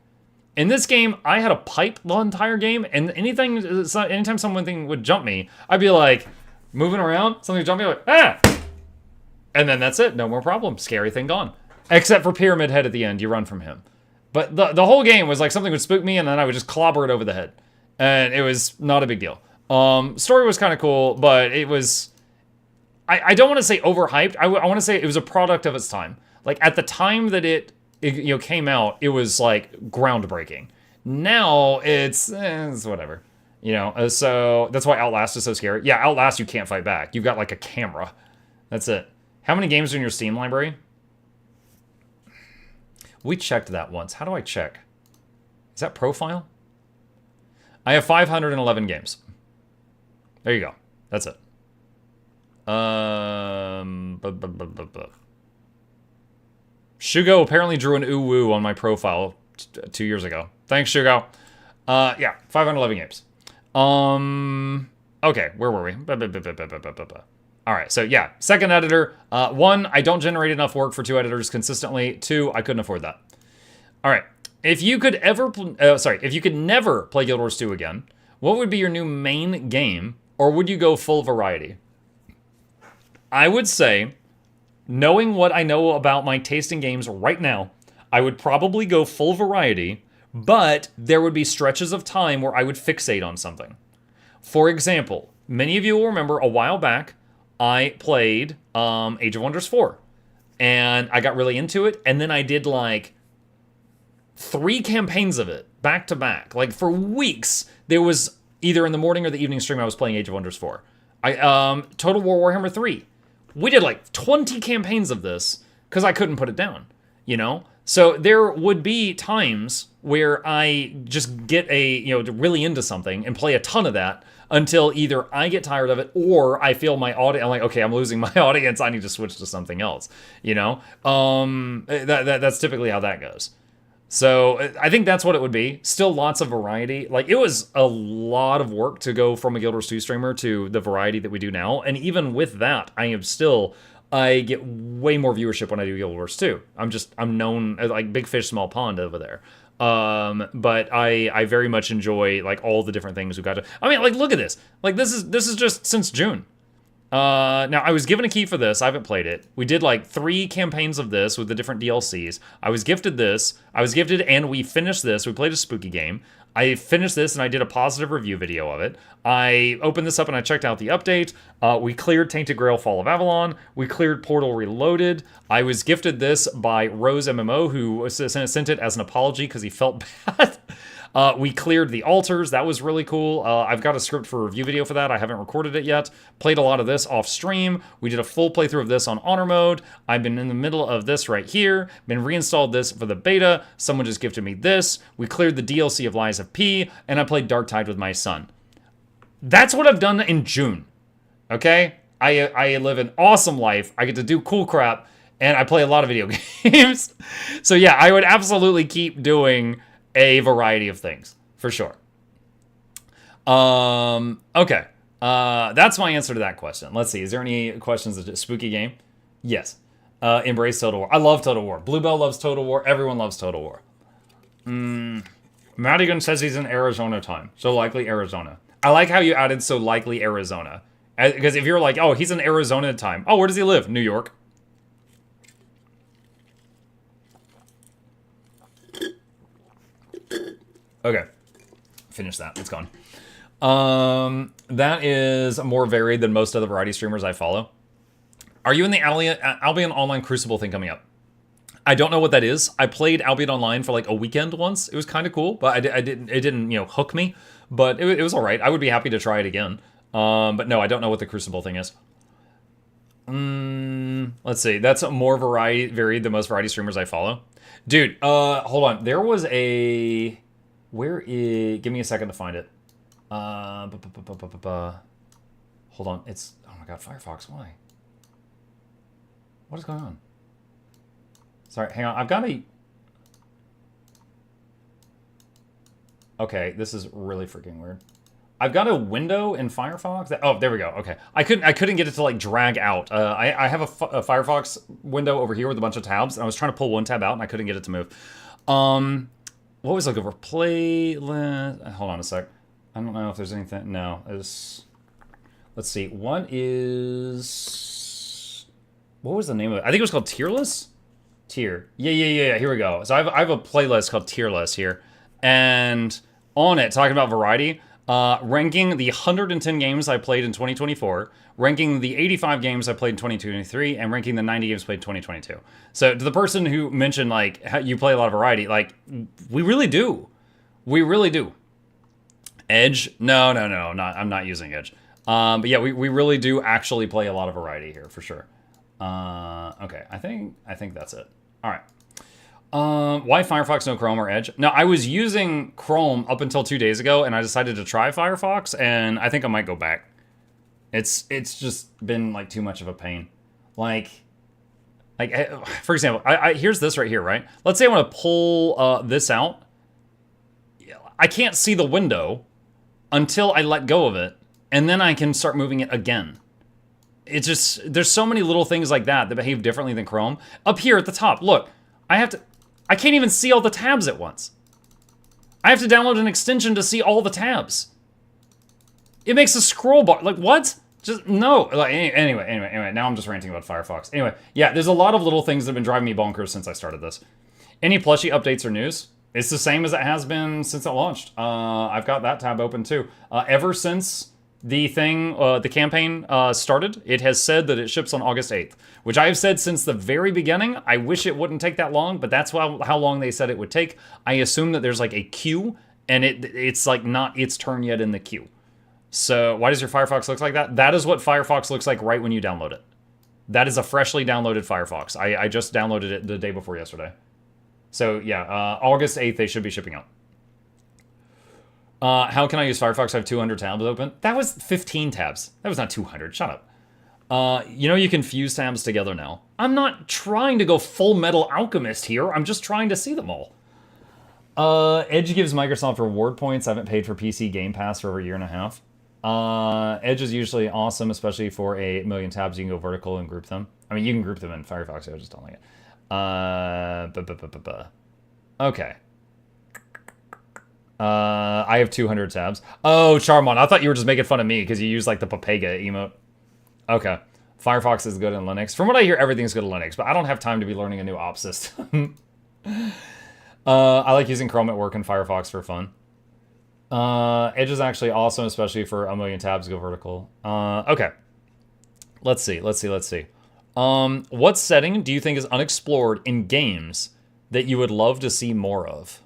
In this game, I had a pipe the entire game, and anytime something would jump me, I'd be like moving around, something would jump me, like ah, and then that's it. No more problem. Scary thing gone. Except for Pyramid Head at the end, you run from him. But the whole game was like something would spook me, and then I would just clobber it over the head, and it was not a big deal. Story was kind of cool, but it was, I don't want to say overhyped. I want to say it was a product of its time. Like at the time that it came out, it was like groundbreaking. Now it's whatever, so that's why Outlast is so scary. Yeah, Outlast you can't fight back. You've got like a camera. That's it. How many games are in your Steam library? We checked that once. How do I check? Is that profile? I have 511 games. There you go. That's it. Shugo apparently drew an ooh-woo on my profile 2 years ago. Thanks, Shugo. Yeah, 511 games. Okay, where were we? All right, so yeah, second editor. 1, I don't generate enough work for 2 editors consistently. 2, I couldn't afford that. All right, if you could never play Guild Wars 2 again, what would be your new main game, or would you go full variety? I would say, knowing what I know about my taste in games right now, I would probably go full variety, but there would be stretches of time where I would fixate on something. For example, many of you will remember a while back, I played Age of Wonders 4, and I got really into it, and then I did like 3 campaigns of it back to back. Like for weeks, there was either in the morning or the evening stream I was playing Age of Wonders 4. Total War Warhammer 3. We did like 20 campaigns of this because I couldn't put it down, So there would be times where I just get really into something and play a ton of that until either I get tired of it or I feel my audience, I'm like, okay, I'm losing my audience, I need to switch to something else, That's typically how that goes. So I think that's what it would be. Still lots of variety. Like, it was a lot of work to go from a Guild Wars 2 streamer to the variety that we do now. And even with that, I get way more viewership when I do Guild Wars 2. I'm known as like big fish, small pond over there. But I very much enjoy like all the different things we got to. I mean, like, look at this. Like, this is just since June. Now, I was given a key for this. I haven't played it. We did like 3 campaigns of this with the different DLCs. I was gifted this. And we finished this. We played a spooky game. I finished this and I did a positive review video of it. I opened this up and I checked out the update. We cleared Tainted Grail Fall of Avalon. We cleared Portal Reloaded. I was gifted this by Rose MMO, who sent it as an apology because he felt bad. We cleared the altars. That was really cool. I've got a script for a review video for that. I haven't recorded it yet. Played a lot of this off stream. We did a full playthrough of this on honor mode. I've been in the middle of this right here. Been reinstalled this for the beta. Someone just gifted me this. We cleared the DLC of Lies of P, and I played Darktide with my son. That's what I've done in June. Okay? I live an awesome life. I get to do cool crap, and I play a lot of video games. So yeah, I would absolutely keep doing a variety of things, for sure. Okay. That's my answer to that question. Let's see. Is there any questions? Spooky game? Yes. Embrace Total War. I love Total War. Bluebell loves Total War. Everyone loves Total War. Madigan says he's in Arizona time. So likely Arizona. I like how you added so likely Arizona. Because if you're like, oh, he's in Arizona time. Oh, where does he live? New York. Okay, finish that. It's gone. That is more varied than most other variety streamers I follow. Are you in the Albion Online Crucible thing coming up? I don't know what that is. I played Albion Online for like a weekend once. It was kind of cool, but it didn't hook me. But it was all right. I would be happy to try it again. But no, I don't know what the Crucible thing is. Let's see. That's more varied than most variety streamers I follow. Dude, hold on. There was a... Where is... Give me a second to find it. Hold on. It's... Oh my god, Firefox. Why? What is going on? Sorry, hang on. I've got a... Okay, this is really freaking weird. I've got a window in Firefox that... Oh, there we go. Okay. I couldn't get it to, like, drag out. I have a Firefox window over here with a bunch of tabs, and I was trying to pull one tab out, and I couldn't get it to move. What was I looking for? Playlist... Hold on a sec. I don't know if there's anything... No. Let's see. What was the name of it? I think it was called Tierless? Tier. Yeah. Here we go. So I have a playlist called Tierless here. And on it, talking about variety... ranking the 110 games I played in 2024, ranking the 85 games I played in 2023, and ranking the 90 games played in 2022. So to the person who mentioned, like, how you play a lot of variety, like, we really do. We really do. Edge? No, I'm not using Edge. But yeah, we really do actually play a lot of variety here, for sure. Okay, I think that's it. All right. Why Firefox, no Chrome or Edge? No, I was using Chrome up until 2 days ago, and I decided to try Firefox, and I think I might go back. It's just been, like, too much of a pain. Like, for example, here's this right here, right? Let's say I want to pull this out. I can't see the window until I let go of it, and then I can start moving it again. It's just, there's so many little things like that behave differently than Chrome. Up here at the top, look, I can't even see all the tabs at once. I have to download an extension to see all the tabs. It makes a scroll bar. Like, what? Just, no. Like, anyway, now I'm just ranting about Firefox. Anyway, yeah, there's a lot of little things that have been driving me bonkers since I started this. Any plushie updates or news? It's the same as it has been since it launched. I've got that tab open too. Ever since the campaign started, it has said that it ships on August 8th, which I have said since the very beginning. I wish it wouldn't take that long, but that's how long they said it would take. I assume that there's like a queue, and it's like not its turn yet in the queue. So why does your Firefox look like that? That is what Firefox looks like right when you download it. That is a freshly downloaded Firefox. I just downloaded it the day before yesterday. So yeah, August 8th they should be shipping out. How can I use Firefox? I have 200 tabs open. That was 15 tabs. That was not 200. Shut up. You can fuse tabs together now. I'm not trying to go Full Metal Alchemist here. I'm just trying to see them all. Edge gives Microsoft reward points. I haven't paid for PC Game Pass for over a year and a half. Edge is usually awesome, especially for a million tabs. You can go vertical and group them. I mean, you can group them in Firefox. I just don't like it. Okay. I have 200 tabs. Oh, Charmon, I thought you were just making fun of me because you use like the Papega emote. Okay. Firefox is good in Linux. From what I hear, everything's good in Linux, but I don't have time to be learning a new op system. I like using Chrome at work and Firefox for fun. Edge is actually awesome, especially for a million tabs go vertical. Okay. Let's see. What setting do you think is unexplored in games that you would love to see more of?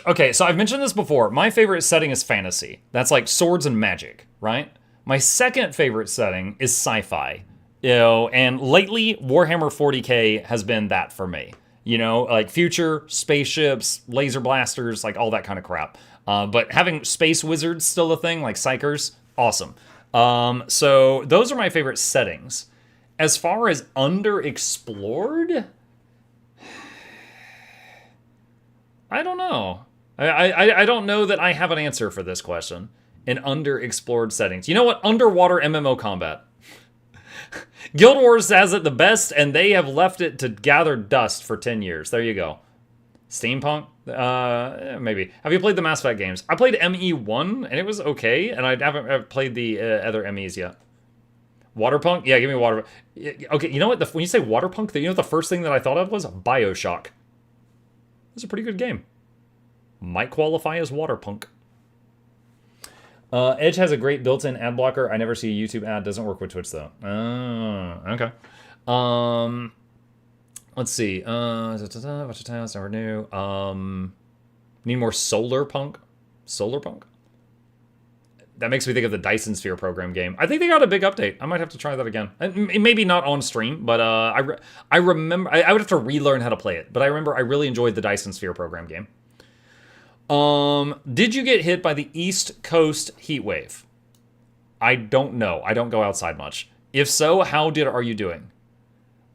Okay, so I've mentioned this before. My favorite setting is fantasy. That's like swords and magic, right? My second favorite setting is sci-fi. You know, and lately Warhammer 40K has been that for me. You know, like future, spaceships, laser blasters, like all that kind of crap. But having space wizards still a thing, like psychers, awesome. So those are my favorite settings. As far as underexplored, I don't know. I don't know that I have an answer for this question. In underexplored settings. You know what? Underwater MMO combat. Guild Wars has it the best, and they have left it to gather dust for 10 years. There you go. Steampunk? Maybe. Have you played the Mass Effect games? I played ME1, and it was okay, and I haven't played the other MEs yet. Waterpunk? Yeah, give me Water. Okay, you know what? When you say Waterpunk, you know what the first thing that I thought of was? Bioshock. It's a pretty good game. Might qualify as Waterpunk. Edge has a great built-in ad blocker. I never see a YouTube ad. Doesn't work with Twitch, though. Okay. Let's see. Never knew. Need more Solar Punk? Solar Punk? That makes me think of the Dyson Sphere program game. I think they got a big update. I might have to try that again. Maybe not on stream, but I remember... I would have to relearn how to play it. But I remember I really enjoyed the Dyson Sphere program game. Did you get hit by the East Coast heat wave? I don't know. I don't go outside much. If so, how are you doing?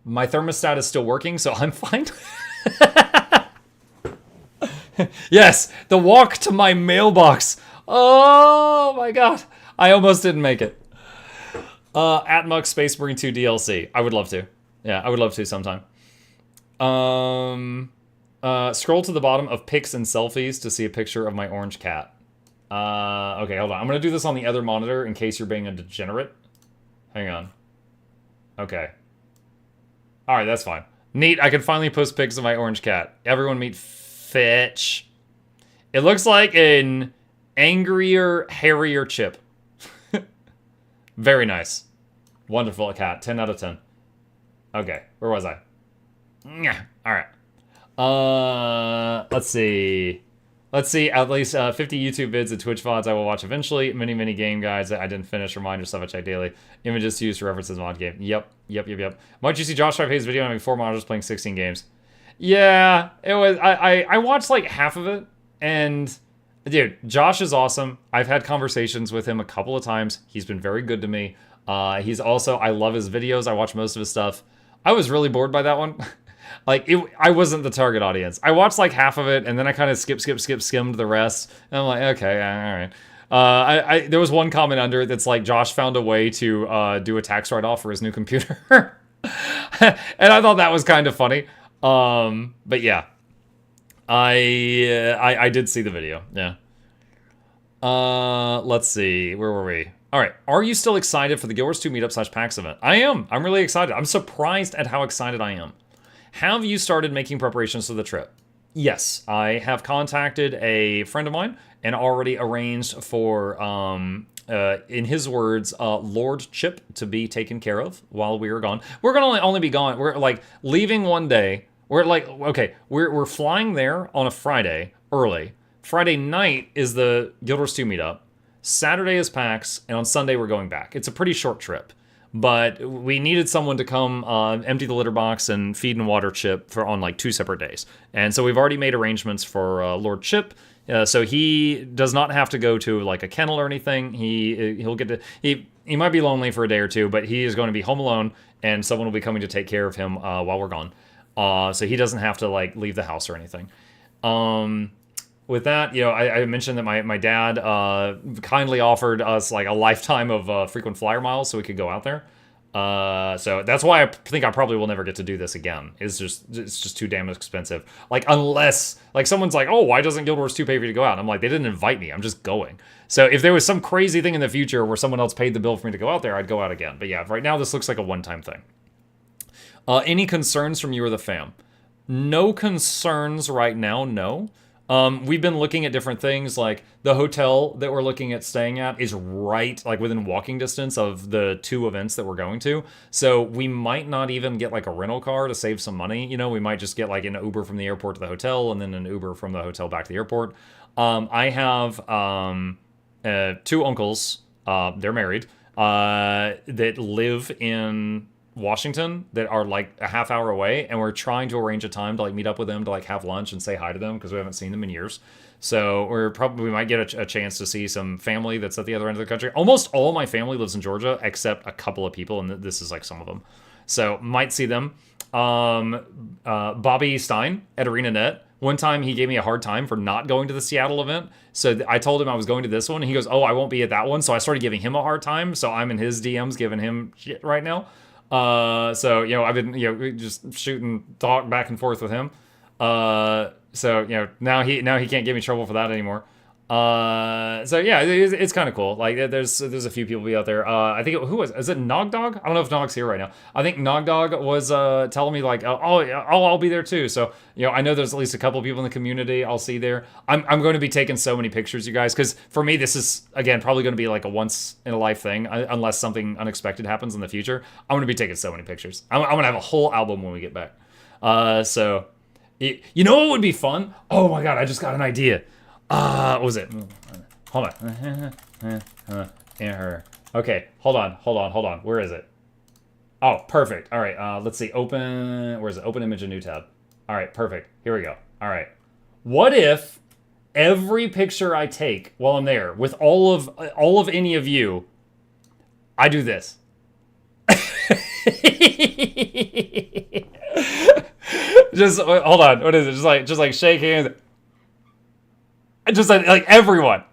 My thermostat is still working, so I'm fine. Yes, the walk to my mailbox. Oh my god. I almost didn't make it. Atmux Space Marine 2 DLC. I would love to. Yeah, I would love to sometime. Scroll to the bottom of pics and selfies to see a picture of my orange cat. Okay, hold on. I'm going to do this on the other monitor in case you're being a degenerate. Hang on. Okay. Alright, that's fine. Neat, I can finally post pics of my orange cat. Everyone meet Fitch. It looks like an angrier, hairier Chip. Very nice. Wonderful cat. 10 out of 10. Okay, where was I? Alright. Let's see. At least 50 YouTube vids and Twitch VODs I will watch eventually. Many game guides that I didn't finish. Reminder stuff I check daily. Images to use to references mod game. Yep. Might you see Josh 5K's video on having 4 monitors playing 16 games? Yeah, it was. I watched like half of it, and dude, Josh is awesome. I've had conversations with him a couple of times. He's been very good to me. He's also, I love his videos. I watch most of his stuff. I was really bored by that one. I wasn't the target audience. I watched like half of it, and then I kind of skimmed the rest. And I'm like, okay, all right. There was one comment under it that's like, Josh found a way to do a tax write-off for his new computer. And I thought that was kind of funny. But yeah. I did see the video, yeah. Let's see, where were we? All right, are you still excited for the Guild Wars 2 meetup / PAX event? I am. I'm really excited. I'm surprised at how excited I am. Have you started making preparations for the trip? Yes, I have contacted a friend of mine and already arranged for, in his words, Lord Chip to be taken care of while we are gone. We're gonna only be gone. We're like leaving one day. We're like, okay, we're flying there on a Friday early. Friday night is the Guild Wars 2 meetup. Saturday is PAX, and on Sunday we're going back. It's a pretty short trip, but we needed someone to come empty the litter box and feed and water Chip on like 2 separate days. And so we've already made arrangements for Lord Chip. So he does not have to go to like a kennel or anything. He'll get to he might be lonely for a day or two, but he is going to be home alone, and someone will be coming to take care of him while we're gone. so he doesn't have to like leave the house or anything. With that, you know, I mentioned that my dad kindly offered us like a lifetime of frequent flyer miles so we could go out there. So that's why I think I probably will never get to do this again. It's just too damn expensive. Like, unless, like, someone's like, oh, why doesn't Guild Wars 2 pay for you to go out? And I'm like, they didn't invite me. I'm just going. So if there was some crazy thing in the future where someone else paid the bill for me to go out there, I'd go out again. But yeah, right now this looks like a one-time thing. Any concerns from you or the fam? No concerns right now, no. We've been looking at different things, like the hotel that we're looking at staying at is right, like within walking distance of the 2 events that we're going to. So we might not even get like a rental car to save some money. You know, we might just get like an Uber from the airport to the hotel and then an Uber from the hotel back to the airport. I have 2 uncles, they're married, that live in Washington that are like a half hour away, and we're trying to arrange a time to like meet up with them to like have lunch and say hi to them because we haven't seen them in years. So we might get a chance to see some family that's at the other end of the country. Almost all my family lives in Georgia except a couple of people, and this is like some of them. So might see them. Bobby Stein at ArenaNet. One time he gave me a hard time for not going to the Seattle event. So I told him I was going to this one, and he goes, "Oh, I won't be at that one." So I started giving him a hard time. So I'm in his DMs giving him shit right now. So, you know, I've been, you know, just shooting talk back and forth with him. So, you know, now he can't give me trouble for that anymore. So yeah, it's kind of cool. Like there's a few people out there. I think is it Nogdog? I don't know if Nog's here right now. I think Nogdog was telling me like, I'll be there too. So, you know, I know there's at least a couple of people in the community I'll see there. I'm going to be taking so many pictures, you guys, because for me this is again probably going to be like a once in a life thing unless something unexpected happens in the future. I'm going to be taking so many pictures. I'm going to have a whole album when we get back. So you know what would be fun? Oh my god, I just got an idea. What was it? Hold on. Okay, hold on. Where is it? Oh, perfect. All right, let's see. Open, where is it? Open image, a new tab. All right, perfect. Here we go. All right. What if every picture I take while I'm there with all of any of you, I do this? Just hold on. What is it? Just like shake hands. Just like everyone.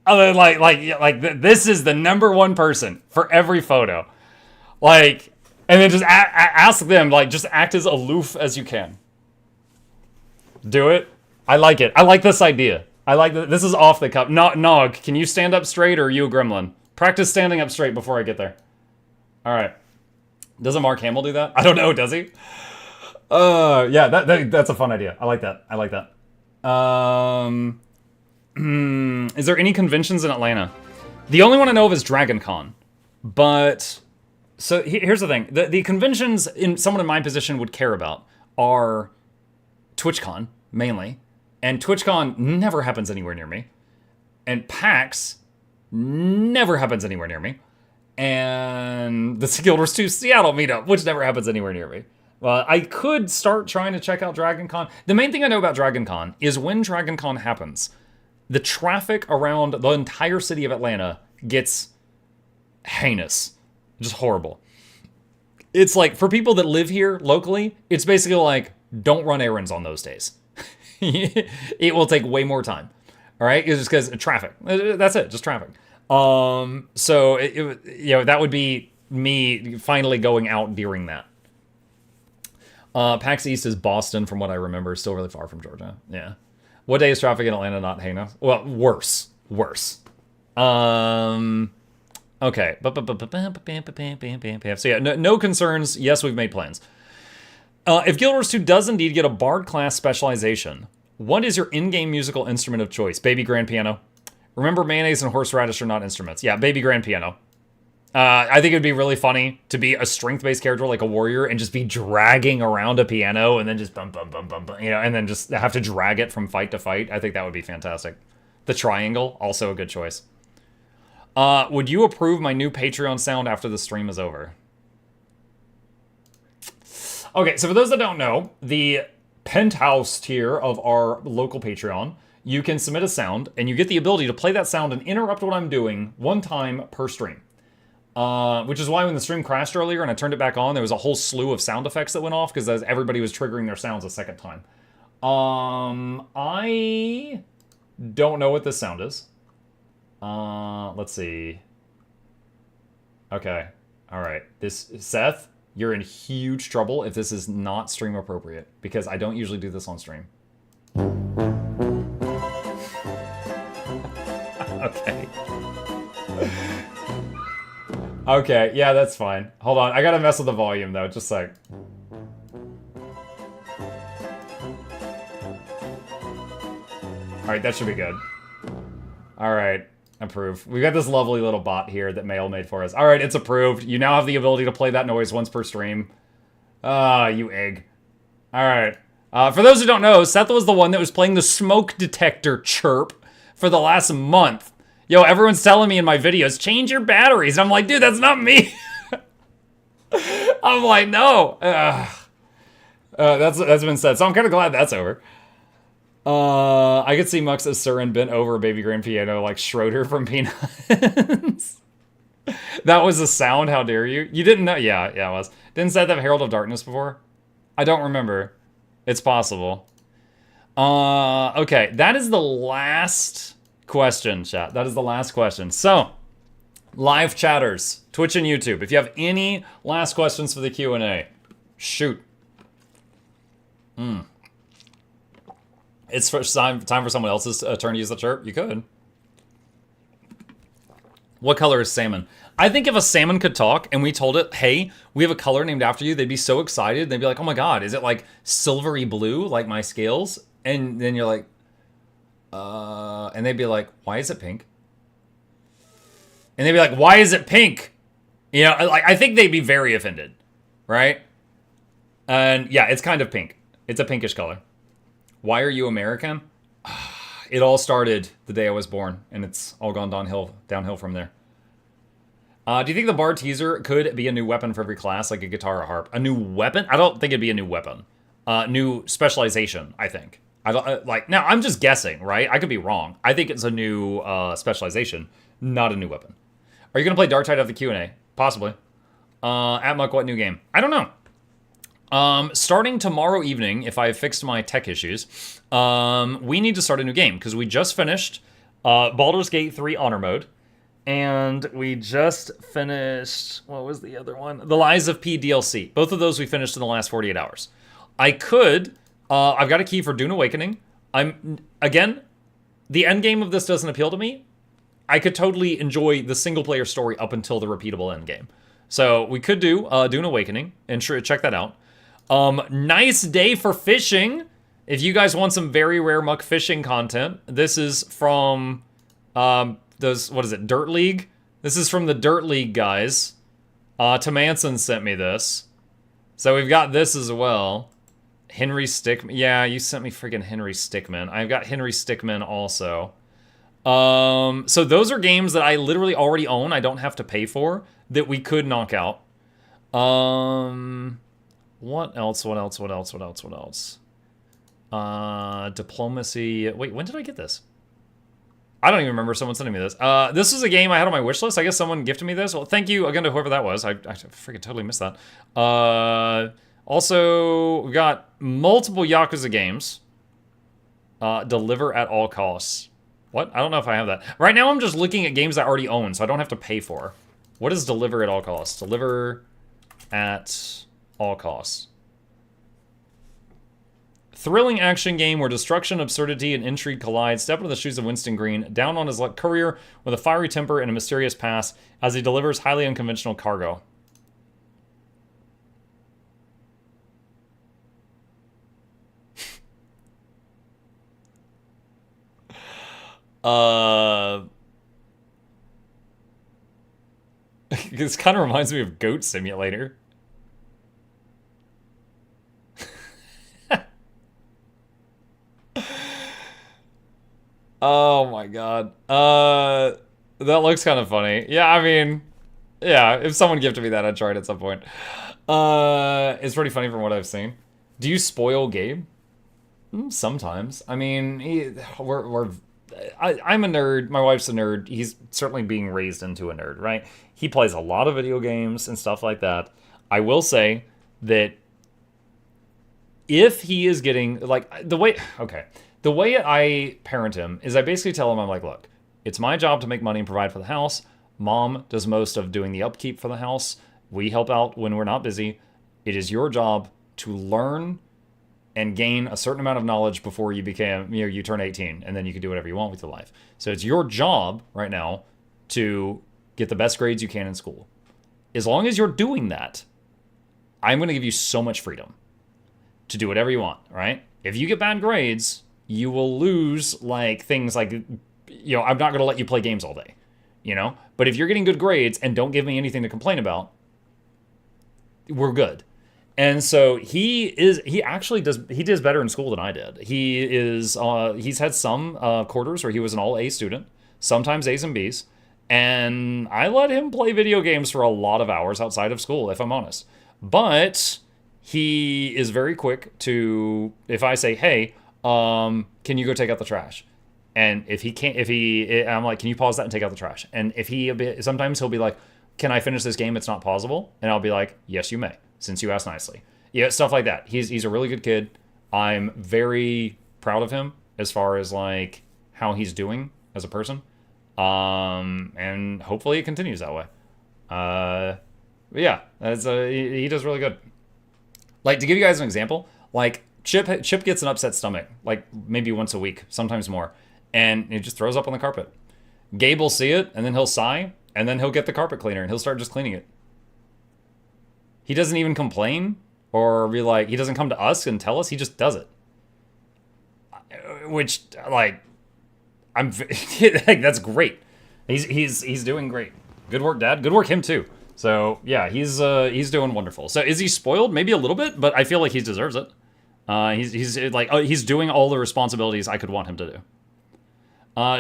Other like this is the #1 person for every photo. Like, and then just ask them, like, just act as aloof as you can. Do it. I like it. I like this idea. I like that. This is off the cuff. Nog, can you stand up straight, or are you a gremlin? Practice standing up straight before I get there. All right. Doesn't Mark Hamill do that? I don't know. Does he? Yeah, that's a fun idea. I like that. I like that. Is there any conventions in Atlanta? The only one I know of is Dragon Con. But, so here's the thing. The conventions someone in my position would care about are TwitchCon, mainly. And TwitchCon never happens anywhere near me. And PAX never happens anywhere near me. And the Guild Wars 2 Seattle meetup, which never happens anywhere near me. I could start trying to check out Dragon Con. The main thing I know about Dragon Con is when Dragon Con happens, the traffic around the entire city of Atlanta gets heinous. Just horrible. It's like, for people that live here locally, it's basically like, don't run errands on those days. It will take way more time. All right? It's just because of traffic. That's it, just traffic. So, you know, that would be me finally going out during that. PAX East is Boston, from what I remember. Still really far from Georgia. Yeah. What day is traffic in Atlanta not heinous? Well, worse. Okay. So yeah, no concerns. Yes, we've made plans. If Guild Wars 2 does indeed get a Bard class specialization, what is your in-game musical instrument of choice? Baby grand piano. Remember, mayonnaise and horseradish are not instruments. Yeah, baby grand piano. I think it'd be really funny to be a strength-based character like a warrior and just be dragging around a piano and then just bum, you know, and then just have to drag it from fight to fight. I think that would be fantastic. The triangle, also a good choice. Would you approve my new Patreon sound after the stream is over? Okay, so for those that don't know, the penthouse tier of our local Patreon, you can submit a sound and you get the ability to play that sound and interrupt what I'm doing one time per stream. Which is why when the stream crashed earlier and I turned it back on, there was a whole slew of sound effects that went off because everybody was triggering their sounds a second time. I don't know what this sound is. Let's see. Okay. All right. Seth, you're in huge trouble if this is not stream appropriate because I don't usually do this on stream. Okay. Okay, yeah, that's fine. Hold on, I gotta mess with the volume though, just like. Alright, that should be good. Alright, approved. We've got this lovely little bot here that Mail made for us. Alright, it's approved. You now have the ability to play that noise once per stream. Ah, you egg. Alright. For those who don't know, Seth was the one that was playing the smoke detector chirp for the last month. Yo, everyone's telling me in my videos, change your batteries. I'm like, dude, that's not me. I'm like, no. That's been said. So I'm kind of glad that's over. I could see Mux as Surin bent over a baby grand piano like Schroeder from Peanuts. That was a sound, how dare you? You didn't know? Yeah, it was. Didn't Seth have Herald of Darkness before? I don't remember. It's possible. Okay, that is the last question, chat. That is the last question. So, live chatters, Twitch and YouTube, if you have any last questions for the Q&A, shoot. It's time for someone else's turn to use the chirp. You could. What color is salmon? I think if a salmon could talk and we told it, hey, we have a color named after you, they'd be so excited. They'd be like, oh my god, is it like silvery blue, like my scales? And then you're like, and they'd be like, why is it pink? And they'd be like, why is it pink? You know, like, I think they'd be very offended, right? And yeah, it's kind of pink. It's a pinkish color. Why are you American? It all started the day I was born, and it's all gone downhill from there. Do you think the bar teaser could be a new weapon for every class, like a guitar or harp? A new weapon? I don't think it'd be a new weapon. New specialization, I think. I don't now. I'm just guessing, right? I could be wrong. I think it's a new specialization, not a new weapon. Are you gonna play Darktide after the Q&A? Possibly. At Muck, what new game? I don't know. Starting tomorrow evening, if I fixed my tech issues, we need to start a new game because we just finished Baldur's Gate 3 Honor Mode, and we just finished, what was the other one? The Lies of P DLC. Both of those we finished in the last 48 hours. I could. I've got a key for Dune Awakening. Again, the end game of this doesn't appeal to me. I could totally enjoy the single-player story up until the repeatable end game. So we could do Dune Awakening, and sure, check that out. Nice day for fishing. If you guys want some very rare Muck fishing content, this is from what is it, Dirt League? This is from the Dirt League guys. Tomanson sent me this. So we've got this as well. Henry Stickman. Yeah, you sent me freaking Henry Stickman. I've got Henry Stickman also. So those are games that I literally already own. I don't have to pay for that we could knock out. What else? Diplomacy. Wait, when did I get this? I don't even remember someone sending me this. This is a game I had on my wish list. I guess someone gifted me this. Well, thank you again to whoever that was. I freaking totally missed that. Also, we got multiple Yakuza games. Deliver at all costs. What? I don't know if I have that. Right now, I'm just looking at games I already own, so I don't have to pay for. What is deliver at all costs? Deliver at all costs. Thrilling action game where destruction, absurdity, and intrigue collide. Step into the shoes of Winston Green, down on his luck courier with a fiery temper and a mysterious past as he delivers highly unconventional cargo. This kind of reminds me of Goat Simulator. Oh my god. That looks kind of funny. Yeah, I mean, yeah, if someone gifted me that, I'd try it at some point. It's pretty funny from what I've seen. Do you spoil Gabe? Sometimes. I mean, we're I'm a nerd. My wife's a nerd. He's certainly being raised into a nerd, right? He plays a lot of video games and stuff like that. I will say that if he is getting, like, the way I parent him is I basically tell him, I'm like, look, it's my job to make money and provide for the house. Mom does most of doing the upkeep for the house. We help out when we're not busy. It is your job to learn and gain a certain amount of knowledge before you you turn 18, and then you can do whatever you want with your life. So it's your job right now to get the best grades you can in school. As long as you're doing that, I'm going to give you so much freedom to do whatever you want, right? If you get bad grades, you will lose, like, things like, I'm not going to let you play games all day, But if you're getting good grades and don't give me anything to complain about, we're good. And so he does better in school than I did. He's had some quarters where he was an all A student, sometimes A's and B's, and I let him play video games for a lot of hours outside of school, if I'm honest. But he is very quick to, if I say, hey, can you go take out the trash? And if he can't, I'm like, can you pause that and take out the trash? And sometimes he'll be like, can I finish this game? It's not pausable. And I'll be like, yes, you may, since you asked nicely. Yeah, stuff like that. He's a really good kid. I'm very proud of him as far as, like, how he's doing as a person. And hopefully it continues that way. But yeah, he does really good. Like, to give you guys an example, like, Chip gets an upset stomach, like, maybe once a week, sometimes more. And it just throws up on the carpet. Gabe will see it, and then he'll sigh, and then he'll get the carpet cleaner, and he'll start just cleaning it. He doesn't even complain, or be like, he doesn't come to us and tell us, he just does it. Which, like, like, that's great. He's doing great. Good work, Dad. Good work, him too. So yeah, he's doing wonderful. So is he spoiled? Maybe a little bit, but I feel like he deserves it. He's doing all the responsibilities I could want him to do.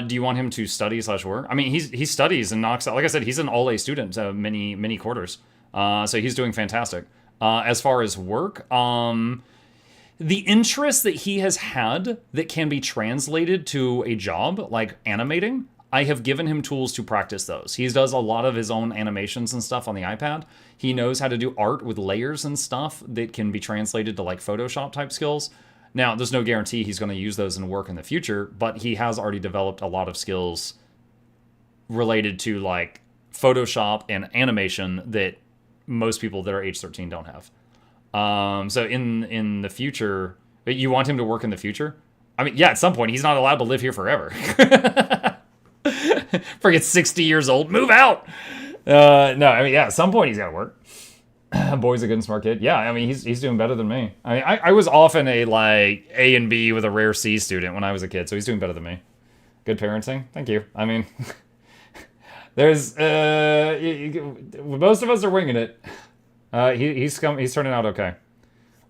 Do you want him to study / work? I mean, he studies and knocks out. Like I said, he's an all A student, many quarters. So he's doing fantastic. As far as work, the interest that he has had that can be translated to a job, like animating, I have given him tools to practice those. He does a lot of his own animations and stuff on the iPad. He knows how to do art with layers and stuff that can be translated to, like, Photoshop type skills. Now, there's no guarantee he's going to use those in work in the future, but he has already developed a lot of skills related to, like, Photoshop and animation that most people that are age 13 don't have. So in the future, you want him to work in the future? I mean, yeah, at some point, he's not allowed to live here forever. Forget 60 years old, move out. No, I mean, yeah, at some point he's got to work. Boy's a good and smart kid. Yeah, I mean, he's doing better than me. I mean, I was often a, like, A and B with a rare C student when I was a kid, so he's doing better than me. Good parenting. Thank you. I mean, there's most of us are winging it. He's turning out okay.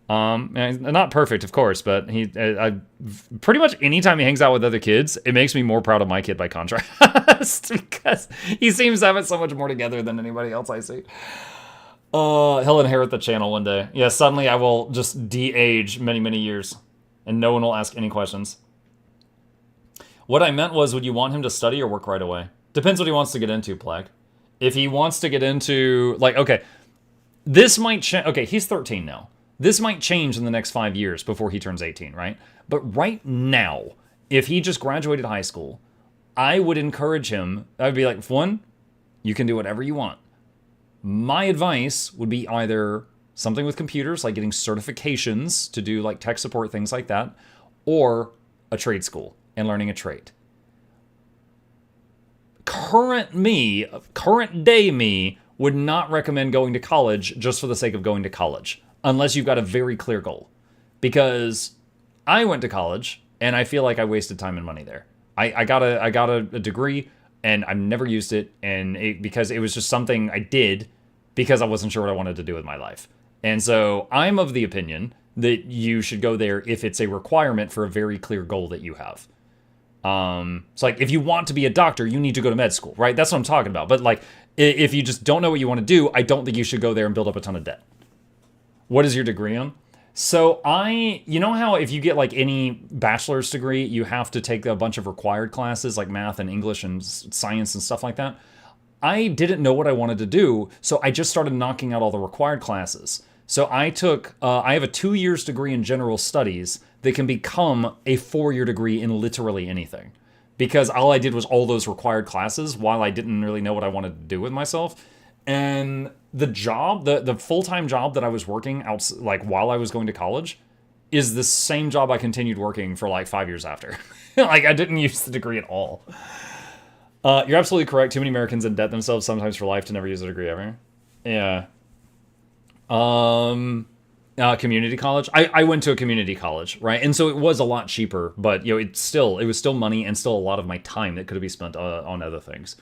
And not perfect, of course, but pretty much anytime he hangs out with other kids, it makes me more proud of my kid by contrast, because he seems to have it so much more together than anybody else I see. He'll inherit the channel one day. Yeah, suddenly I will just de-age many years, and no one will ask any questions. What I meant was, would you want him to study or work right away? Depends what he wants to get into, Plague. If he wants to get into, like, okay, this might change. Okay, he's 13 now. This might change in the next 5 years before he turns 18, right? But right now, if he just graduated high school, I would encourage him. I'd be like, one, you can do whatever you want. My advice would be either something with computers, like getting certifications to do, like, tech support, things like that, or a trade school and learning a trade. Current day me would not recommend going to college just for the sake of going to college, unless you've got a very clear goal. Because I went to college, and I feel like I wasted time and money there. I got a degree, and I've never used it, because it was just something I did because I wasn't sure what I wanted to do with my life. And so I'm of the opinion that you should go there if it's a requirement for a very clear goal that you have. It's like, if you want to be a doctor, you need to go to med school, right? That's what I'm talking about. But, like, if you just don't know what you want to do, I don't think you should go there and build up a ton of debt. What is your degree on? So you know how if you get like any bachelor's degree, you have to take a bunch of required classes like math and English and science and stuff like that? I didn't know what I wanted to do, so I just started knocking out all the required classes. So I have a 2 years degree in general studies that can become a 4-year degree in literally anything. Because all I did was all those required classes while I didn't really know what I wanted to do with myself. And the job, the full-time job that I was working out, like while I was going to college, is the same job I continued working for like 5 years after. Like I didn't use the degree at all. You're absolutely correct. Too many Americans indebt themselves sometimes for life to never use a degree ever. Yeah. Community college. I went to a community college, right? And so it was a lot cheaper, but you know, it was still money and still a lot of my time that could have been spent on other things.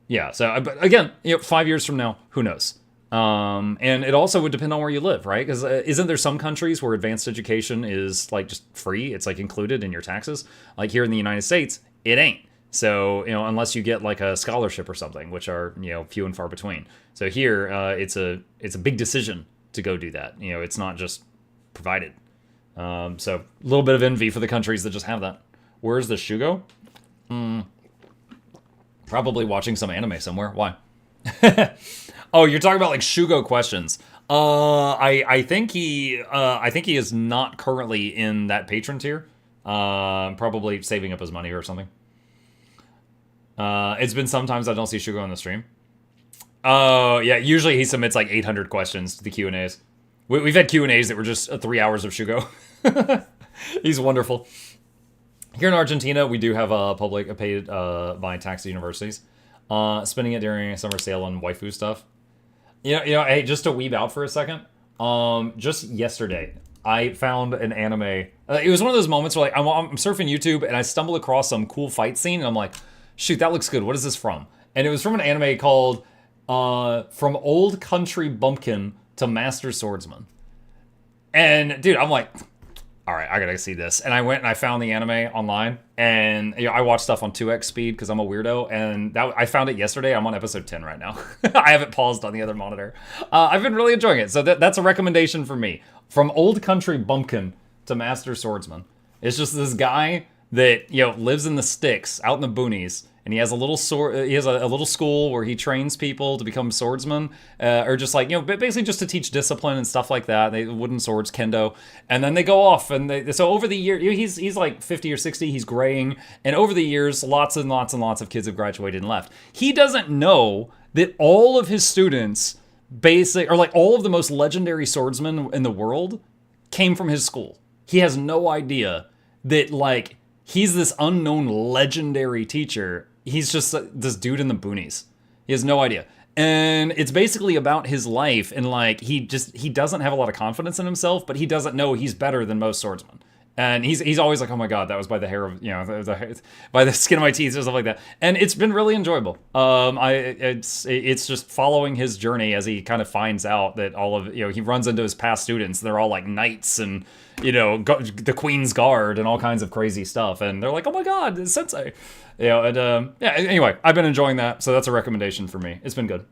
Yeah. So, but again, you know, 5 years from now, who knows? And it also would depend on where you live, right? Because isn't there some countries where advanced education is like just free? It's like included in your taxes. Like here in the United States, it ain't. So, you know, unless you get like a scholarship or something, which are, you know, few and far between. So here, it's a big decision to go do that. You know, it's not just provided. So a little bit of envy for the countries that just have that. Where's the Shugo? Probably watching some anime somewhere. Why? Oh, you're talking about like Shugo questions. I think he is not currently in that patron tier. Probably saving up his money or something. It's been sometimes I don't see Shugo on the stream. Oh, yeah, usually he submits like 800 questions to the Q&As. We've had Q&As that were just 3 hours of Shugo. He's wonderful. Here in Argentina, we do have a paid by tax universities. Spending it during a summer sale on waifu stuff. You know, hey, just to weeb out for a second. Just yesterday, I found an anime. It was one of those moments where like I'm surfing YouTube and I stumble across some cool fight scene and I'm like, shoot, that looks good. What is this from? And it was from an anime called From Old Country Bumpkin to Master Swordsman. And dude, I'm like, all right, I gotta see this. And I went and I found the anime online, and you know, I watch stuff on 2x speed because I'm a weirdo. And I found it yesterday. I'm on episode 10 right now. I have it paused on the other monitor. I've been really enjoying it, so that's a recommendation for me. From Old Country Bumpkin to Master Swordsman. It's just this guy that, you know, lives in the sticks out in the boonies, and he has a little sword. He has a little school where he trains people to become swordsmen, or just like, you know, basically just to teach discipline and stuff like that. They wooden swords, kendo, and then they go off. And so over the year, he's like 50 or 60. He's graying, and over the years, lots and lots and lots of kids have graduated and left. He doesn't know that all of his students, like all of the most legendary swordsmen in the world, came from his school. He has no idea that like he's this unknown legendary teacher. He's just this dude in the boonies. He has no idea. And it's basically about his life, and like he doesn't have a lot of confidence in himself, but he doesn't know he's better than most swordsmen. And he's always like, oh my god, that was by the hair of, you know, by the skin of my teeth or stuff like that. And it's been really enjoyable. It's just following his journey as he kind of finds out that all of, you know, he runs into his past students. They're all like knights and, you know, the Queen's Guard and all kinds of crazy stuff. And they're like, oh my god, it's Sensei. You know, and yeah, anyway, I've been enjoying that. So that's a recommendation for me. It's been good.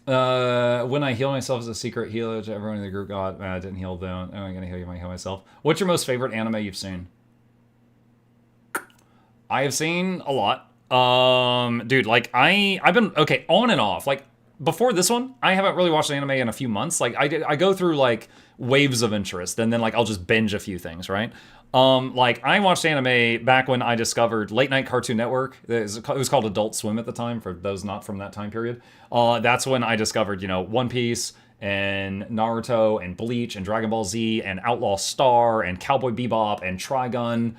When I heal myself as a secret healer to everyone in the group, God, I didn't heal them. I'm gonna heal myself. What's your most favorite anime you've seen? I have seen a lot. Dude, like I've been okay on and off. Like before this one, I haven't really watched anime in a few months. Like I go through like waves of interest, and then like I'll just binge a few things, right? Like I watched anime back when I discovered late night Cartoon Network. It was called Adult Swim at the time, for those not from that time period. That's when I discovered, you know, One Piece and Naruto and Bleach and Dragon Ball Z and Outlaw Star and Cowboy Bebop and Trigun,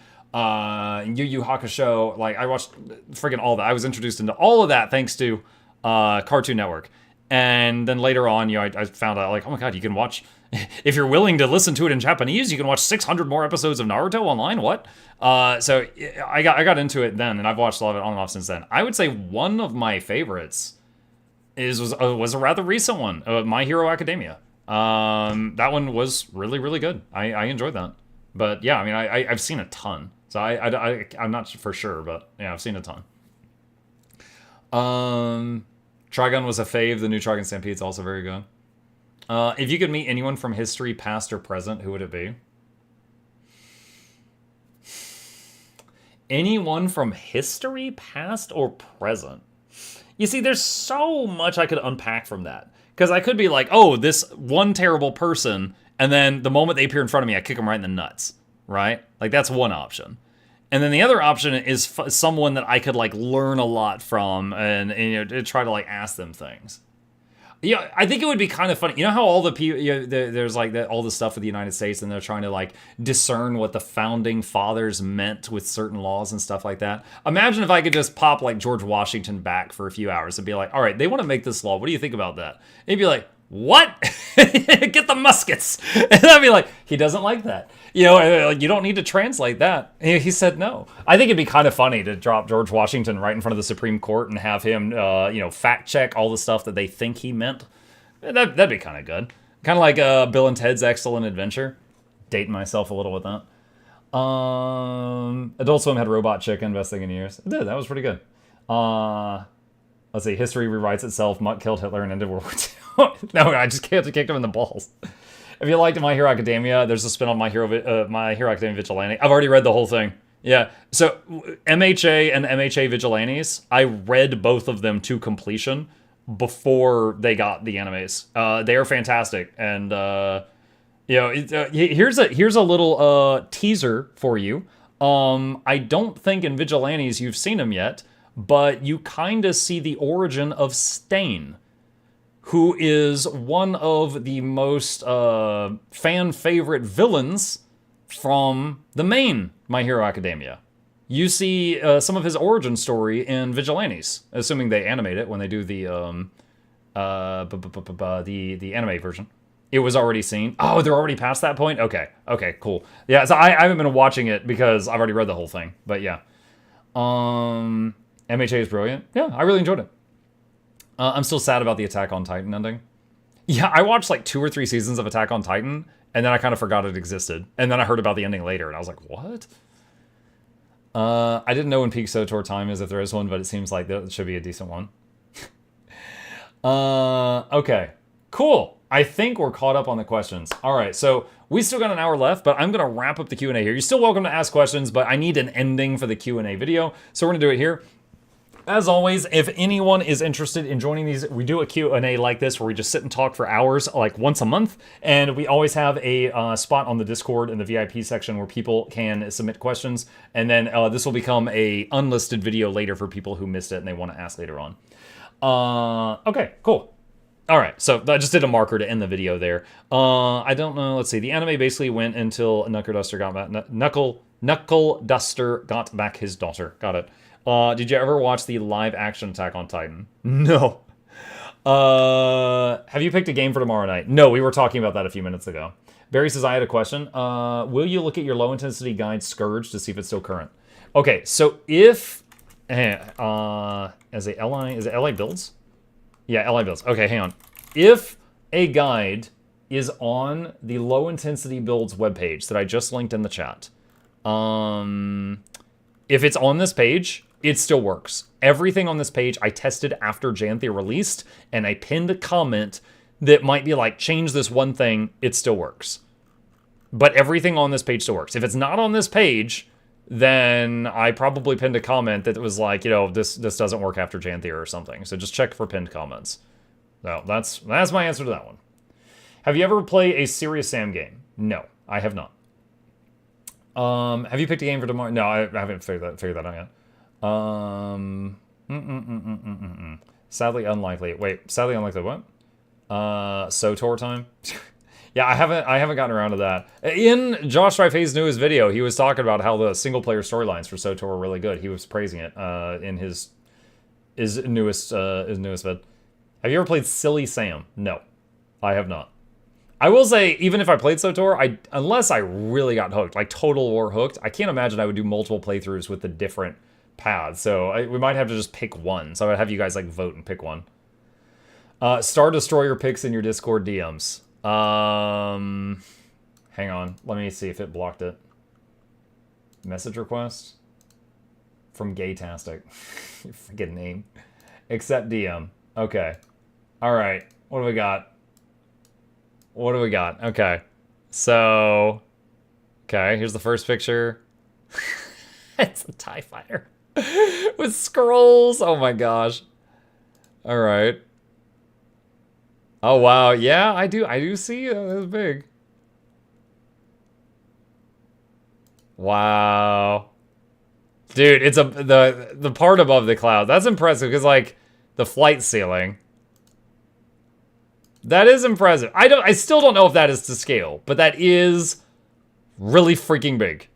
Yu Yu Hakusho. Like I watched friggin' all that. I was introduced into all of that thanks to Cartoon Network. And then later on, you know, I found out like, oh my god, you can watch, if you're willing to listen to it in Japanese, you can watch 600 more episodes of Naruto online. What? So I got into it then, and I've watched a lot of it on and off since then. I would say one of my favorites was a rather recent one, My Hero Academia. That one was really, really good. I enjoyed that. But yeah, I mean, I've seen a ton. So I'm not for sure, but yeah, I've seen a ton. Trigun was a fave. The new Trigun Stampede is also very good. If you could meet anyone from history, past or present, who would it be? Anyone from history, past or present? You see, there's so much I could unpack from that. Because I could be like, oh, this one terrible person, and then the moment they appear in front of me, I kick them right in the nuts, right? Like, that's one option. And then the other option is someone that I could, like, learn a lot from and you know, try to, like, ask them things. Yeah, I think it would be kind of funny. You know how all the people, you know, there's like all the stuff with the United States, and they're trying to like discern what the founding fathers meant with certain laws and stuff like that. Imagine if I could just pop like George Washington back for a few hours and be like, all right, they want to make this law. What do you think about that? And he'd be like, what? Get the muskets. And I'd be like, he doesn't like that. You know, you don't need to translate that. He said no. I think it'd be kind of funny to drop George Washington right in front of the Supreme Court and have him, you know, fact check all the stuff that they think he meant. That'd be kind of good. Kind of like Bill and Ted's Excellent Adventure. Dating myself a little with that. Adult Swim had Robot Chicken, best thing in years. It did. That was pretty good. Let's see. History rewrites itself. Mutt killed Hitler and ended World War II. No, I just kicked him in the balls. If you liked My Hero Academia, there's a spin on My Hero Academia Vigilante. I've already read the whole thing. Yeah. So MHA and MHA Vigilantes, I read both of them to completion before they got the animes. They are fantastic, and you know, here's a little teaser for you. I don't think in Vigilantes you've seen him yet, but you kind of see the origin of Stain, who is one of the most fan favorite villains from the main My Hero Academia. You see some of his origin story in Vigilantes, assuming they animate it when they do the anime version. It was already seen. Oh, they're already past that point? Okay, cool. Yeah, so I haven't been watching it because I've already read the whole thing, but yeah. MHA is brilliant. Yeah, I really enjoyed it. I'm still sad about the Attack on Titan ending. Yeah, I watched like 2 or 3 seasons of Attack on Titan, and then I kind of forgot it existed. And then I heard about the ending later, and I was like, what? I didn't know when peak SOTOR time is, if there is one, but it seems like that should be a decent one. Okay, cool. I think we're caught up on the questions. All right, so we still got an hour left, but I'm going to wrap up the Q&A here. You're still welcome to ask questions, but I need an ending for the Q&A video, so we're going to do it here. As always, if anyone is interested in joining these, we do a Q&A like this where we just sit and talk for hours, like once a month. And we always have a spot on the Discord in the VIP section where people can submit questions. And then this will become a unlisted video later for people who missed it and they want to ask later on. Okay, cool. All right, so I just did a marker to end the video there. I don't know. Let's see. The anime basically went until Knuckle Duster got back his daughter. Got it. Did you ever watch the live action Attack on Titan? No. Have you picked a game for tomorrow night? No, we were talking about that a few minutes ago. Barry says, I had a question. Will you look at your low intensity guide Scourge to see if it's still current? Okay, so if is it LI builds? Yeah, LI builds. Okay, hang on. If a guide is on the low intensity builds webpage that I just linked in the chat, if it's on this page, it still works. Everything on this page I tested after Janthia released, and I pinned a comment that might be like, change this one thing, it still works. But everything on this page still works. If it's not on this page, then I probably pinned a comment that was like, you know, this doesn't work after Janthia or something. So just check for pinned comments. So that's my answer to that one. Have you ever played a Serious Sam game? No, I have not. Have you picked a game for tomorrow? No, I haven't figured that out yet. Sadly unlikely. Wait, sadly unlikely what? SOTOR time? Yeah, I haven't gotten around to that. In Josh Dreyfus' newest video, he was talking about how the single player storylines for SOTOR were really good. He was praising it in his newest vid. Have you ever played Silly Sam? No, I have not. I will say, even if I played SOTOR, unless I really got hooked, like Total War hooked, I can't imagine I would do multiple playthroughs with the different paths. So we might have to just pick one. So I would have you guys like vote and pick one. Star Destroyer picks in your Discord DMs. Hang on. Let me see if it blocked it. Message request? From Gaytastic. Your freaking name. Accept DM. Okay. Alright. What do we got? What do we got? Okay. So, okay, here's the first picture. It's a TIE fighter with scrolls. Oh my gosh. All right. Oh wow, yeah, I do see it. That's big. Wow. Dude, it's the part above the cloud. That's impressive because like the flight ceiling. That is impressive. I still don't know if that is to scale, but that is really freaking big.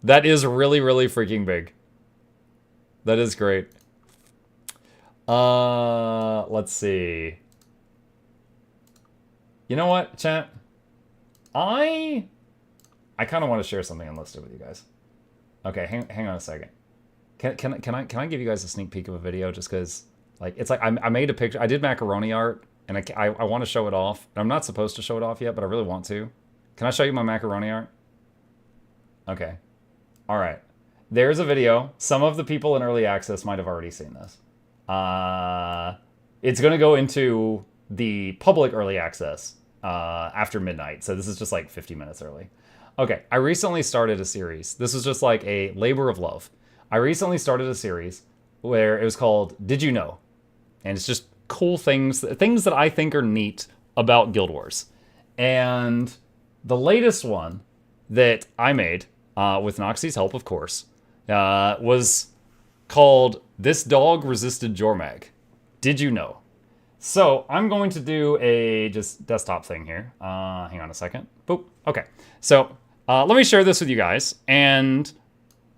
That is really, really freaking big. That is great. Let's see. You know what, chat? I kind of want to share something unlisted with you guys. Okay, hang on a second. Can I give you guys a sneak peek of a video just because like it's like I made a picture. I did macaroni art and I want to show it off. And I'm not supposed to show it off yet, but I really want to. Can I show you my macaroni art? Okay. All right. There's a video. Some of the people in early access might have already seen this. It's going to go into the public early access after midnight. So this is just like 50 minutes early. Okay, I recently started a series. This was just like a labor of love. I recently started a series where it was called Did You Know? And it's just cool things that I think are neat about Guild Wars. And the latest one that I made, with Noxxi's help, of course, was called This Dog Resisted Jormag. Did you know? So I'm going to do a just desktop thing here. Hang on a second. Boop. Okay. So let me share this with you guys. And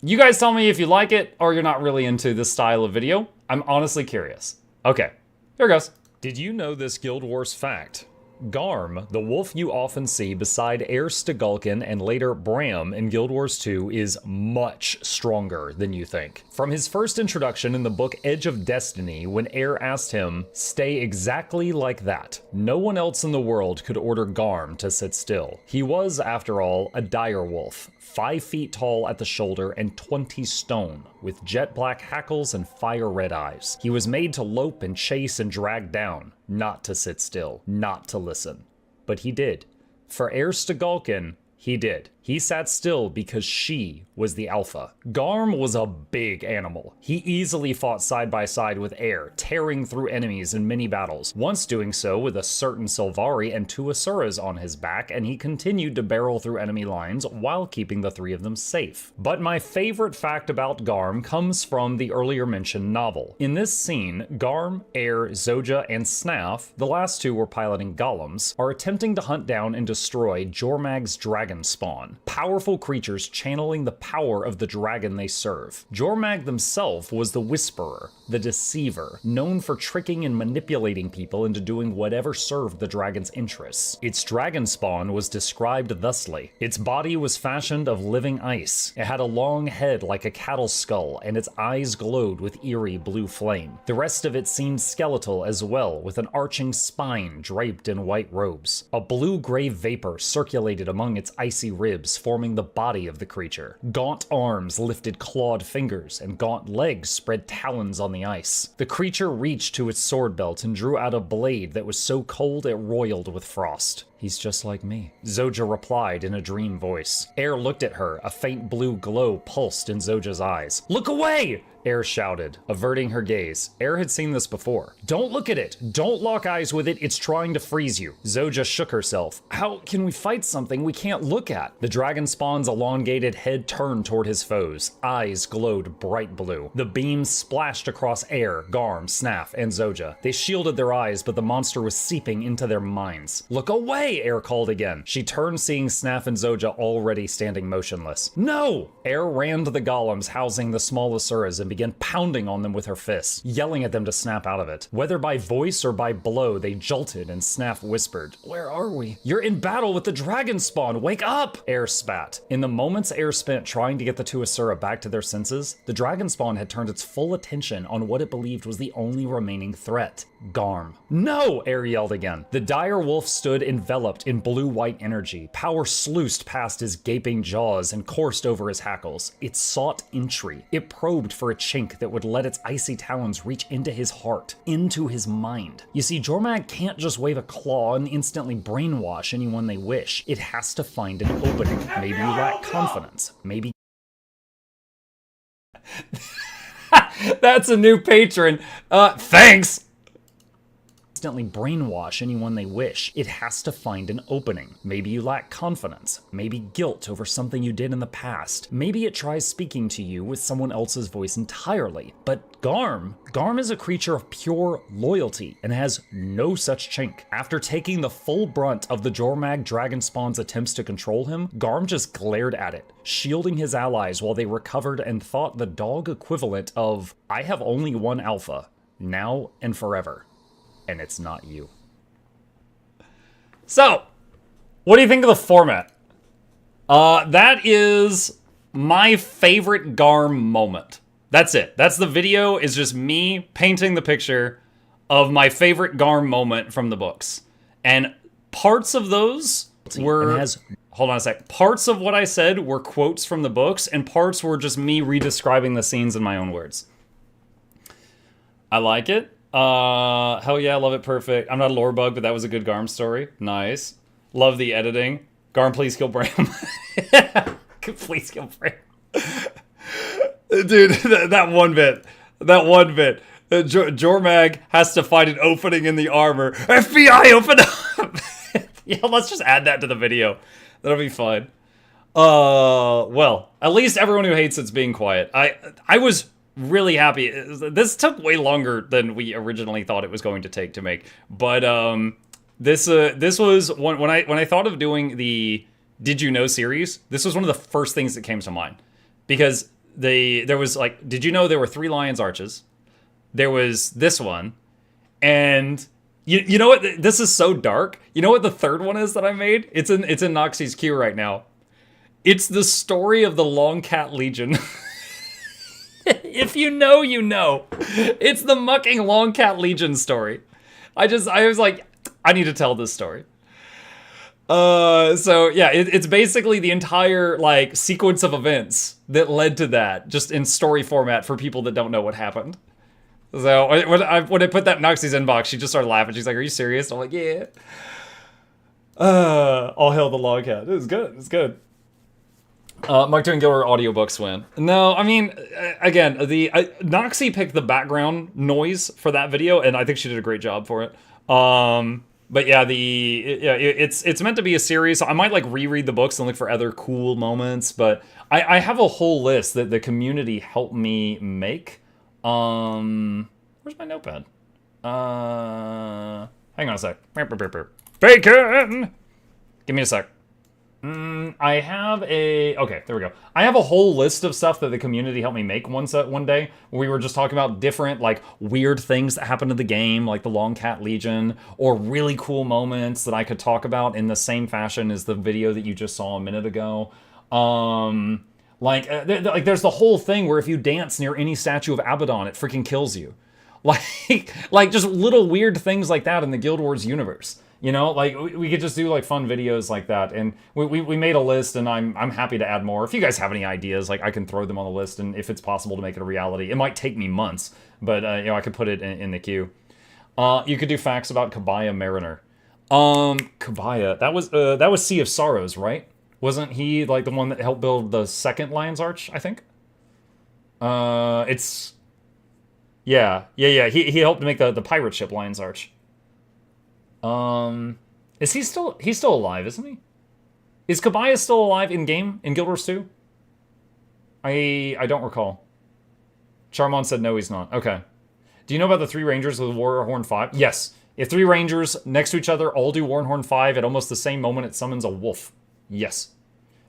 you guys tell me if you like it or you're not really into this style of video. I'm honestly curious. Okay. Here goes. Did you know this Guild Wars fact? Garm, the wolf you often see beside Air Stagulkin and later Bram in Guild Wars 2, is much stronger than you think. From his first introduction in the book Edge of Destiny, when Air asked him, "Stay exactly like that," no one else in the world could order Garm to sit still. He was, after all, a dire wolf, 5 feet tall at the shoulder and 20 stone, with jet black hackles and fire red eyes. He was made to lope and chase and drag down, not to sit still, not to listen. But he did. For Air Stagulkin, he did. He sat still because she was the alpha. Garm was a big animal. He easily fought side by side with Air, tearing through enemies in many battles, once doing so with a certain Sylvari and 2 Asuras on his back, and he continued to barrel through enemy lines while keeping the 3 of them safe. But my favorite fact about Garm comes from the earlier mentioned novel. In this scene, Garm, Air, Zoja, and Snaff, the last 2 were piloting golems, are attempting to hunt down and destroy Jormag's dragon spawn. Powerful creatures channeling the power of the dragon they serve. Jormag themselves was the Whisperer, the Deceiver, known for tricking and manipulating people into doing whatever served the dragon's interests. Its dragon spawn was described thusly. Its body was fashioned of living ice. It had a long head like a cattle skull, and its eyes glowed with eerie blue flame. The rest of it seemed skeletal as well, with an arching spine draped in white robes. A blue-gray vapor circulated among its icy ribs, forming the body of the creature. Gaunt arms lifted clawed fingers, and gaunt legs spread talons on the ice. The creature reached to its sword belt and drew out a blade that was so cold it roiled with frost. "He's just like me," Zoja replied in a dream voice. Air looked at her, a faint blue glow pulsed in Zoja's eyes. "Look away!" Air shouted, averting her gaze. Air had seen this before. "Don't look at it! Don't lock eyes with it, it's trying to freeze you." Zoja shook herself. "How can we fight something we can't look at?" The dragon spawn's elongated head turned toward his foes. Eyes glowed bright blue. The beams splashed across Air, Garm, Snaff, and Zoja. They shielded their eyes, but the monster was seeping into their minds. "Look away!" Air called again. She turned, seeing Snaff and Zoja already standing motionless. "No!" Air ran to the golems housing the small Asuras and began pounding on them with her fists, yelling at them to snap out of it. Whether by voice or by blow, they jolted, and Snaff whispered, "Where are we?" "You're in battle with the dragon spawn! Wake up!" Air spat. In the moments Air spent trying to get the 2 Asura back to their senses, the dragon spawn had turned its full attention on what it believed was the only remaining threat. Garm. "No!" Air yelled again. The dire wolf stood enveloped enveloped in blue-white energy. Power sluiced past his gaping jaws and coursed over his hackles. It sought entry. It probed for a chink that would let its icy talons reach into his heart, into his mind. You see, Jormag can't just wave a claw and instantly brainwash anyone they wish. It has to find an opening. Maybe you lack confidence. Maybe... That's a new patron. Thanks! Instantly brainwash anyone they wish. It has to find an opening. Maybe you lack confidence. Maybe guilt over something you did in the past. Maybe it tries speaking to you with someone else's voice entirely. But Garm is a creature of pure loyalty and has no such chink. After taking the full brunt of the Jormag Dragonspawn's attempts to control him, Garm just glared at it, shielding his allies while they recovered and thought the dog equivalent of, I have only one alpha, now and forever. And it's not you. So, what do you think of the format? That is my favorite Garm moment. That's it. That's the video, is just me painting the picture of my favorite Garm moment from the books. And parts of those were... Hold on a sec. Parts of what I said were quotes from the books, and parts were just me redescribing the scenes in my own words. I like it. Hell yeah, love it, perfect. I'm not a lore bug, but that was a good Garm story. Nice. Love the editing. Garm, please kill Bram. Please kill Bram. Dude, that one bit. Jormag has to find an opening in the armor. FBI, open up! Yeah, let's just add that to the video. That'll be fun. Well, at least everyone who hates it's being quiet. I was really happy. This took way longer than we originally thought it was going to take to make, but this was one when I thought of doing the Did You Know series. This was one of the first things that came to mind, because there was like, did you know there were 3 Lion's Arches? There was this one, and you know what? This is so dark. You know what the third one is that I made? It's in Noxxi's queue right now. It's the story of the Long Cat Legion. If you know, you know. It's the mucking Long Cat Legion story. I was like, I need to tell this story. So yeah, it's basically the entire like sequence of events that led to that, just in story format for people that don't know what happened. So when I put that in Noxxi's inbox, she just started laughing. She's like, "Are you serious?" I'm like, "Yeah." All hail the Long Cat. It was good. It's good. Mark Twain Gilder audiobooks win. No, I mean, again, Noxxi picked the background noise for that video, and I think she did a great job for it. But yeah, it's meant to be a series. So I might like reread the books and look for other cool moments, but I have a whole list that the community helped me make. Where's my notepad? Hang on a sec. Bacon! Give me a sec. I have okay, there we go. I have a whole list of stuff that the community helped me make one day, where we were just talking about different, like, weird things that happened in the game, like the Long Cat Legion, or really cool moments that I could talk about in the same fashion as the video that you just saw a minute ago. There's the whole thing where if you dance near any statue of Abaddon, it freaking kills you. Like just little weird things like that in the Guild Wars universe. You know, like, we could just do, like, fun videos like that, and we made a list, and I'm happy to add more. If you guys have any ideas, like, I can throw them on the list, and if it's possible to make it a reality. It might take me months, but, you know, I could put it in the queue. You could do facts about Kabaya Mariner. Kabaya, that was Sea of Sorrows, right? Wasn't he, like, the one that helped build the second Lion's Arch, I think? Yeah, he helped make the pirate ship Lion's Arch. Is he's still alive, isn't he? Is Kabaya still alive in game in Guild Wars 2? I don't recall. Charmon said no, he's not. Okay. Do you know about the 3 Rangers with Warhorn 5? Yes. If 3 Rangers next to each other all do Warhorn 5 at almost the same moment, it summons a wolf. Yes.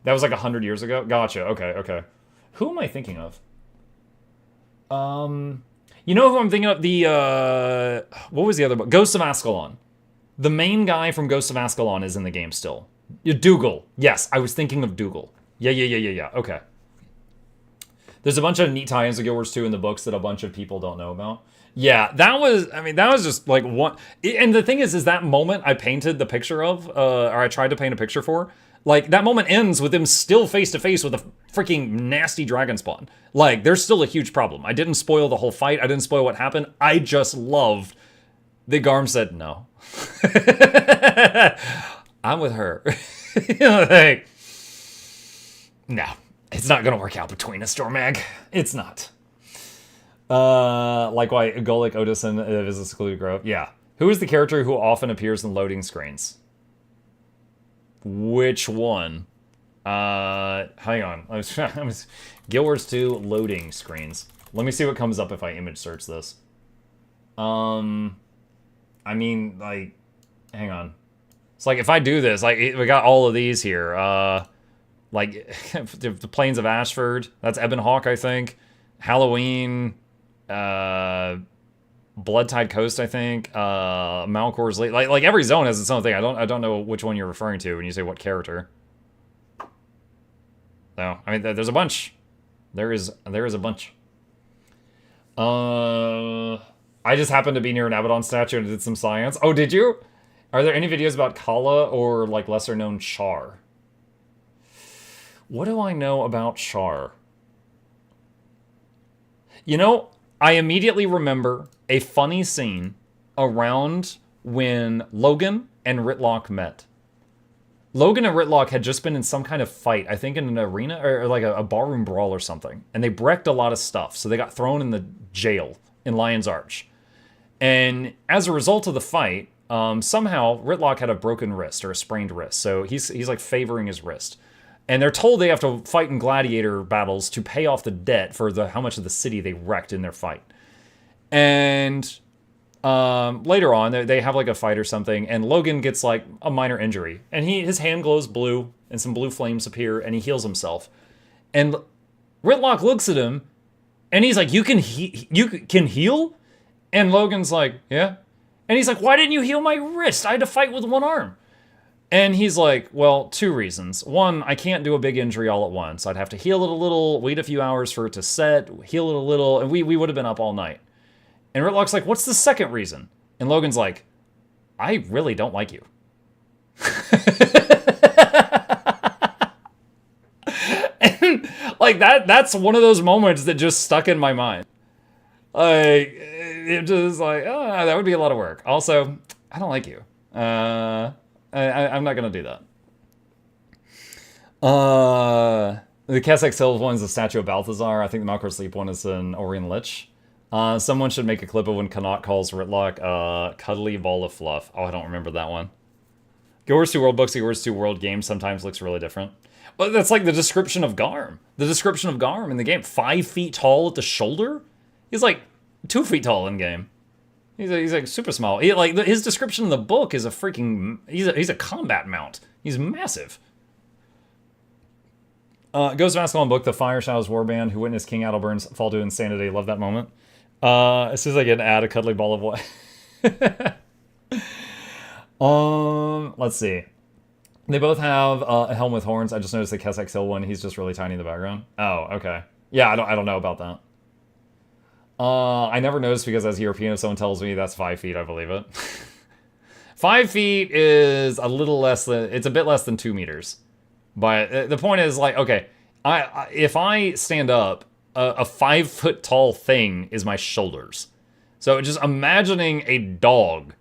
That was like 100 years ago. Gotcha. Okay. Who am I thinking of? You know who I'm thinking of? What was the other book? Ghosts of Ascalon. The main guy from Ghosts of Ascalon is in the game still. Dougal. Yes, I was thinking of Dougal. Yeah. Okay. There's a bunch of neat tie-ins to Guild Wars 2 in the books that a bunch of people don't know about. Yeah, that was, I mean, that was just like one. And the thing is that moment I painted the picture of, or I tried to paint a picture for, like, that moment ends with them still face to face with a freaking nasty dragon spawn. Like, there's still a huge problem. I didn't spoil the whole fight. I didn't spoil what happened. I just loved that Garm said no. I'm with her. Like, no, it's not gonna work out between us, Stormag. It's not. Likewise, Golik Odison is a secluded grove. Yeah. Who is the character who often appears in loading screens? Which one? Hang on. Guild Wars 2 loading screens. Let me see what comes up if I image search this. I mean, like, hang on. It's like, if I do this, like, we got all of these here. Like, the Plains of Ashford. That's Ebon Hawk, I think. Halloween. Bloodtide Coast, I think. Malcor's Lake. Like every zone has its own thing. I don't know which one you're referring to when you say what character. So, I mean, there's a bunch. There is a bunch. I just happened to be near an Abaddon statue and did some science. Oh, did you? Are there any videos about Kala or, like, lesser-known Char? What do I know about Char? You know, I immediately remember a funny scene around when Logan and Ritlock met. Logan and Ritlock had just been in some kind of fight, I think in an arena, or like a barroom brawl or something. And they wrecked a lot of stuff, so they got thrown in the jail in Lion's Arch. And as a result of the fight, somehow Ritlock had a broken wrist, or a sprained wrist. So he's like favoring his wrist. And they're told they have to fight in gladiator battles to pay off the debt for how much of the city they wrecked in their fight. And later on, they have like a fight or something, and Logan gets like a minor injury. And his hand glows blue, and some blue flames appear, and he heals himself. And Ritlock looks at him, and he's like, you can heal? And Logan's like, yeah. And he's like, why didn't you heal my wrist? I had to fight with one arm. And he's like, well, two reasons. One, I can't do a big injury all at once. I'd have to heal it a little, wait a few hours for it to set, heal it a little, and we would have been up all night. And Ritlock's like, what's the second reason? And Logan's like, I really don't like you. And like that's one of those moments that just stuck in my mind. Like, it just like, oh, that would be a lot of work. Also, I don't like you. I'm not gonna do that. The Kessex Hills one is the statue of Balthazar. I think the Malcor Sleep one is an Orion Lich. Someone should make a clip of when Connaught calls Ritlock cuddly ball of fluff. Oh, I don't remember that one. Guild Wars 2 World books, Guild Wars 2 World games sometimes looks really different. Well, that's like the description of Garm. The description of Garm in the game. 5 feet tall at the shoulder? He's like 2 feet tall in game. He's like super small. His description in the book is a freaking... He's a combat mount. He's massive. Ghost of Ascalon book, The Fire Shadows Warband, who witnessed King Adalbern's fall to insanity. Love that moment. As soon as I get an ad, a cuddly ball of what? Let's see. They both have a helm with horns. I just noticed the Kessex Hill one. He's just really tiny in the background. Oh, okay. Yeah, I don't know about that. I never noticed because as a European, if someone tells me that's 5 feet, I believe it. 5 feet is a little less than, it's a bit less than 2 meters. But the point is, like, okay, if I stand up, a 5 foot tall thing is my shoulders. So just imagining a dog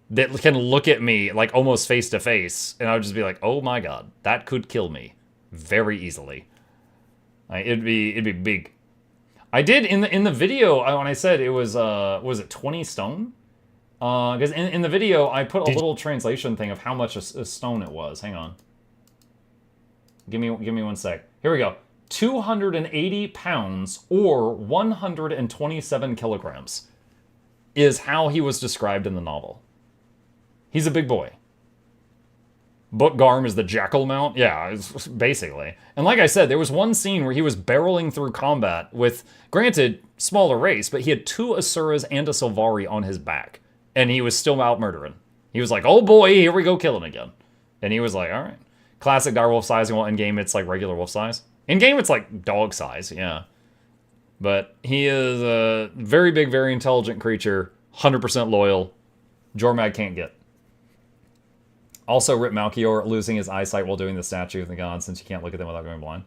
that can look at me like almost face to face, and I would just be like, oh my god, that could kill me very easily. It'd be big. I did in the video when I said it was it 20 stone? Because in the video I put a little translation thing of how much a stone it was. Hang on. Give me 1 sec. Here we go. 280 pounds or 127 kilograms is how he was described in the novel. He's a big boy. Book Garm is the jackal mount? Yeah, basically. And like I said, there was one scene where he was barreling through combat with, granted, smaller race, but he had 2 Asuras and a Sylvari on his back. And he was still out murdering. He was like, oh boy, here we go killing again. And he was like, alright. Classic direwolf size, and in game it's like regular wolf size. In game it's like dog size, yeah. But he is a very big, very intelligent creature. 100% loyal. Jormag can't get. Also, Rip Malchior losing his eyesight while doing the statue of the god, since you can't look at them without going blind.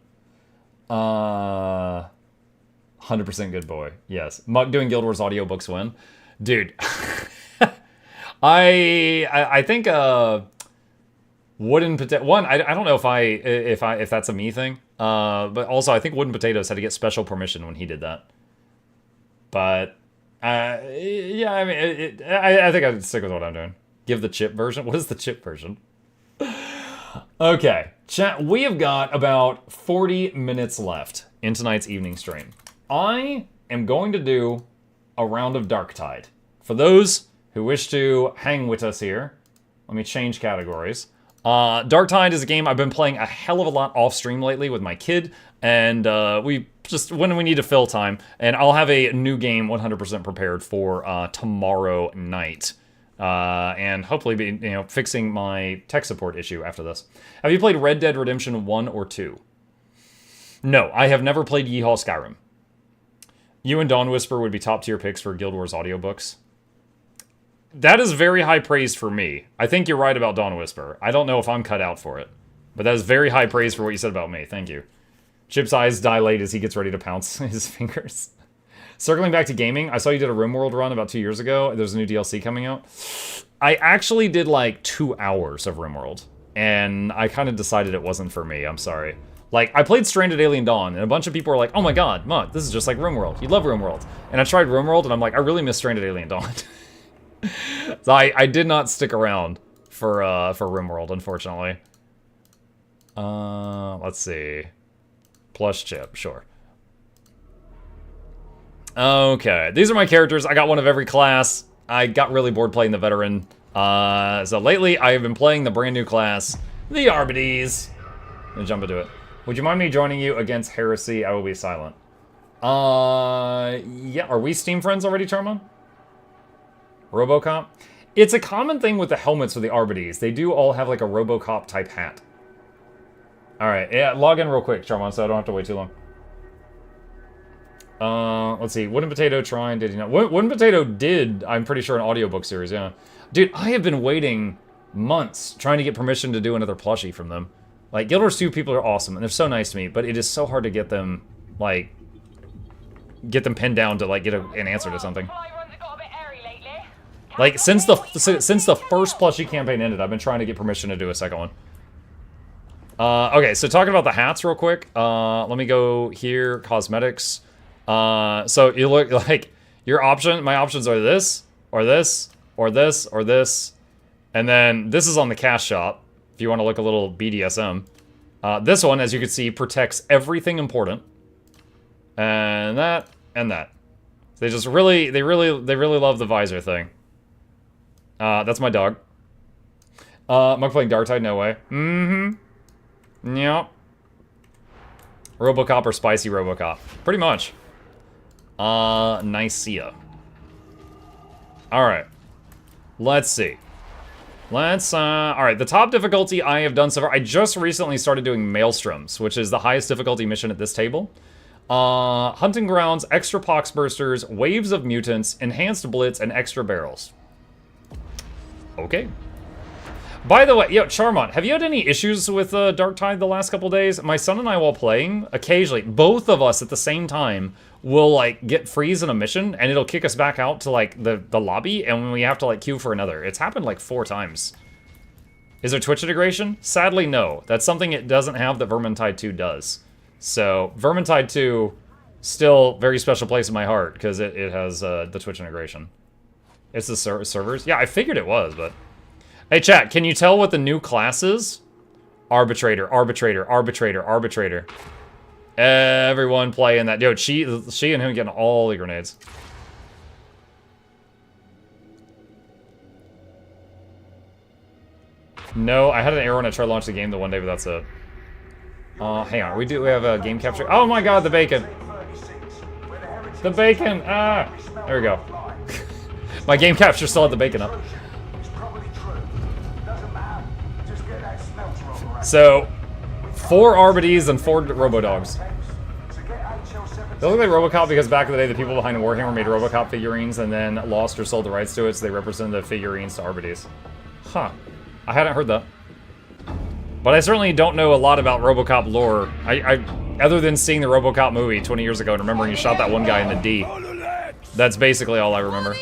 100% good boy. Yes. Muk doing Guild Wars audiobooks win. Dude. I think Wooden Potato... One, I don't know if that's a me thing. But also, I think Wooden Potatoes had to get special permission when he did that. But, yeah, I mean, I think I'd stick with what I'm doing. Give the chip version? What is the chip version? Okay, chat, we have got about 40 minutes left in tonight's evening stream. I am going to do a round of Darktide. For those who wish to hang with us here, let me change categories. Darktide is a game I've been playing a hell of a lot off stream lately with my kid, and we just, when we need to fill time, and I'll have a new game 100% prepared for tomorrow night. And hopefully be, fixing my tech support issue after this. Have you played Red Dead Redemption 1 or 2? No, I have never played Yeehaw Skyrim. You and Dawn Whisper would be top tier picks for Guild Wars audiobooks. That is very high praise for me. I think you're right about Dawn Whisper. I don't know if I'm cut out for it. But that is very high praise for what you said about me. Thank you. Chip's eyes dilate as he gets ready to pounce his fingers. Circling back to gaming, I saw you did a RimWorld run about 2 years ago. There's a new DLC coming out. I actually did like 2 hours of RimWorld, and I kind of decided it wasn't for me. I'm sorry. Like, I played Stranded Alien Dawn, and a bunch of people were like, oh my god, Muk, this is just like RimWorld. You love RimWorld. And I tried RimWorld, and I'm like, I really miss Stranded Alien Dawn. So I did not stick around for RimWorld, unfortunately. Let's see. Plus Chip, sure. Okay, these are my characters. I got one of every class. I got really bored playing the veteran. So lately, I have been playing the brand new class, the Arbides. Let me jump into it. Would you mind me joining you against Heresy? I will be silent. Yeah, are we Steam friends already, Charmon? Robocop? It's a common thing with the helmets for the Arbides. They do all have like a Robocop type hat. Alright, yeah, log in real quick, Charmon, so I don't have to wait too long. Let's see. Wooden Potato trying, did he not? Wooden Potato did, I'm pretty sure, an audiobook series, yeah. Dude, I have been waiting months trying to get permission to do another plushie from them. Like, Guild Wars 2 people are awesome, and they're so nice to me, but it is so hard to get them, like, get them pinned down to, like, get an answer to something. Like, since the first plushie campaign ended, I've been trying to get permission to do a second one. Okay, so talking about the hats real quick, let me go here, cosmetics. So you look like my options are this, or this, or this, or this. And then this is on the cash shop, if you want to look a little BDSM. This one, as you can see, protects everything important. And that, and that. They just really, they really love the visor thing. That's my dog. Am I playing Darktide? No way. Mm-hmm. Yep. Robocop or spicy Robocop. Pretty much. Nicaea. Alright. Let's see. Alright, the top difficulty I have done so far, I just recently started doing Maelstroms, which is the highest difficulty mission at this table. Hunting Grounds, Extra Poxbursters, Waves of Mutants, Enhanced Blitz, and Extra Barrels. Okay. By the way, yo, Charmont, have you had any issues with Darktide the last couple days? My son and I, while playing, occasionally, both of us at the same time will, like, get freeze in a mission, and it'll kick us back out to, like, the lobby, and we have to, like, queue for another. It's happened, like, 4 times. Is there Twitch integration? Sadly, no. That's something it doesn't have that Vermintide 2 does. So, Vermintide 2, still very special place in my heart, because it has the Twitch integration. It's the servers? Yeah, I figured it was, but... Hey, chat, can you tell what the new class is? Arbitrator, Arbitrator, Arbitrator, Arbitrator. Everyone playing that. Yo, she and him getting all the grenades. No, I had an error when I tried to launch the game the one day, but that's it. Hang on, we have a game capture. Oh my god, the bacon! The bacon! Ah! There we go. My game capture still had the bacon up. So, 4 Arbides and 4 Robodogs. They look like RoboCop because back in the day, the people behind Warhammer made RoboCop figurines and then lost or sold the rights to it, so they represented the figurines to Arbides. Huh. I hadn't heard that. But I certainly don't know a lot about RoboCop lore. Other than seeing the RoboCop movie 20 years ago and remembering he shot that one guy in the D. That's basically all I remember.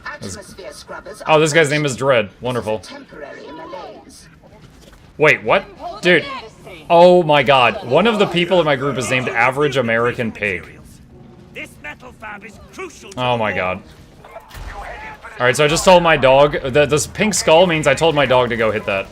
Atmosphere scrubbers. Oh, this guy's name is Dread. Wonderful. Temporary malaise. Wait, what? Dude. Oh my god. One of the people in my group is named Average American Pig. Oh my god. Alright, so I just told my dog. This pink skull means I told my dog to go hit that.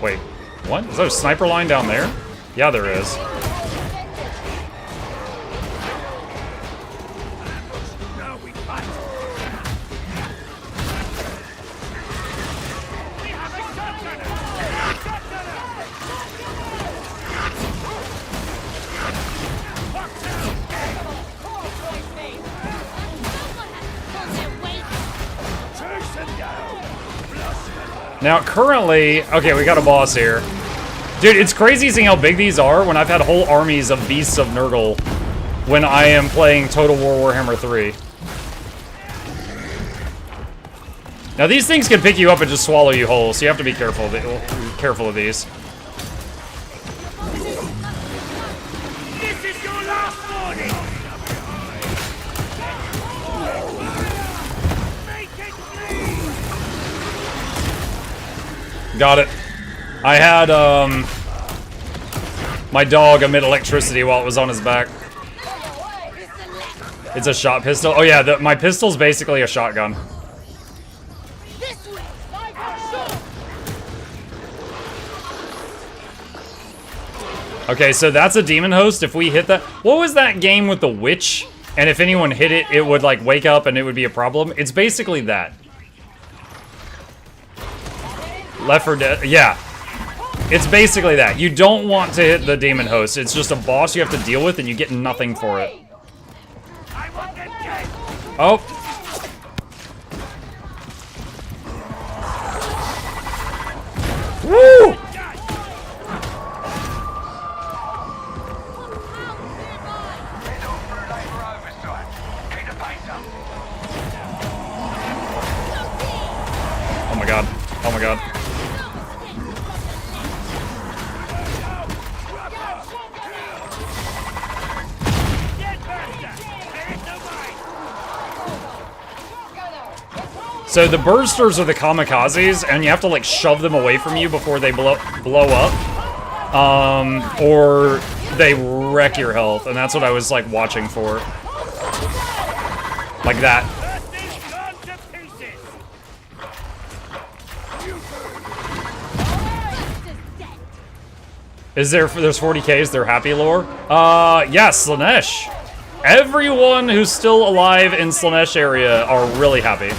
Wait, what? Is there a sniper line down there? Yeah, there is. Now, currently, okay, we got a boss here. Dude, it's crazy seeing how big these are when I've had whole armies of Beasts of Nurgle when I am playing Total War Warhammer 3. Now, these things can pick you up and just swallow you whole, so you have to be careful of these. This is your last warning! Got it. I had, my dog emit electricity while it was on his back. It's a shot pistol. Oh yeah, my pistol's basically a shotgun. Okay, so that's a demon host. If we hit that... What was that game with the witch? And if anyone hit it, it would, like, wake up and it would be a problem? It's basically that. Left 4 Dead, yeah. It's basically that. You don't want to hit the demon host. It's just a boss you have to deal with and you get nothing for it. Oh. Woo! Oh my god. Oh my god. So the bursters are the kamikazes, and you have to like shove them away from you before they blow up, or they wreck your health, and that's what I was like watching for, like that. Is there's 40Ks, they're happy lore? Yes, Slanesh. Everyone who's still alive in Slanesh area are really happy.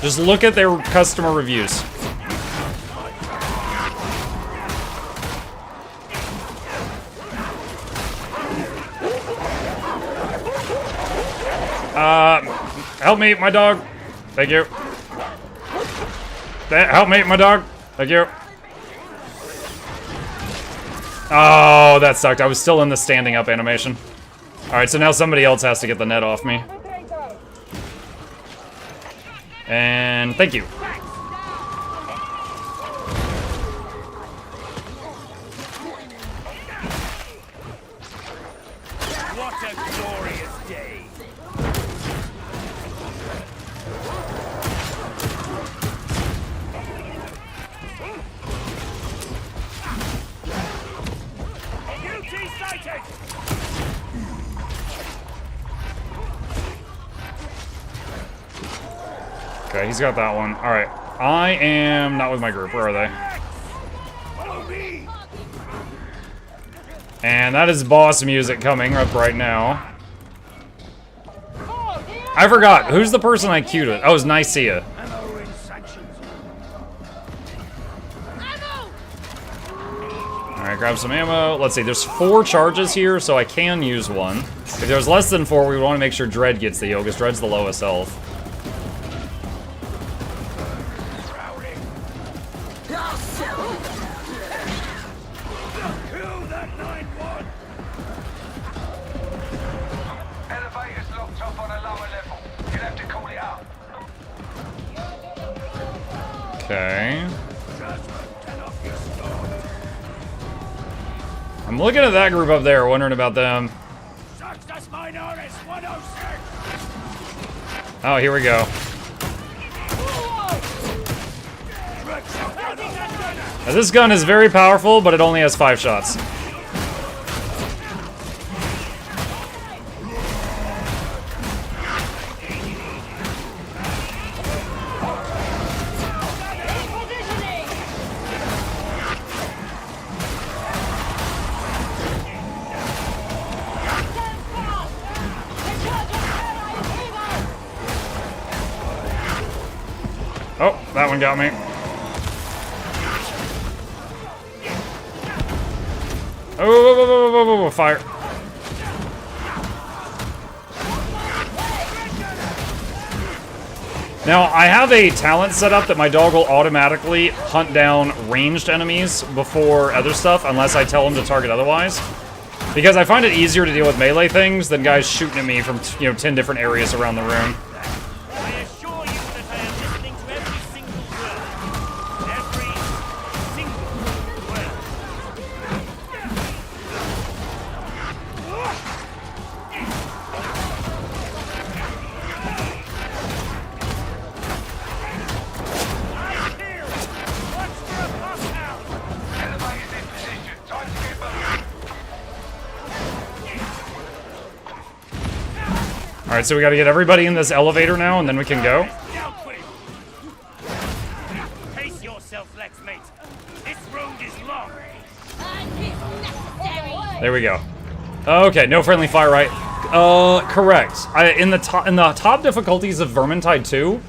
Just look at their customer reviews. Help me, my dog. Thank you. Help me, my dog. Thank you. Oh, that sucked. I was still in the standing up animation. Alright, so now somebody else has to get the net off me. And thank you. What a glorious day! UT sighted! Okay, he's got that one. Alright. I am not with my group. Where are they? And that is boss music coming up right now. I forgot. Who's the person I queued with? Oh, it's Nicaea. Alright, grab some ammo. Let's see, there's 4 charges here, so I can use one. If there's less than 4, we want to make sure Dread gets the heal, because Dread's the lowest health. Okay. I'm looking at that group up there, wondering about them. Oh, here we go. Now, this gun is very powerful, but it only has 5 shots. Oh, that one got me. Oh, fire. Now, I have a talent set up that my dog will automatically hunt down ranged enemies before other stuff, unless I tell him to target otherwise. Because I find it easier to deal with melee things than guys shooting at me from, 10 different areas around the room. Alright, so we gotta get everybody in this elevator now, and then we can go. Pace yourself, Lex, mate. This road is long. There we go. Okay, no friendly fire, right? Correct. In the top difficulties of Vermintide 2,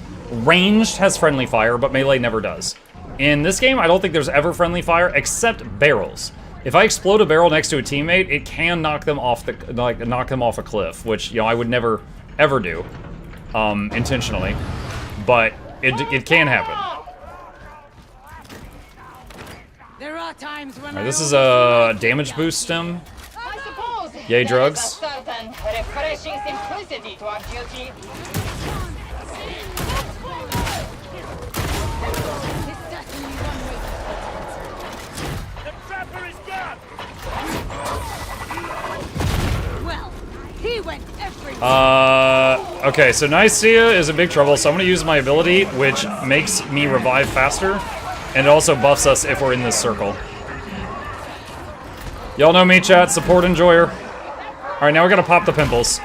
ranged has friendly fire, but melee never does. In this game, I don't think there's ever friendly fire except barrels. If I explode a barrel next to a teammate, it can knock them off a cliff, which I would never ever do intentionally, but it can happen. There are times when Alright, this is a damage boost stem. Yay, drugs. certain refreshing simplicity to our duty. The trapper is gone. Well, he went everywhere. Okay, so Nicaea is in big trouble, so I'm gonna use my ability, which makes me revive faster, and it also buffs us if we're in this circle. Y'all know me, chat, support enjoyer. Alright, now we gotta pop the pimples.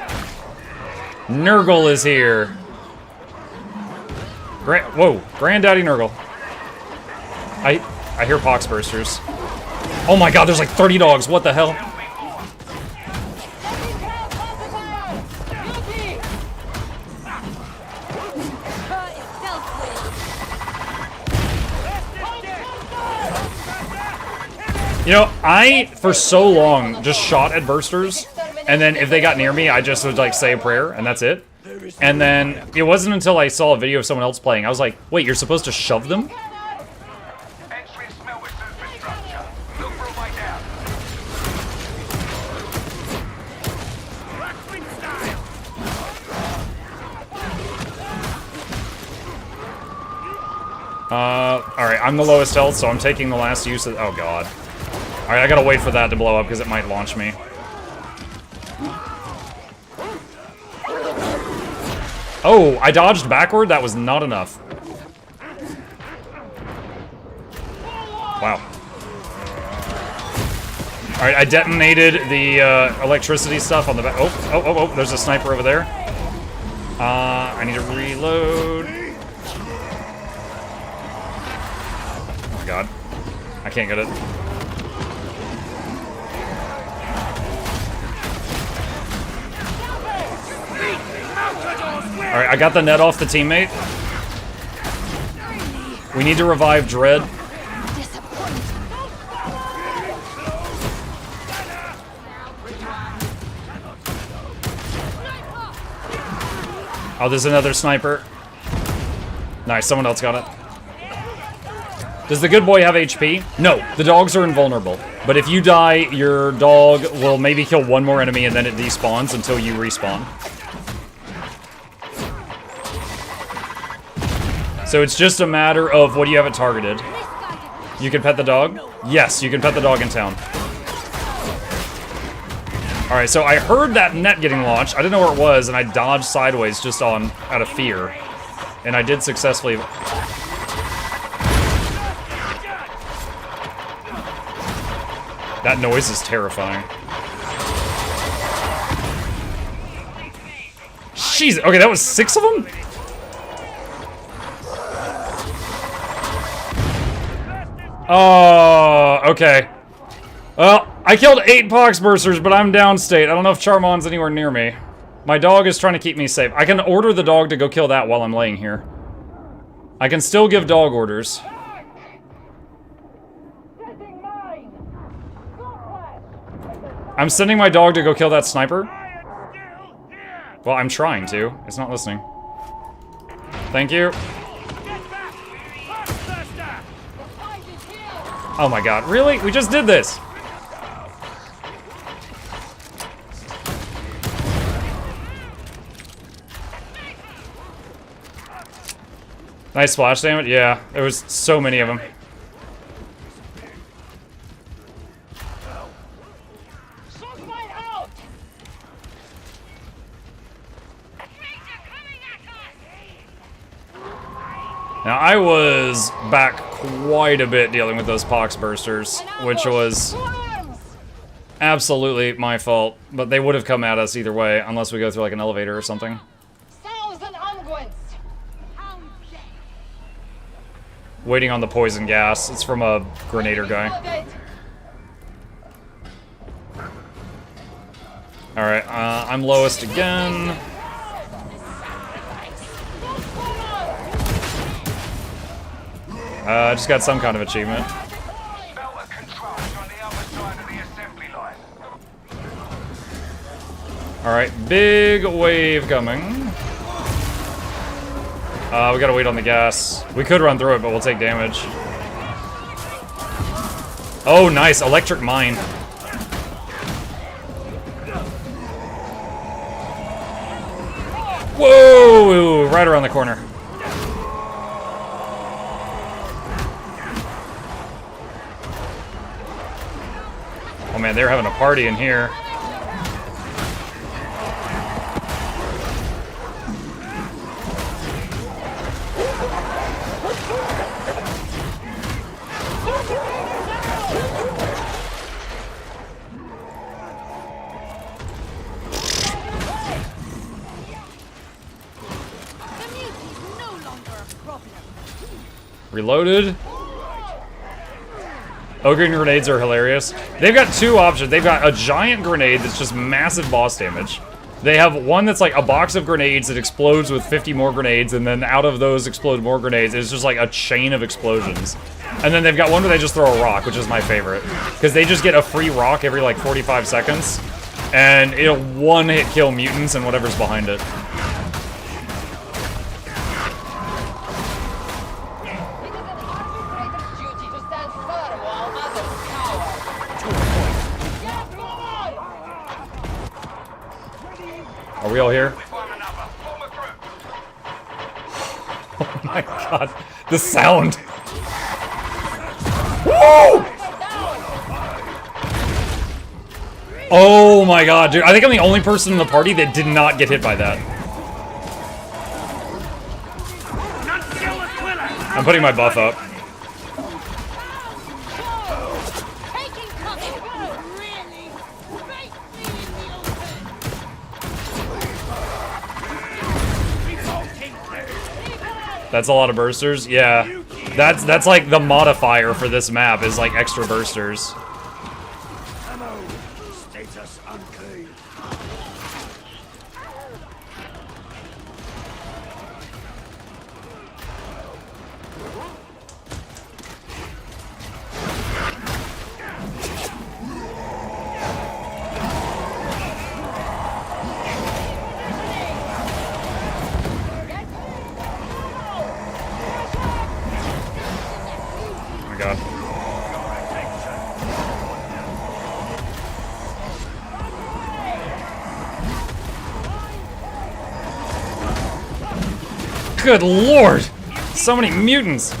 Nurgle is here. Whoa, Granddaddy Nurgle. I hear pox bursters. Oh my god, there's like 30 dogs, what the hell? I, for so long, just shot at bursters, and then if they got near me, I just would, say a prayer, and that's it. And then, it wasn't until I saw a video of someone else playing, I was like, wait, you're supposed to shove them? Alright, I'm the lowest health, so I'm taking the last use of— oh god. Alright, I gotta wait for that to blow up, because it might launch me. Oh, I dodged backward? That was not enough. Wow. Alright, I detonated the electricity stuff on the back. Oh, there's a sniper over there. I need to reload. Oh my god. I can't get it. Alright, I got the net off the teammate. We need to revive Dread. Oh, there's another sniper. Nice, someone else got it. Does the good boy have HP? No, the dogs are invulnerable. But if you die, your dog will maybe kill one more enemy and then it despawns until you respawn. So it's just a matter of what do you have it targeted. You can pet the dog? Yes, you can pet the dog in town. Alright, so I heard that net getting launched. I didn't know where it was, and I dodged sideways just out of fear. And I did successfully... That noise is terrifying. Jeez, okay, that was 6 of them? Oh, okay. Well, I killed 8 Poxbursters, but I'm downstate. I don't know if Charmon's anywhere near me. My dog is trying to keep me safe. I can order the dog to go kill that while I'm laying here. I can still give dog orders. I'm sending my dog to go kill that sniper. Well, I'm trying to. It's not listening. Thank you. Oh my god, really? We just did this! Nice splash damage? Yeah, there was so many of them. Now, I was back quite a bit dealing with those Poxbursters, which was absolutely my fault, but they would have come at us either way, unless we go through like an elevator or something. Waiting on the poison gas. It's from a grenader guy. Alright, I'm lowest again. I just got some kind of achievement. Alright, big wave coming. We gotta wait on the gas. We could run through it, but we'll take damage. Oh, nice. Electric mine. Whoa! Right around the corner. Oh man, they're having a party in here. Reloaded. Ogre grenades are hilarious. They've got 2 options. They've got a giant grenade that's just massive boss damage. They have one that's like a box of grenades that explodes with 50 more grenades, and then out of those explode more grenades. It's just like a chain of explosions. And then they've got one where they just throw a rock, which is my favorite. Because they just get a free rock every like 45 seconds, and it'll one-hit kill mutants and whatever's behind it. Are we all here? Oh my god. The sound. Woo! Oh my god, dude. I think I'm the only person in the party that did not get hit by that. I'm putting my buff up. That's a lot of bursters? Yeah. That's like the modifier for this map is like extra bursters. god. Good lord! So many mutants!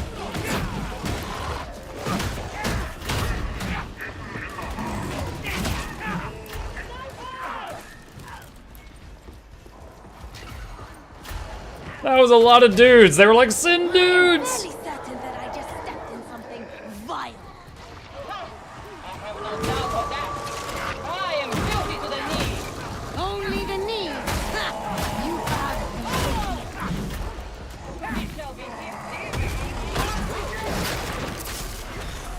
That was a lot of dudes. They were like, "Sin dudes!" Certain that I just stepped in something vile. I have no doubt of that. I am guilty to the knee. Only the knees. Ha! You have He shall be here.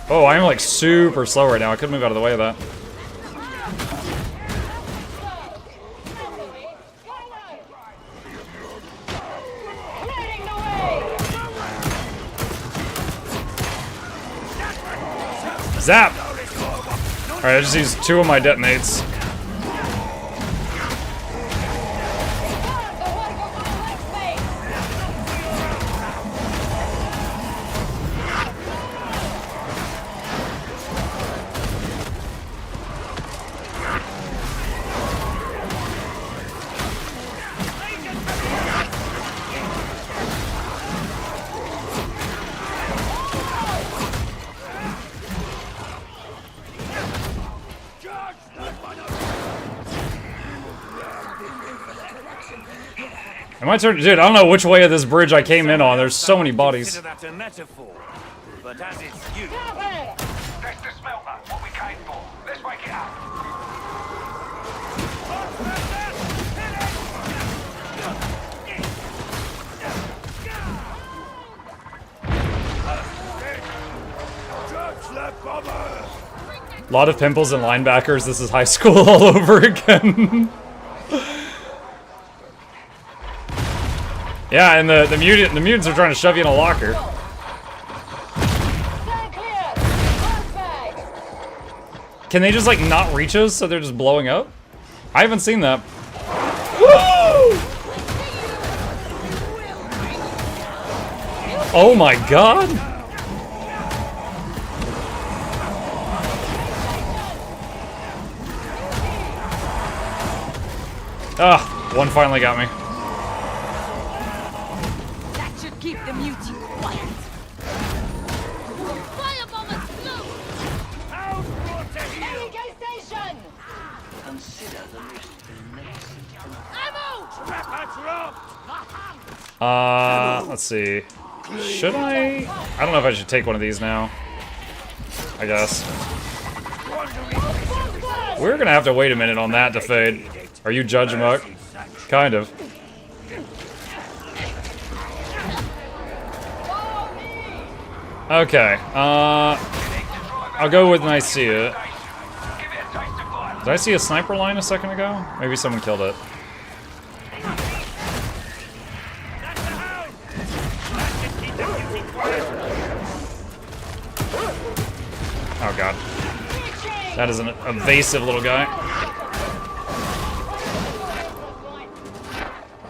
Oh, I'm like super slow right now. I couldn't move out of the way of that. Clearing the way. Zap! Alright, I just used 2 of my detonates. The work of Alex made. Am I turn? Dude, I don't know which way of this bridge I came in on. There's so many bodies. Consider that a metaphor, but as it's you. Cover. That's the smelter. What we came for. Let's wake it up. A lot of pimples and linebackers. This is high school all over again. Yeah, and the mutants are trying to shove you in a locker. Stand clear. First bag. Can they just like not reach us so they're just blowing up? I haven't seen that. Oh my god! Ah, one finally got me. That should keep the mutie quiet. Firebomb explode! Navigate station. Ammo! Let's see. Should I? I don't know if I should take one of these now. I guess. We're gonna have to wait a minute on that to fade. Are you Judge Muck? Kind of. Okay. I'll go with Nicaea. Did I see a sniper line a second ago? Maybe someone killed it. Oh god. That is an evasive little guy.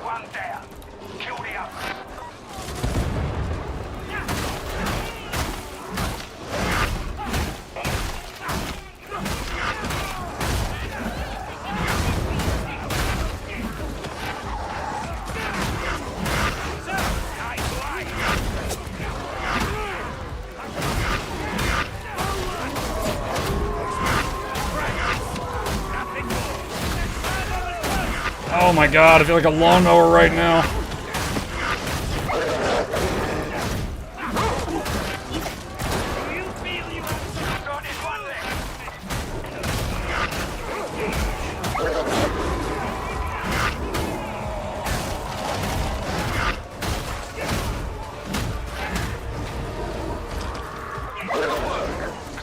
One down. Kill the other. Oh my god, I feel like a lawnmower right now.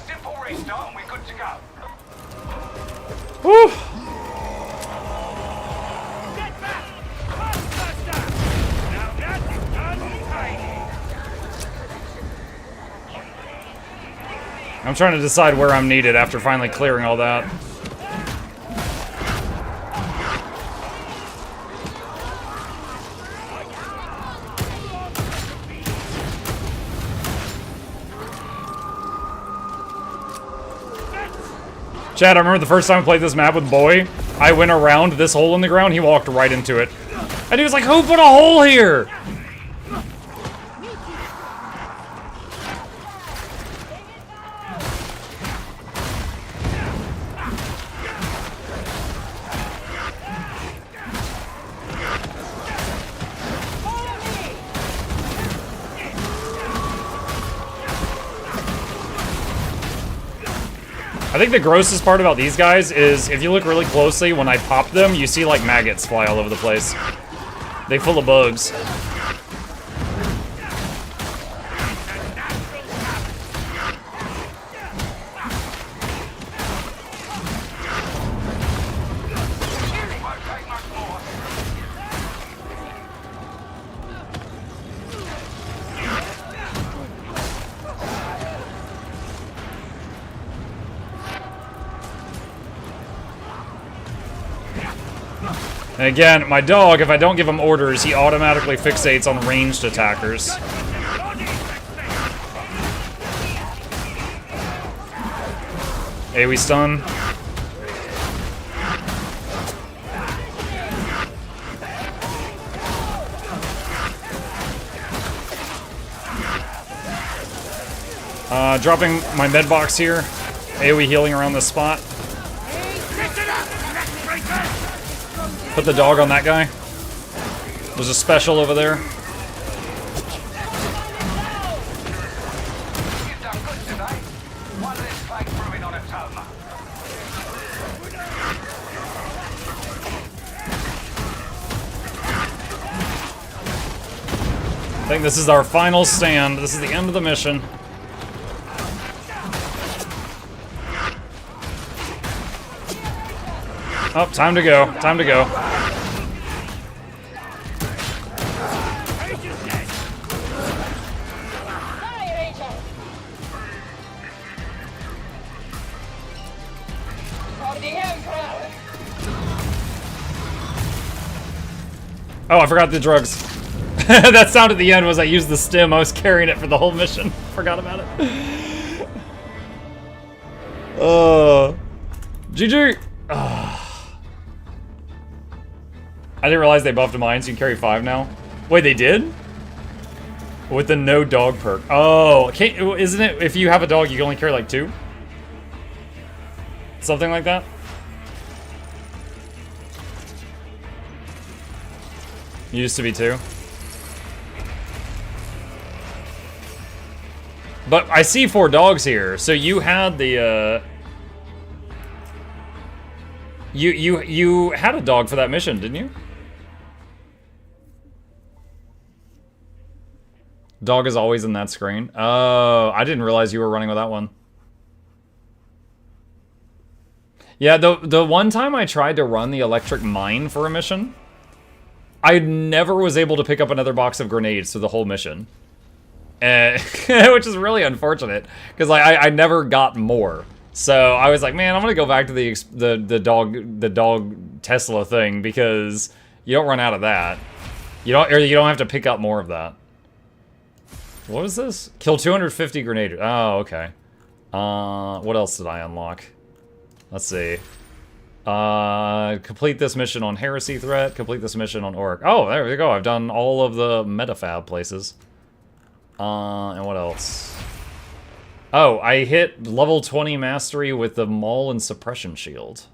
Simple restart and we're good to go. Whew. I'm trying to decide where I'm needed after finally clearing all that. Chad, I remember the first time I played this map with Boy, I went around this hole in the ground, he walked right into it. And he was like, who put a hole here? I think the grossest part about these guys is if you look really closely, when I pop them, you see like maggots fly all over the place. They full of bugs. And again, my dog, if I don't give him orders, he automatically fixates on ranged attackers. AoE stun. Dropping my med box here. AoE healing around this spot. Put the dog on that guy. There's a special over there. I think this is our final stand. This is the end of the mission. Oh, time to go. Time to go. Oh, I forgot the drugs. That sound at the end was I used the stim. I was carrying it for the whole mission. Forgot about it. GG. I didn't realize they buffed mine, so you can carry 5 now. Wait, they did? With the no dog perk. Oh, isn't it if you have a dog, you can only carry like 2? Something like that? Used to be 2. But I see 4 dogs here, so you had the, You had a dog for that mission, didn't you? Dog is always in that screen. Oh, I didn't realize you were running with that one. Yeah, the one time I tried to run the electric mine for a mission, I never was able to pick up another box of grenades through the whole mission. Which is really unfortunate, because I never got more. So I was like, man, I'm gonna go back to the dog Tesla thing, because you don't run out of that. You don't have to pick up more of that. What is this? Kill 250 grenades. Oh, okay. What else did I unlock? Let's see. Complete this mission on Heresy Threat. Complete this mission on Orc. Oh, there we go. I've done all of the metafab places. And what else? Oh, I hit level 20 mastery with the Maul and Suppression Shield.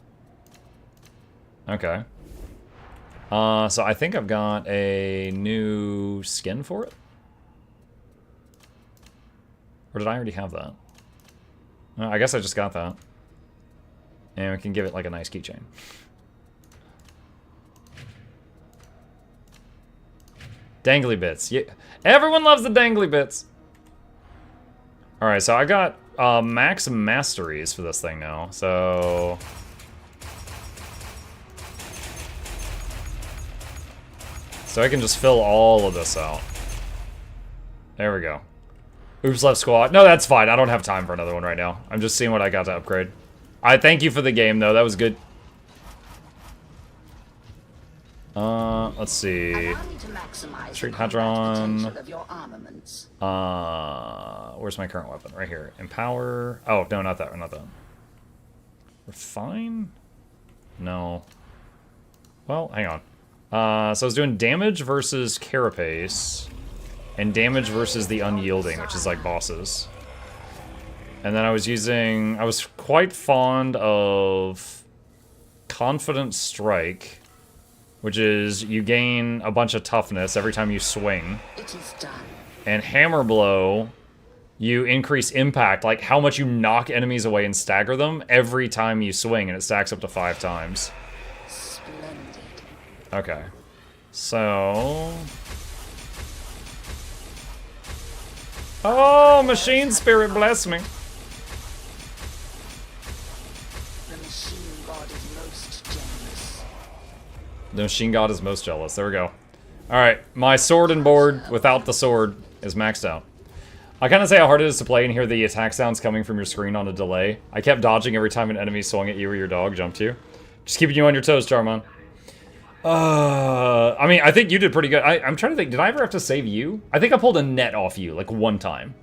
Okay. So I think I've got a new skin for it? Or did I already have that? I guess I just got that. And we can give it like a nice keychain. Dangly bits. Yeah. Everyone loves the dangly bits. Alright, so I got max masteries for this thing now. So I can just fill all of this out. There we go. Oops, left squat. No, that's fine. I don't have time for another one right now. I'm just seeing what I got to upgrade. I thank you for the game, though. That was good. Let's see. Street Hadron. Where's my current weapon? Right here. Empower. Oh, no, not that one, not that one. We're fine? No. Well, hang on. So I was doing damage versus Carapace, and damage versus the Unyielding, which is like bosses. And then I was quite fond of Confident Strike, which is you gain a bunch of toughness every time you swing. It is done. And Hammer Blow, you increase impact, like how much you knock enemies away and stagger them every time you swing, and it stacks up to 5 times. Splendid. Okay. So... Oh, Machine Spirit, bless me. The machine god is most jealous. The Machine God is most jealous. There we go. Alright, my sword and board without the sword is maxed out. I kind of say how hard it is to play and hear the attack sounds coming from your screen on a delay. I kept dodging every time an enemy swung at you or your dog jumped you. Just keeping you on your toes, Charmon. I mean, I think you did pretty good. I'm trying to think, did I ever have to save you? I think I pulled a net off you, like, one time.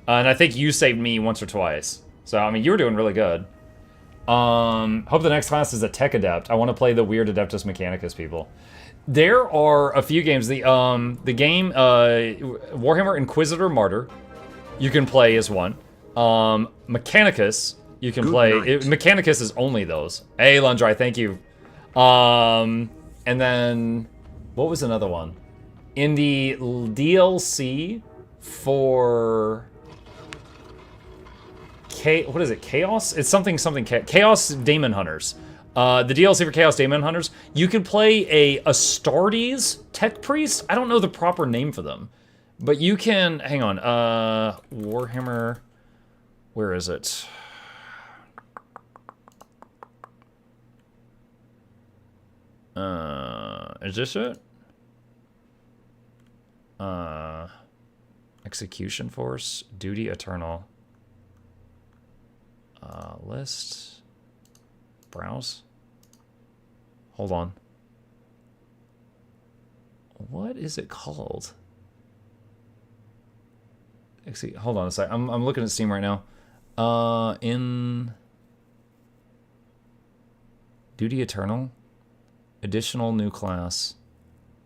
And I think you saved me once or twice. So, I mean, you were doing really good. Hope the next class is a Tech Adept. I want to play the weird Adeptus Mechanicus people. There are a few games. The game, Warhammer Inquisitor Martyr, you can play as one. Mechanicus, you can play. Mechanicus is only those. Hey, Lundry, thank you. And then, what was another one? In the DLC for... what is it? Chaos? It's something... Chaos Daemon Hunters. The DLC for Chaos Daemon Hunters, you can play a Astartes Tech Priest. I don't know the proper name for them. But you can... Hang on. Warhammer... Where is it? Is this it? Execution Force, Duty Eternal. List. Browse. Hold on. What is it called? Hold on a sec. I'm looking at Steam right now. In Duty Eternal. Additional new class.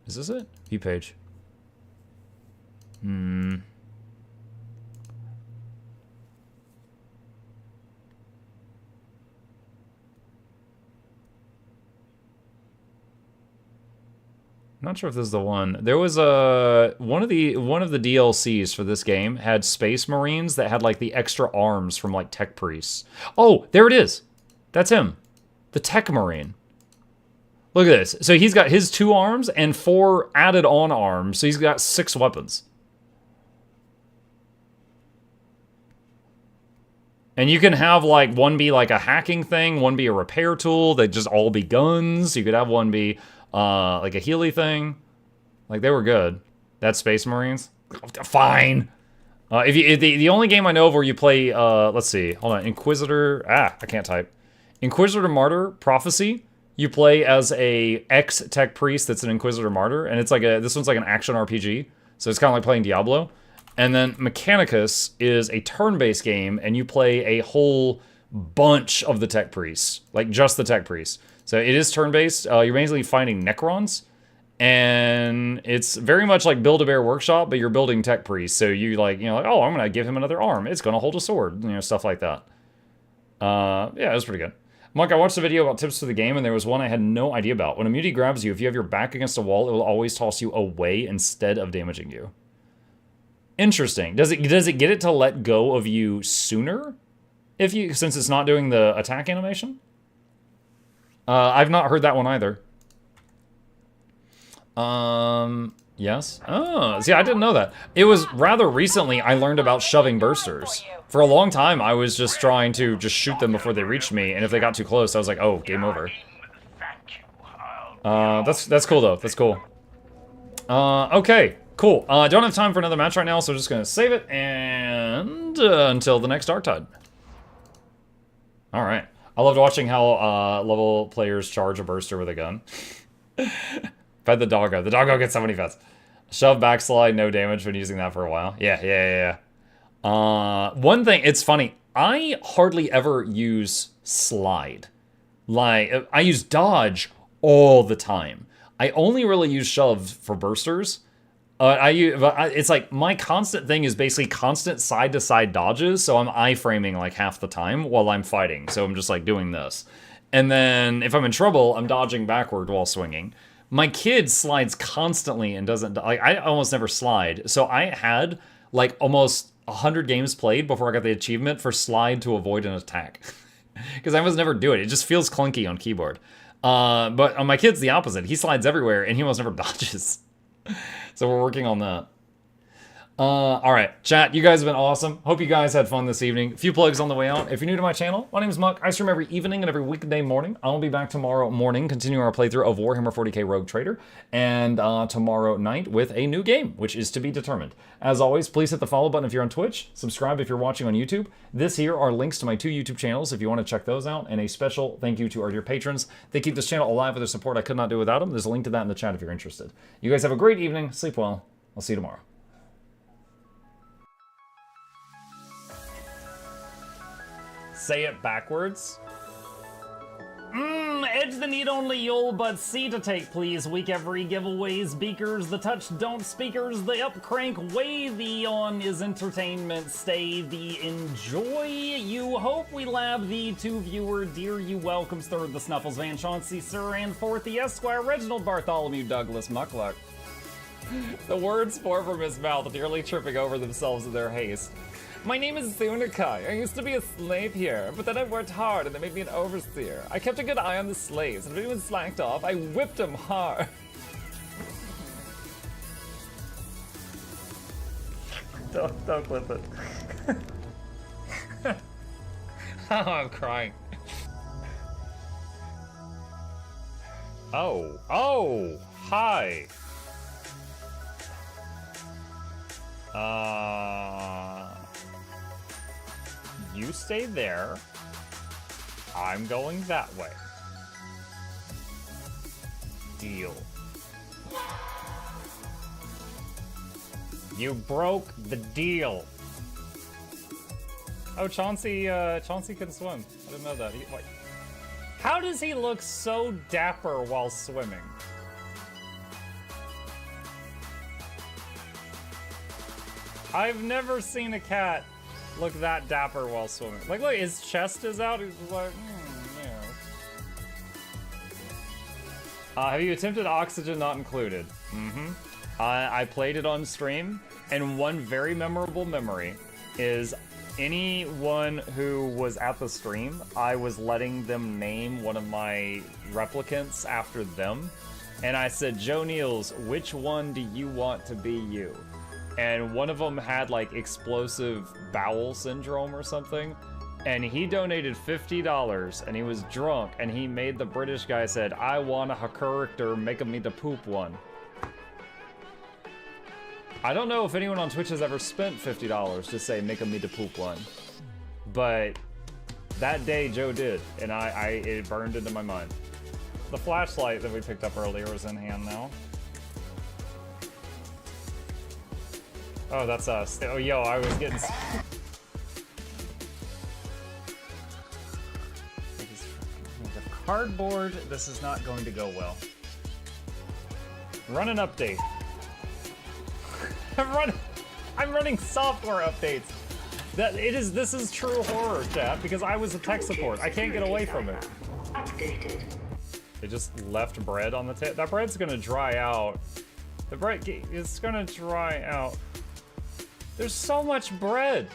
Is this it? View page. Not sure if this is the one. There was one of the DLCs for this game had Space Marines that had like the extra arms from like Tech Priests. Oh, there it is. That's him. The Tech Marine. Look at this. So he's got his 2 arms and 4 added on arms. So he's got 6 weapons. And you can have like one be like a hacking thing, one be a repair tool. They just all be guns. You could have one be like a Healy thing. Like they were good. That's Space Marines. Fine. The only game I know of where you play, let's see, hold on, Inquisitor. I can't type. Inquisitor Martyr Prophecy. You play as a ex-Tech Priest that's an Inquisitor Martyr, and it's like this one's like an action RPG, so it's kind of like playing Diablo. And then Mechanicus is a turn-based game, and you play a whole bunch of the Tech Priests, like just the Tech Priests. So it is turn-based. You're basically finding Necrons, and it's very much like Build-A-Bear Workshop, but you're building Tech Priests. So you like, oh, I'm gonna give him another arm. It's gonna hold a sword, stuff like that. Yeah, it was pretty good. Monk, I watched a video about tips for the game, and there was one I had no idea about. When a mutie grabs you, if you have your back against a wall, it will always toss you away instead of damaging you. Interesting. Does it get it to let go of you sooner? Since it's not doing the attack animation? I've not heard that one either. Yes. Oh, see, I didn't know that. It was rather recently I learned about shoving bursters. For a long time, I was just trying to just shoot them before they reached me, and if they got too close, I was like, oh, game over. That's cool, though. That's cool. Okay, cool. Don't have time for another match right now, so I'm just going to save it, and until the next Darktide. Alright. I loved watching how level players charge a burster with a gun. Fed the doggo. The doggo gets so many pets. Shove, backslide, no damage. Been using that for a while. Yeah. One thing, it's funny. I hardly ever use slide. Like, I use dodge all the time. I only really use shove for bursters. It's like my constant thing is basically constant side-to-side dodges, so I'm I-framing like half the time while I'm fighting. So I'm just like doing this. And then if I'm in trouble, I'm dodging backward while swinging. My kid slides constantly and doesn't, like, I almost never slide. So I had like almost 100 games played before I got the achievement for slide to avoid an attack. Because I almost never do it. It just feels clunky on keyboard. But on my kid's the opposite. He slides everywhere and he almost never dodges. So we're working on that. All right, chat, you guys have been awesome. Hope you guys had fun this evening. A few plugs on the way out. If you're new to my channel, my name is Muck. I stream every evening and every weekday morning. I'll be back tomorrow morning, continuing our playthrough of Warhammer 40k Rogue Trader, and tomorrow night with a new game, which is to be determined. As always, please hit the follow button if you're on Twitch, subscribe if you're watching on YouTube. This here are links to my 2 YouTube channels if you want to check those out, and a special thank you to our dear patrons. They keep this channel alive with their support. I could not do without them. There's a link to that in the chat if you're interested. You guys have a great evening. Sleep well. I'll see you tomorrow. Say it backwards. Edge the need only you'll but see to take please. Week every giveaways, beakers, the touch don't speakers, the up crank way the on is entertainment. Stay the enjoy you hope we lab the two viewer dear you welcomes third the Snuffles Van Chauncey Sir and fourth the Esquire Reginald Bartholomew Douglas Mukluk. The words pour from his mouth, nearly tripping over themselves in their haste. My name is Zunikai. I used to be a slave here, but then I worked hard and they made me an overseer. I kept a good eye on the slaves, and if anyone slacked off, I whipped them hard. Don't clip it. Oh, I'm crying. Oh, hi. You stay there. I'm going that way. Deal. You broke the deal. Oh, Chauncey can swim. I didn't know that. How does he look so dapper while swimming? I've never seen a cat look that dapper while swimming. Like, look, his chest is out. He's just like, yeah. Have you attempted Oxygen Not Included? I played it on stream, and one very memorable memory is anyone who was at the stream, I was letting them name one of my replicants after them, and I said, Joe Niels, which one do you want to be you? And one of them had like explosive bowel syndrome or something, and he donated $50 and he was drunk and he made the British guy said, I want a character, make me the poop one. I don't know if anyone on Twitch has ever spent $50 to say make me the poop one, but that day Joe did, and it burned into my mind. The flashlight that we picked up earlier is in hand now. Oh, that's us. Oh, yo, I was getting... Cardboard, this is not going to go well. Run an update. I'm running software updates. This is true horror, chat, because I was a tech support. I can't get away from it. Updated. They just left bread on the table. That bread's gonna dry out. The bread is gonna dry out. There's so much bread.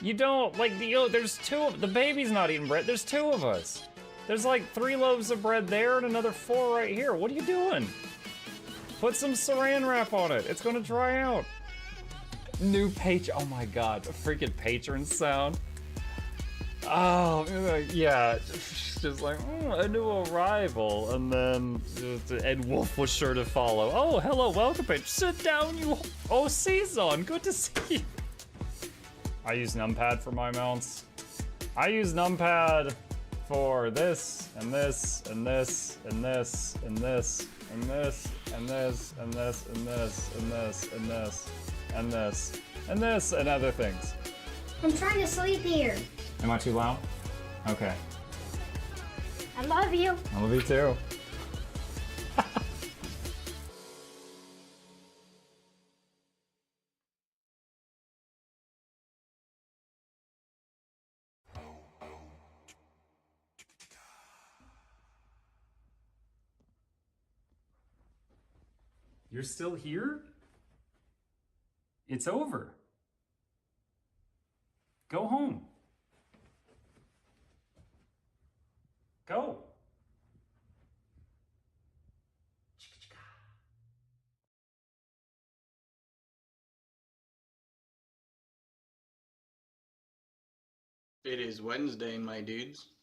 You don't, like, there's the baby's not eating bread. There's 2 of us. There's like 3 loaves of bread there and another 4 right here. What are you doing? Put some saran wrap on it. It's gonna dry out. New oh my god, a freaking patron sound. Oh, yeah, just like, a new arrival, and then Ed Wolf was sure to follow. Oh, hello, welcome, page. Sit down, you. Oh, Season, good to see you. I use numpad for my mounts. I use numpad for this, and this, and this, and this, and this, and this, and this, and this, and this, and this, and this, and this, and this, and other things. I'm trying to sleep here. Am I too loud? Okay. I love you. I love you too. You're still here? It's over. Go home. Go. It is Wednesday, my dudes.